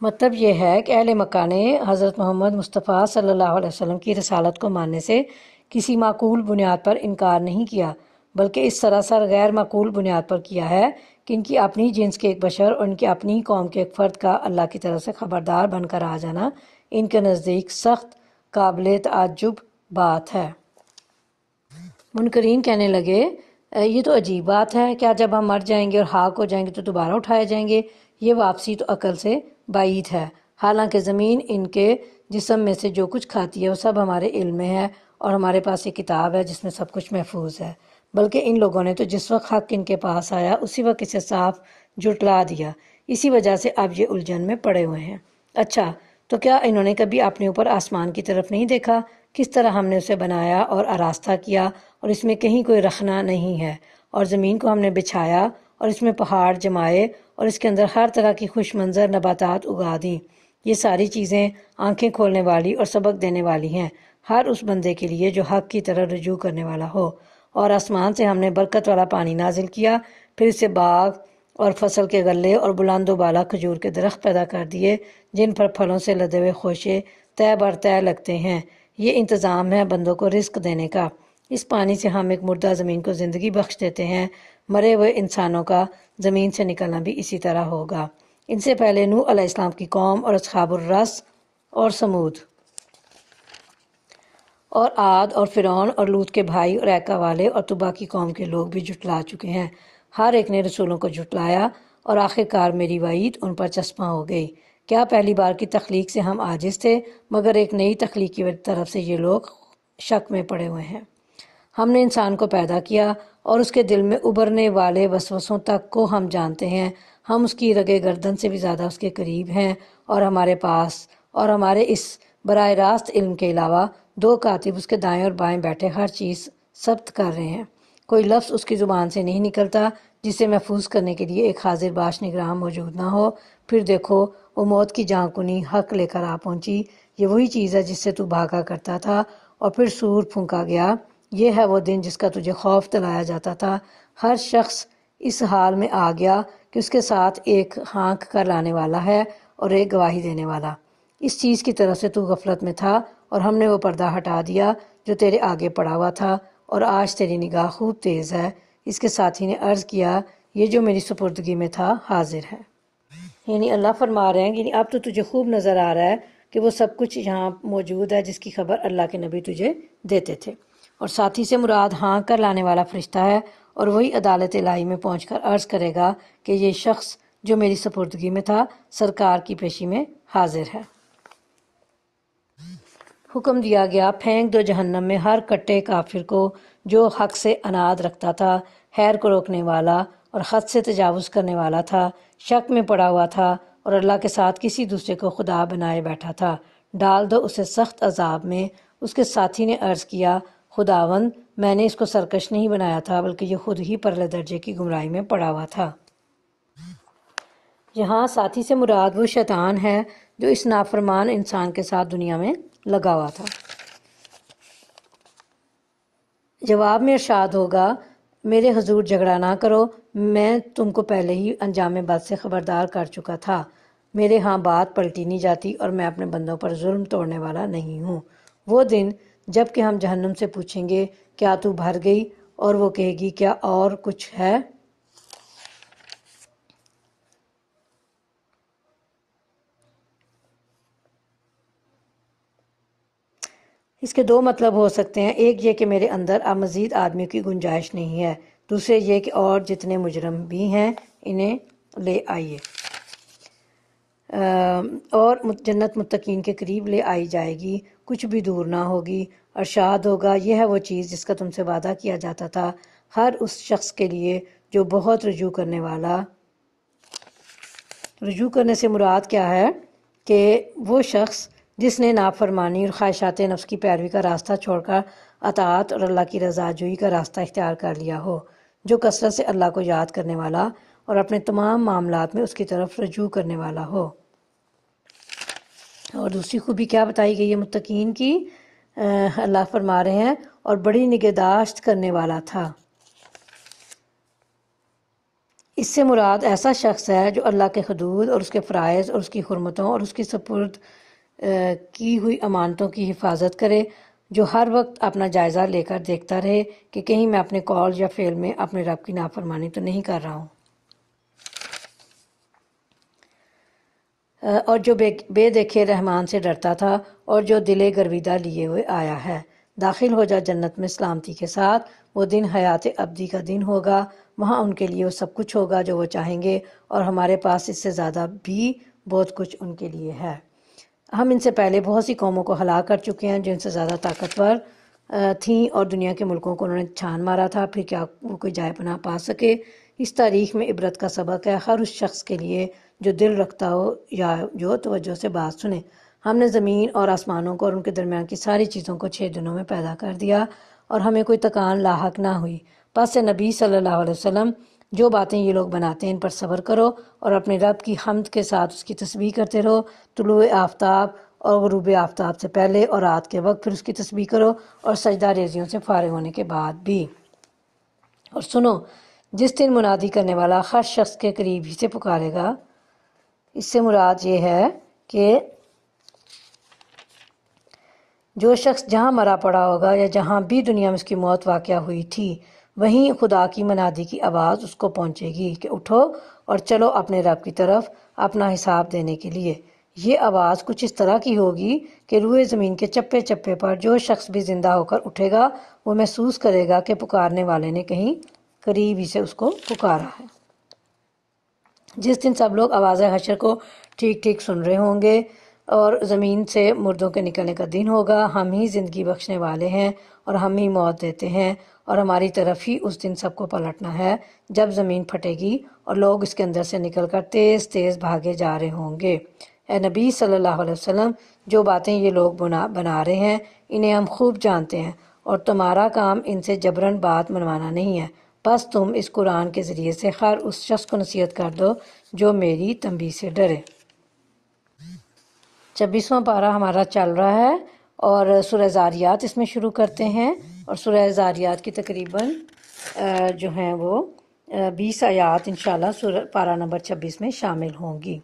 مطلب یہ ہے کہ اہل مکہ نے حضرت محمد مصطفیٰ صلی اللہ علیہ وسلم کی رسالت کو ماننے سے کسی معقول بنیاد پر انکار نہیں کیا، بلکہ اس سراسر غیر معقول بنیاد پر کیا ہے کہ ان کی اپنی جنس کے ایک بشر اور ان کی اپنی قوم کے ایک فرد کا اللہ کی طرف سے خبردار بن کر آ جانا ان کے نزدیک سخت قابل تعجب بات ہے۔ منکرین کہنے لگے یہ تو عجیب بات ہے، کیا جب ہم مر جائیں گے اور خاک ہو جائیں گے تو دوبارہ اٹھائے جائیں گے؟ یہ واپسی تو عقل سے بعید ہے، حالانکہ زمین ان کے جسم میں سے جو کچھ کھاتی ہے وہ سب ہمارے علم میں ہے اور ہمارے پاس ایک کتاب ہے جس میں سب کچھ محفوظ ہے۔ بلکہ ان لوگوں نے تو جس وقت حق ان کے پاس آیا اسی وقت اسے صاف جھٹلا دیا، اسی وجہ سے اب یہ الجھن میں پڑے ہوئے ہیں۔ اچھا، تو کیا انہوں نے کبھی اپنے اوپر آسمان کی طرف نہیں دیکھا؟ کس طرح ہم نے اسے بنایا اور آراستہ کیا اور اس میں کہیں کوئی رخنہ نہیں ہے، اور زمین کو ہم نے بچھایا اور اس میں پہاڑ جمائے اور اس کے اندر ہر طرح کی خوش منظر نباتات اگا دیں۔ یہ ساری چیزیں آنکھیں کھولنے والی اور سبق دینے والی ہیں ہر اس بندے کے لیے جو حق کی طرح رجوع کرنے والا ہو۔ اور آسمان سے ہم نے برکت والا پانی نازل کیا، پھر اس سے باغ اور فصل کے غلے اور بلند و بالا کھجور کے درخت پیدا کر دیے جن پر پھلوں سے لدے ہوئے خوشے تہ بر تہ لگتے ہیں۔ یہ انتظام ہے بندوں کو رزق دینے کا۔ اس پانی سے ہم ایک مردہ زمین کو زندگی بخش دیتے ہیں، مرے ہوئے انسانوں کا زمین سے نکلنا بھی اسی طرح ہوگا۔ ان سے پہلے نوح علیہ السلام کی قوم اور اصحاب الرس اور سمود اور عاد اور فرعون اور لوط کے بھائی اور ایکا والے اور طبع کی قوم کے لوگ بھی جھٹلا چکے ہیں۔ ہر ایک نے رسولوں کو جھٹلایا اور آخرکار میری وعید ان پر چسپاں ہو گئی۔ کیا پہلی بار کی تخلیق سے ہم عاجز تھے؟ مگر ایک نئی تخلیق کی طرف سے یہ لوگ شک میں پڑے ہوئے ہیں۔ ہم نے انسان کو پیدا کیا اور اس کے دل میں ابھرنے والے وسوسوں تک کو ہم جانتے ہیں۔ ہم اس کی رگِ گردن سے بھی زیادہ اس کے قریب ہیں، اور ہمارے پاس اور ہمارے اس براہ راست علم کے علاوہ دو کاتب اس کے دائیں اور بائیں بیٹھے ہر چیز ثبت کر رہے ہیں۔ کوئی لفظ اس کی زبان سے نہیں نکلتا جسے محفوظ کرنے کے لیے ایک حاضر باش نگراں موجود نہ ہو۔ پھر دیکھو، وہ موت کی جان کنی حق لے کر آ پہنچی۔ یہ وہی چیز ہے جس سے تو بھاگا کرتا تھا، اور پھر سور پھونکا گیا۔ یہ ہے وہ دن جس کا تجھے خوف دلایا جاتا تھا۔ ہر شخص اس حال میں آ گیا کہ اس کے ساتھ ایک ہانک کر لانے والا ہے اور ایک گواہی دینے والا۔ اس چیز کی طرف سے تو غفلت میں تھا، اور ہم نے وہ پردہ ہٹا دیا جو تیرے آگے پڑا ہوا تھا، اور آج تیری نگاہ خوب تیز ہے۔ اس کے ساتھی نے عرض کیا، یہ جو میری سپردگی میں تھا حاضر ہے۔ یعنی اللہ فرما رہے ہیں، یعنی اب تو تجھے خوب نظر آ رہا ہے کہ وہ سب کچھ یہاں موجود ہے جس کی خبر اللہ کے نبی تجھے دیتے تھے۔ اور ساتھی سے مراد ہانک کر لانے والا فرشتہ ہے، اور وہی عدالت الہی میں پہنچ کر عرض کرے گا کہ یہ شخص جو میری سپردگی میں تھا سرکار کی پیشی میں حاضر ہے۔ حکم دیا گیا، پھینک دو جہنم میں ہر کٹے کافر کو جو حق سے اناد رکھتا تھا، خیر کو روکنے والا اور حد سے تجاوز کرنے والا تھا، شک میں پڑا ہوا تھا اور اللہ کے ساتھ کسی دوسرے کو خدا بنائے بیٹھا تھا۔ ڈال دو اسے سخت عذاب میں۔ اس کے ساتھی نے عرض کیا، خداوند، میں نے اس کو سرکش نہیں بنایا تھا، بلکہ یہ خود ہی پرلے درجے کی گمراہی میں پڑا ہوا تھا۔ یہاں ساتھی سے مراد وہ شیطان ہے جو اس نافرمان انسان کے ساتھ دنیا میں لگا ہوا تھا۔ جواب میں ارشاد ہوگا، میرے حضور جھگڑا نہ کرو، میں تم کو پہلے ہی انجام بد سے خبردار کر چکا تھا۔ میرے ہاں بات پلٹی نہیں جاتی اور میں اپنے بندوں پر ظلم توڑنے والا نہیں ہوں۔ وہ دن جب کہ ہم جہنم سے پوچھیں گے کیا تو بھر گئی، اور وہ کہے گی کیا اور کچھ ہے۔ اس کے دو مطلب ہو سکتے ہیں، ایک یہ کہ میرے اندر اب مزید آدمیوں کی گنجائش نہیں ہے، دوسرے یہ کہ اور جتنے مجرم بھی ہیں انہیں لے آئیے۔ اور جنت متقین کے قریب لے آئی جائے گی، کچھ بھی دور نہ ہوگی۔ ارشاد ہوگا یہ ہے وہ چیز جس کا تم سے وعدہ کیا جاتا تھا، ہر اس شخص کے لیے جو بہت رجوع کرنے والا۔ رجوع کرنے سے مراد کیا ہے کہ وہ شخص جس نے نافرمانی اور خواہشات نفس کی پیروی کا راستہ چھوڑ کر اطاعت اور اللہ کی رضا جوئی کا راستہ اختیار کر لیا ہو، جو کثرت سے اللہ کو یاد کرنے والا اور اپنے تمام معاملات میں اس کی طرف رجوع کرنے والا ہو۔ اور دوسری خوبی کیا بتائی گئی ہے متقین کی؟ اللہ فرما رہے ہیں اور بڑی نگہداشت کرنے والا تھا۔ اس سے مراد ایسا شخص ہے جو اللہ کے حدود اور اس کے فرائض اور اس کی حرمتوں اور اس کی سپرد کی ہوئی امانتوں کی حفاظت کرے، جو ہر وقت اپنا جائزہ لے کر دیکھتا رہے کہ کہیں میں اپنے قول یا فعل میں اپنے رب کی نافرمانی تو نہیں کر رہا ہوں، اور جو بے دیکھے رحمان سے ڈرتا تھا اور جو دل گرویدہ لیے ہوئے آیا ہے۔ داخل ہو جا جنت میں سلامتی کے ساتھ، وہ دن حیات ابدی کا دن ہوگا، وہاں ان کے لیے وہ سب کچھ ہوگا جو وہ چاہیں گے، اور ہمارے پاس اس سے زیادہ بھی بہت کچھ ان کے لیے ہے۔ ہم ان سے پہلے بہت سی قوموں کو ہلاک کر چکے ہیں جو ان سے زیادہ طاقتور تھیں اور دنیا کے ملکوں کو انہوں نے چھان مارا تھا، پھر کیا وہ کوئی جائے پناہ پا سکے؟ اس تاریخ میں عبرت کا سبق ہے ہر اس شخص کے لیے جو دل رکھتا ہو یا جو توجہ سے بات سنے۔ ہم نے زمین اور آسمانوں کو اور ان کے درمیان کی ساری چیزوں کو 6 دنوں میں پیدا کر دیا اور ہمیں کوئی تکان لاحق نہ ہوئی۔ پس نبی صلی اللہ علیہ وسلم جو باتیں یہ لوگ بناتے ہیں ان پر صبر کرو اور اپنے رب کی حمد کے ساتھ اس کی تسبیح کرتے رہو، طلوع آفتاب اور غروب آفتاب سے پہلے اور رات کے وقت، پھر اس کی تسبیح کرو اور سجدہ ریزیوں سے فارغ ہونے کے بعد بھی۔ اور سنو، جس دن منادی کرنے والا ہر شخص کے قریب ہی سے پکارے گا، اس سے مراد یہ ہے کہ جو شخص جہاں مرا پڑا ہوگا یا جہاں بھی دنیا میں اس کی موت واقع ہوئی تھی، وہیں خدا کی منادی کی آواز اس کو پہنچے گی کہ اٹھو اور چلو اپنے رب کی طرف اپنا حساب دینے کے لیے۔ یہ آواز کچھ اس طرح کی ہوگی کہ روئے زمین کے چپے چپے پر جو شخص بھی زندہ ہو کر اٹھے گا وہ محسوس کرے گا کہ پکارنے والے نے کہیں قریب ہی سے اس کو پکارا ہے۔ جس دن سب لوگ آواز حشر کو ٹھیک ٹھیک سن رہے ہوں گے اور زمین سے مردوں کے نکلنے کا دن ہوگا، ہم ہی زندگی بخشنے والے ہیں اور ہم ہی موت دیتے ہیں، اور ہماری طرف ہی اس دن سب کو پلٹنا ہے جب زمین پھٹے گی اور لوگ اس کے اندر سے نکل کر تیز تیز بھاگے جا رہے ہوں گے۔ اے نبی صلی اللہ علیہ وسلم، جو باتیں یہ لوگ بنا رہے ہیں انہیں ہم خوب جانتے ہیں، اور تمہارا کام ان سے جبراً بات منوانا نہیں ہے، بس تم اس قرآن کے ذریعے سے ہر اس شخص کو نصیحت کر دو جو میری تنبیہ سے ڈرے۔ 26واں پارہ ہمارا چل رہا ہے اور سورہ زاریات اس میں شروع کرتے ہیں، اور سورہ زاریات کی تقریباً جو ہیں وہ 20 آیات انشاءاللہ سورہ پارہ نمبر 26 میں شامل ہوں گی۔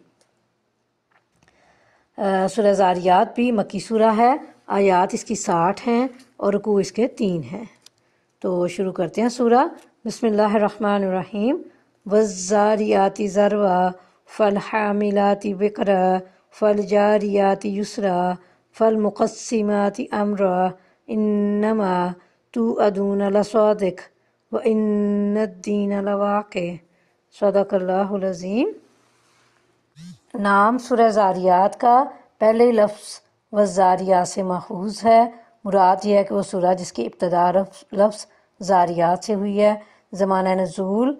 سورہ زاریات بھی مکی سورہ ہے، آیات اس کی 60 ہیں اور رکوع اس کے 3 ہیں۔ تو شروع کرتے ہیں سورہ۔ بسم اللہ الرحمن الرحیم۔ والزاریات ذروا فالحاملات وقرا فالجاریات یسرا فالمقسمات امرا انما توعدون لصادق وان الدین لواقع۔ صدق اللہ العظیم۔ نام سورہ زاریات کا پہلے لفظ والزاریات سے ماخوذ ہے۔ مراد یہ ہے کہ وہ سورہ جس کی ابتدا لفظ زاریات سے ہوئی ہے۔ زمانہ نزول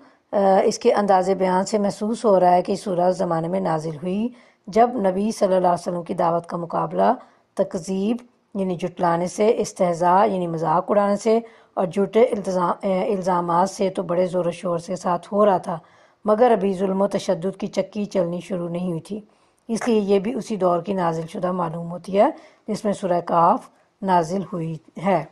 اس کے انداز بیان سے محسوس ہو رہا ہے کہ سورہ اس زمانے میں نازل ہوئی جب نبی صلی اللہ علیہ وسلم کی دعوت کا مقابلہ تکذیب یعنی جھٹلانے سے، استہزاء یعنی مذاق اڑانے سے، اور جھوٹے الزامات سے تو بڑے زور و شور سے ساتھ ہو رہا تھا، مگر ابھی ظلم و تشدد کی چکی چلنی شروع نہیں ہوئی تھی۔ اس لیے یہ بھی اسی دور کی نازل شدہ معلوم ہوتی ہے جس میں سورہ کاف نازل ہوئی ہے۔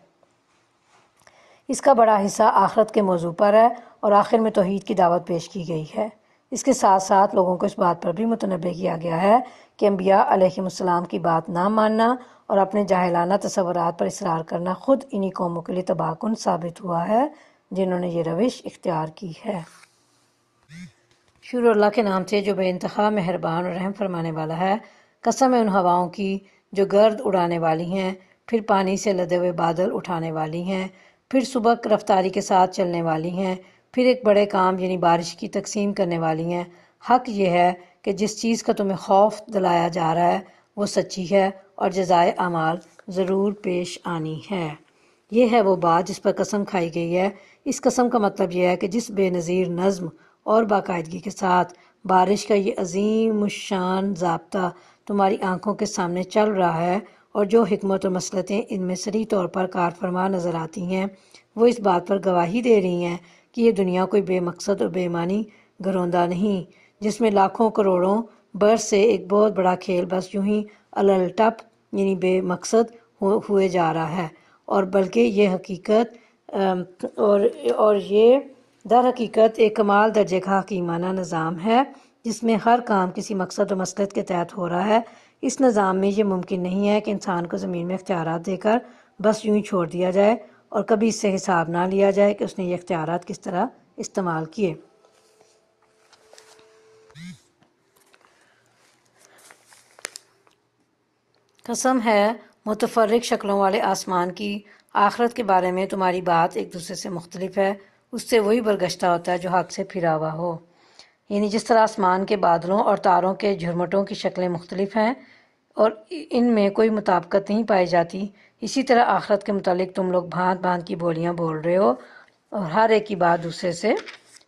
اس کا بڑا حصہ آخرت کے موضوع پر ہے اور آخر میں توحید کی دعوت پیش کی گئی ہے۔ اس کے ساتھ ساتھ لوگوں کو اس بات پر بھی متنبہ کیا گیا ہے کہ انبیاء علیہم السلام کی بات نہ ماننا اور اپنے جاہلانہ تصورات پر اصرار کرنا خود انہی قوموں کے لیے تباہ کن ثابت ہوا ہے جنہوں نے یہ روش اختیار کی ہے۔ شروع اللہ کے نام سے جو بے انتہا مہربان اور رحم فرمانے والا ہے۔ قسم ہے ان ہواؤں کی جو گرد اڑانے والی ہیں، پھر پانی سے لدے ہوئے بادل اٹھانے والی ہیں، پھر سبک رفتاری کے ساتھ چلنے والی ہیں، پھر ایک بڑے کام یعنی بارش کی تقسیم کرنے والی ہیں۔ حق یہ ہے کہ جس چیز کا تمہیں خوف دلایا جا رہا ہے وہ سچی ہے اور جزائے اعمال ضرور پیش آنی ہے۔ یہ ہے وہ بات جس پر قسم کھائی گئی ہے۔ اس قسم کا مطلب یہ ہے کہ جس بے نظیر نظم اور باقاعدگی کے ساتھ بارش کا یہ عظیم الشان ضابطہ تمہاری آنکھوں کے سامنے چل رہا ہے اور جو حکمت و مصلحتیں ان میں صریح طور پر کار فرما نظر آتی ہیں، وہ اس بات پر گواہی دے رہی ہیں کہ یہ دنیا کوئی بے مقصد اور بے معنی گروندہ نہیں جس میں لاکھوں کروڑوں برس سے ایک بہت بڑا کھیل بس یوں ہی الٹپ یعنی بے مقصد ہوئے جا رہا ہے، اور بلکہ یہ حقیقت اور یہ در حقیقت ایک کمال درجے کا حکیمانہ نظام ہے جس میں ہر کام کسی مقصد و مصلحت کے تحت ہو رہا ہے۔ اس نظام میں یہ ممکن نہیں ہے کہ انسان کو زمین میں اختیارات دے کر بس یوں ہی چھوڑ دیا جائے اور کبھی اس سے حساب نہ لیا جائے کہ اس نے یہ اختیارات کس طرح استعمال کیے۔ قسم ہے متفرق شکلوں والے آسمان کی، آخرت کے بارے میں تمہاری بات ایک دوسرے سے مختلف ہے، اس سے وہی برگشتہ ہوتا ہے جو حق سے پھرا ہوا ہو۔ یعنی جس طرح آسمان کے بادلوں اور تاروں کے جھرمٹوں کی شکلیں مختلف ہیں اور ان میں کوئی مطابقت نہیں پائی جاتی، اسی طرح آخرت کے متعلق تم لوگ بھانت بھانت کی بولیاں بول رہے ہو اور ہر ایک کی بات دوسرے سے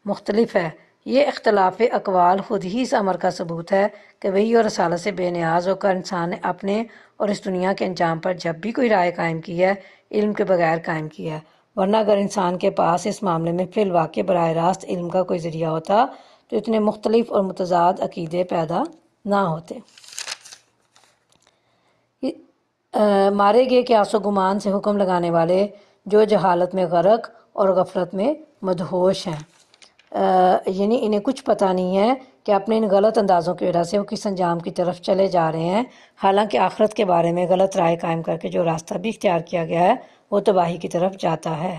مختلف ہے۔ یہ اختلاف اقوال خود ہی اس امر کا ثبوت ہے کہ وحی اور رسالت سے بے نیاز ہو کر انسان نے اپنے اور اس دنیا کے انجام پر جب بھی کوئی رائے قائم کی ہے، علم کے بغیر قائم کیا ہے، ورنہ اگر انسان کے پاس اس معاملے میں فی الواقع براہ راست علم کا کوئی ذریعہ ہوتا تو اتنے مختلف اور متضاد عقیدے پیدا نہ ہوتے۔ مارے گئے قیاس و گمان سے حکم لگانے والے جو جہالت میں غرق اور غفلت میں مدہوش ہیں، یعنی انہیں کچھ پتہ نہیں ہے کہ اپنے ان غلط اندازوں کی وجہ سے وہ کس انجام کی طرف چلے جا رہے ہیں، حالانکہ آخرت کے بارے میں غلط رائے قائم کر کے جو راستہ بھی اختیار کیا گیا ہے وہ تباہی کی طرف جاتا ہے۔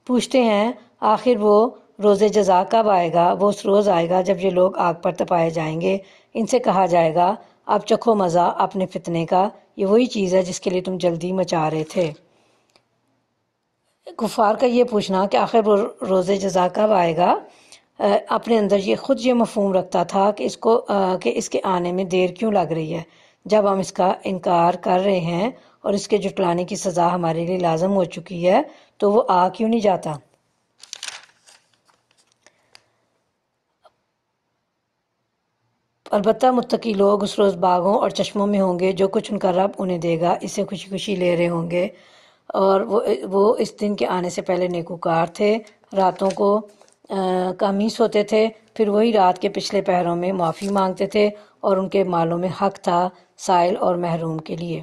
پوچھتے ہیں آخر وہ روز جزا کب آئے گا؟ وہ اس روز آئے گا جب یہ لوگ آگ پر تپائے جائیں گے۔ ان سے کہا جائے گا اب چکھو مزہ اپنے فتنے کا، یہ وہی چیز ہے جس کے لیے تم جلدی مچا رہے تھے۔ کفار کا یہ پوچھنا کہ آخر وہ روز جزا کب آئے گا اپنے اندر یہ خود یہ مفہوم رکھتا تھا کہ اس کے آنے میں دیر کیوں لگ رہی ہے، جب ہم اس کا انکار کر رہے ہیں اور اس کے جھٹلانے کی سزا ہمارے لیے لازم ہو چکی ہے تو وہ آ کیوں نہیں جاتا۔ البتہ متقی لوگ اس روز باغوں اور چشموں میں ہوں گے، جو کچھ ان کا رب انہیں دے گا اسے خوشی خوشی لے رہے ہوں گے، اور وہ اس دن کے آنے سے پہلے نیکوکار تھے، راتوں کو کم ہی سوتے تھے، پھر وہی رات کے پچھلے پہروں میں معافی مانگتے تھے اور ان کے مالوں میں حق تھا سائل اور محروم کے لیے۔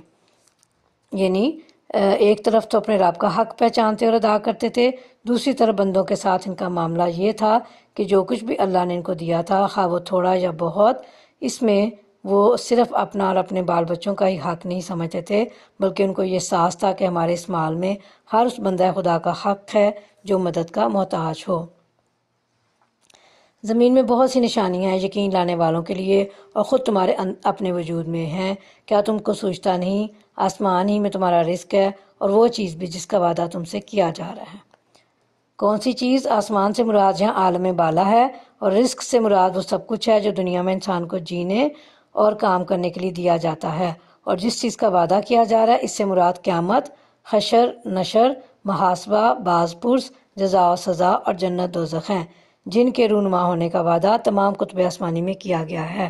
یعنی ایک طرف تو اپنے رب کا حق پہچانتے اور ادا کرتے تھے، دوسری طرف بندوں کے ساتھ ان کا معاملہ یہ تھا کہ جو کچھ بھی اللہ نے ان کو دیا تھا، خواہ وہ تھوڑا یا بہت، اس میں وہ صرف اپنا اور اپنے بال بچوں کا ہی حق نہیں سمجھتے تھے، بلکہ ان کو یہ احساس تھا کہ ہمارے اس مال میں ہر اس بندہ خدا کا حق ہے جو مدد کا محتاج ہو۔ زمین میں بہت سی نشانیاں ہیں یقین لانے والوں کے لیے اور خود تمہارے اپنے وجود میں ہیں، کیا تم کو سوچتا نہیں آسمان ہی میں تمہارا رزق ہے اور وہ چیز بھی جس کا وعدہ تم سے کیا جا رہا ہے۔ کون سی چیز؟ آسمان سے مراد جہاں عالم بالا ہے، اور رزق سے مراد وہ سب کچھ ہے جو دنیا میں انسان کو جینے اور کام کرنے کے لیے دیا جاتا ہے، اور جس چیز کا وعدہ کیا جا رہا ہے اس سے مراد قیامت، حشر نشر، محاسبہ، باز پرس، جزا و سزا اور جنت دوزخ ہیں، جن کے رونما ہونے کا وعدہ تمام کتب آسمانی میں کیا گیا ہے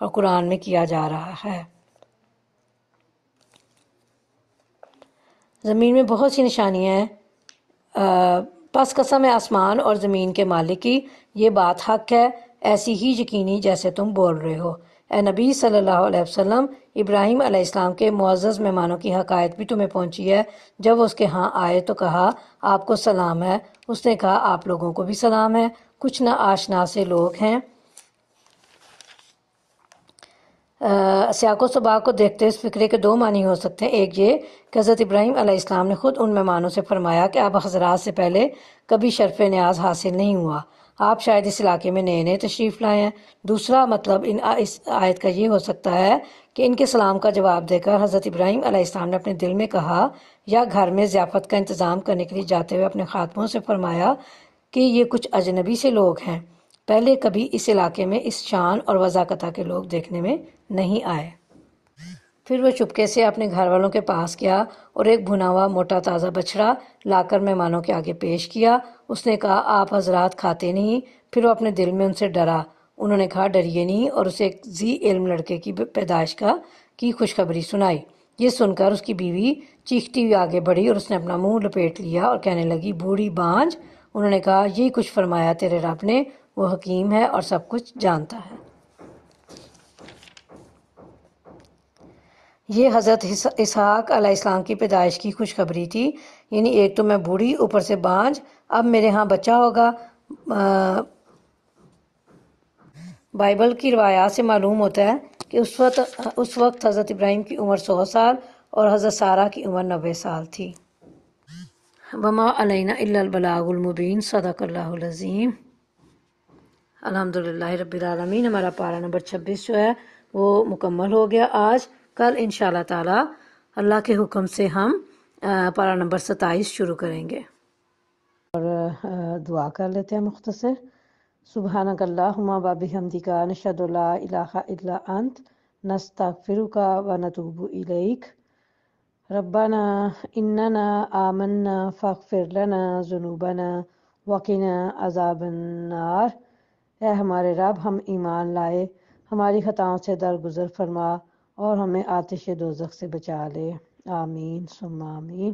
اور قرآن میں کیا جا رہا ہے۔ زمین میں بہت سی نشانیاں ہیں، پس قسم ہے آسمان اور زمین کے مالک کی، یہ بات حق ہے ایسی ہی یقینی جیسے تم بول رہے ہو۔ اے نبی صلی اللہ علیہ وسلم، ابراہیم علیہ السلام کے معزز مہمانوں کی حقائق بھی تمہیں پہنچی ہے۔ جب وہ اس کے ہاں آئے تو کہا آپ کو سلام ہے، اس نے کہا آپ لوگوں کو بھی سلام ہے۔ کچھ نہ آشنا سے لوگ ہیں سیاق و سباق کو دیکھتے اس فکرے کے دو معنی ہو سکتے ہیں۔ ایک یہ کہ حضرت ابراہیم علیہ السلام نے خود ان مہمانوں سے فرمایا کہ آپ حضرات سے پہلے کبھی شرف نیاز حاصل نہیں ہوا، آپ شاید اس علاقے میں نئے نئے تشریف لائے ہیں۔ دوسرا مطلب اس آیت کا یہ ہو سکتا ہے کہ ان کے سلام کا جواب دے کر حضرت ابراہیم علیہ السلام نے اپنے دل میں کہا یا گھر میں ضیافت کا انتظام کرنے کے لیے جاتے ہوئے اپنے خادموں سے فرمایا کہ یہ کچھ اجنبی سے لوگ ہیں، پہلے کبھی اس علاقے میں اس شان اور وضاقتہ کے لوگ دیکھنے میں نہیں آئے۔ پھر وہ چپکے سے اپنے گھر والوں کے پاس گیا اور ایک بھنا ہوا موٹا تازہ بچڑا لا کر مہمانوں کے آگے پیش کیا۔ اس نے کہا آپ حضرات کھاتے نہیں؟ پھر وہ اپنے دل میں ان سے ڈرا۔ انہوں نے کہا ڈریے نہیں، اور اسے ایک ذی علم لڑکے کی پیدائش کی خوشخبری سنائی۔ یہ سن کر اس کی بیوی چیختی ہوئی آگے بڑھی اور اس نے اپنا منہ لپیٹ لیا اور کہنے لگی بوڑھی بانجھ۔ انہوں نے کہا یہی کچھ فرمایا تیرے رب نے، وہ حکیم ہے اور سب کچھ جانتا ہے۔ یہ حضرت اسحاق علیہ السلام کی پیدائش کی خوشخبری تھی، یعنی ایک تو میں بوڑھی، اوپر سے بانجھ، اب میرے ہاں بچہ ہوگا۔ بائبل کی روایات سے معلوم ہوتا ہے کہ اس وقت حضرت ابراہیم کی عمر 100 سال اور حضرت سارہ کی عمر 90 سال تھی۔ وما علینا الا البلاغ المبین، صدق اللہ العظیم۔ الحمدللہ رب العالمین۔ ہمارا پارہ نمبر 26 جو ہے وہ مکمل ہو گیا آج۔ کل انشاءاللہ تعالی اللہ کے حکم سے ہم پارہ نمبر 27 شروع کریں گے۔ اور دعا کر لیتے ہیں مختصر۔ سبحانک اللہم و بحمدک، نشہد لا الہ الا انت، نستغفرک و نتوب الیک۔ ربنا اننا آمنا فاغفر لنا ذنوبنا وقنا عذاب النار۔ اے ہمارے رب، ہم ایمان لائے، ہماری خطاؤں سے درگزر فرما اور ہمیں آتش دوزخ سے بچا لے۔ آمین ثم آمین۔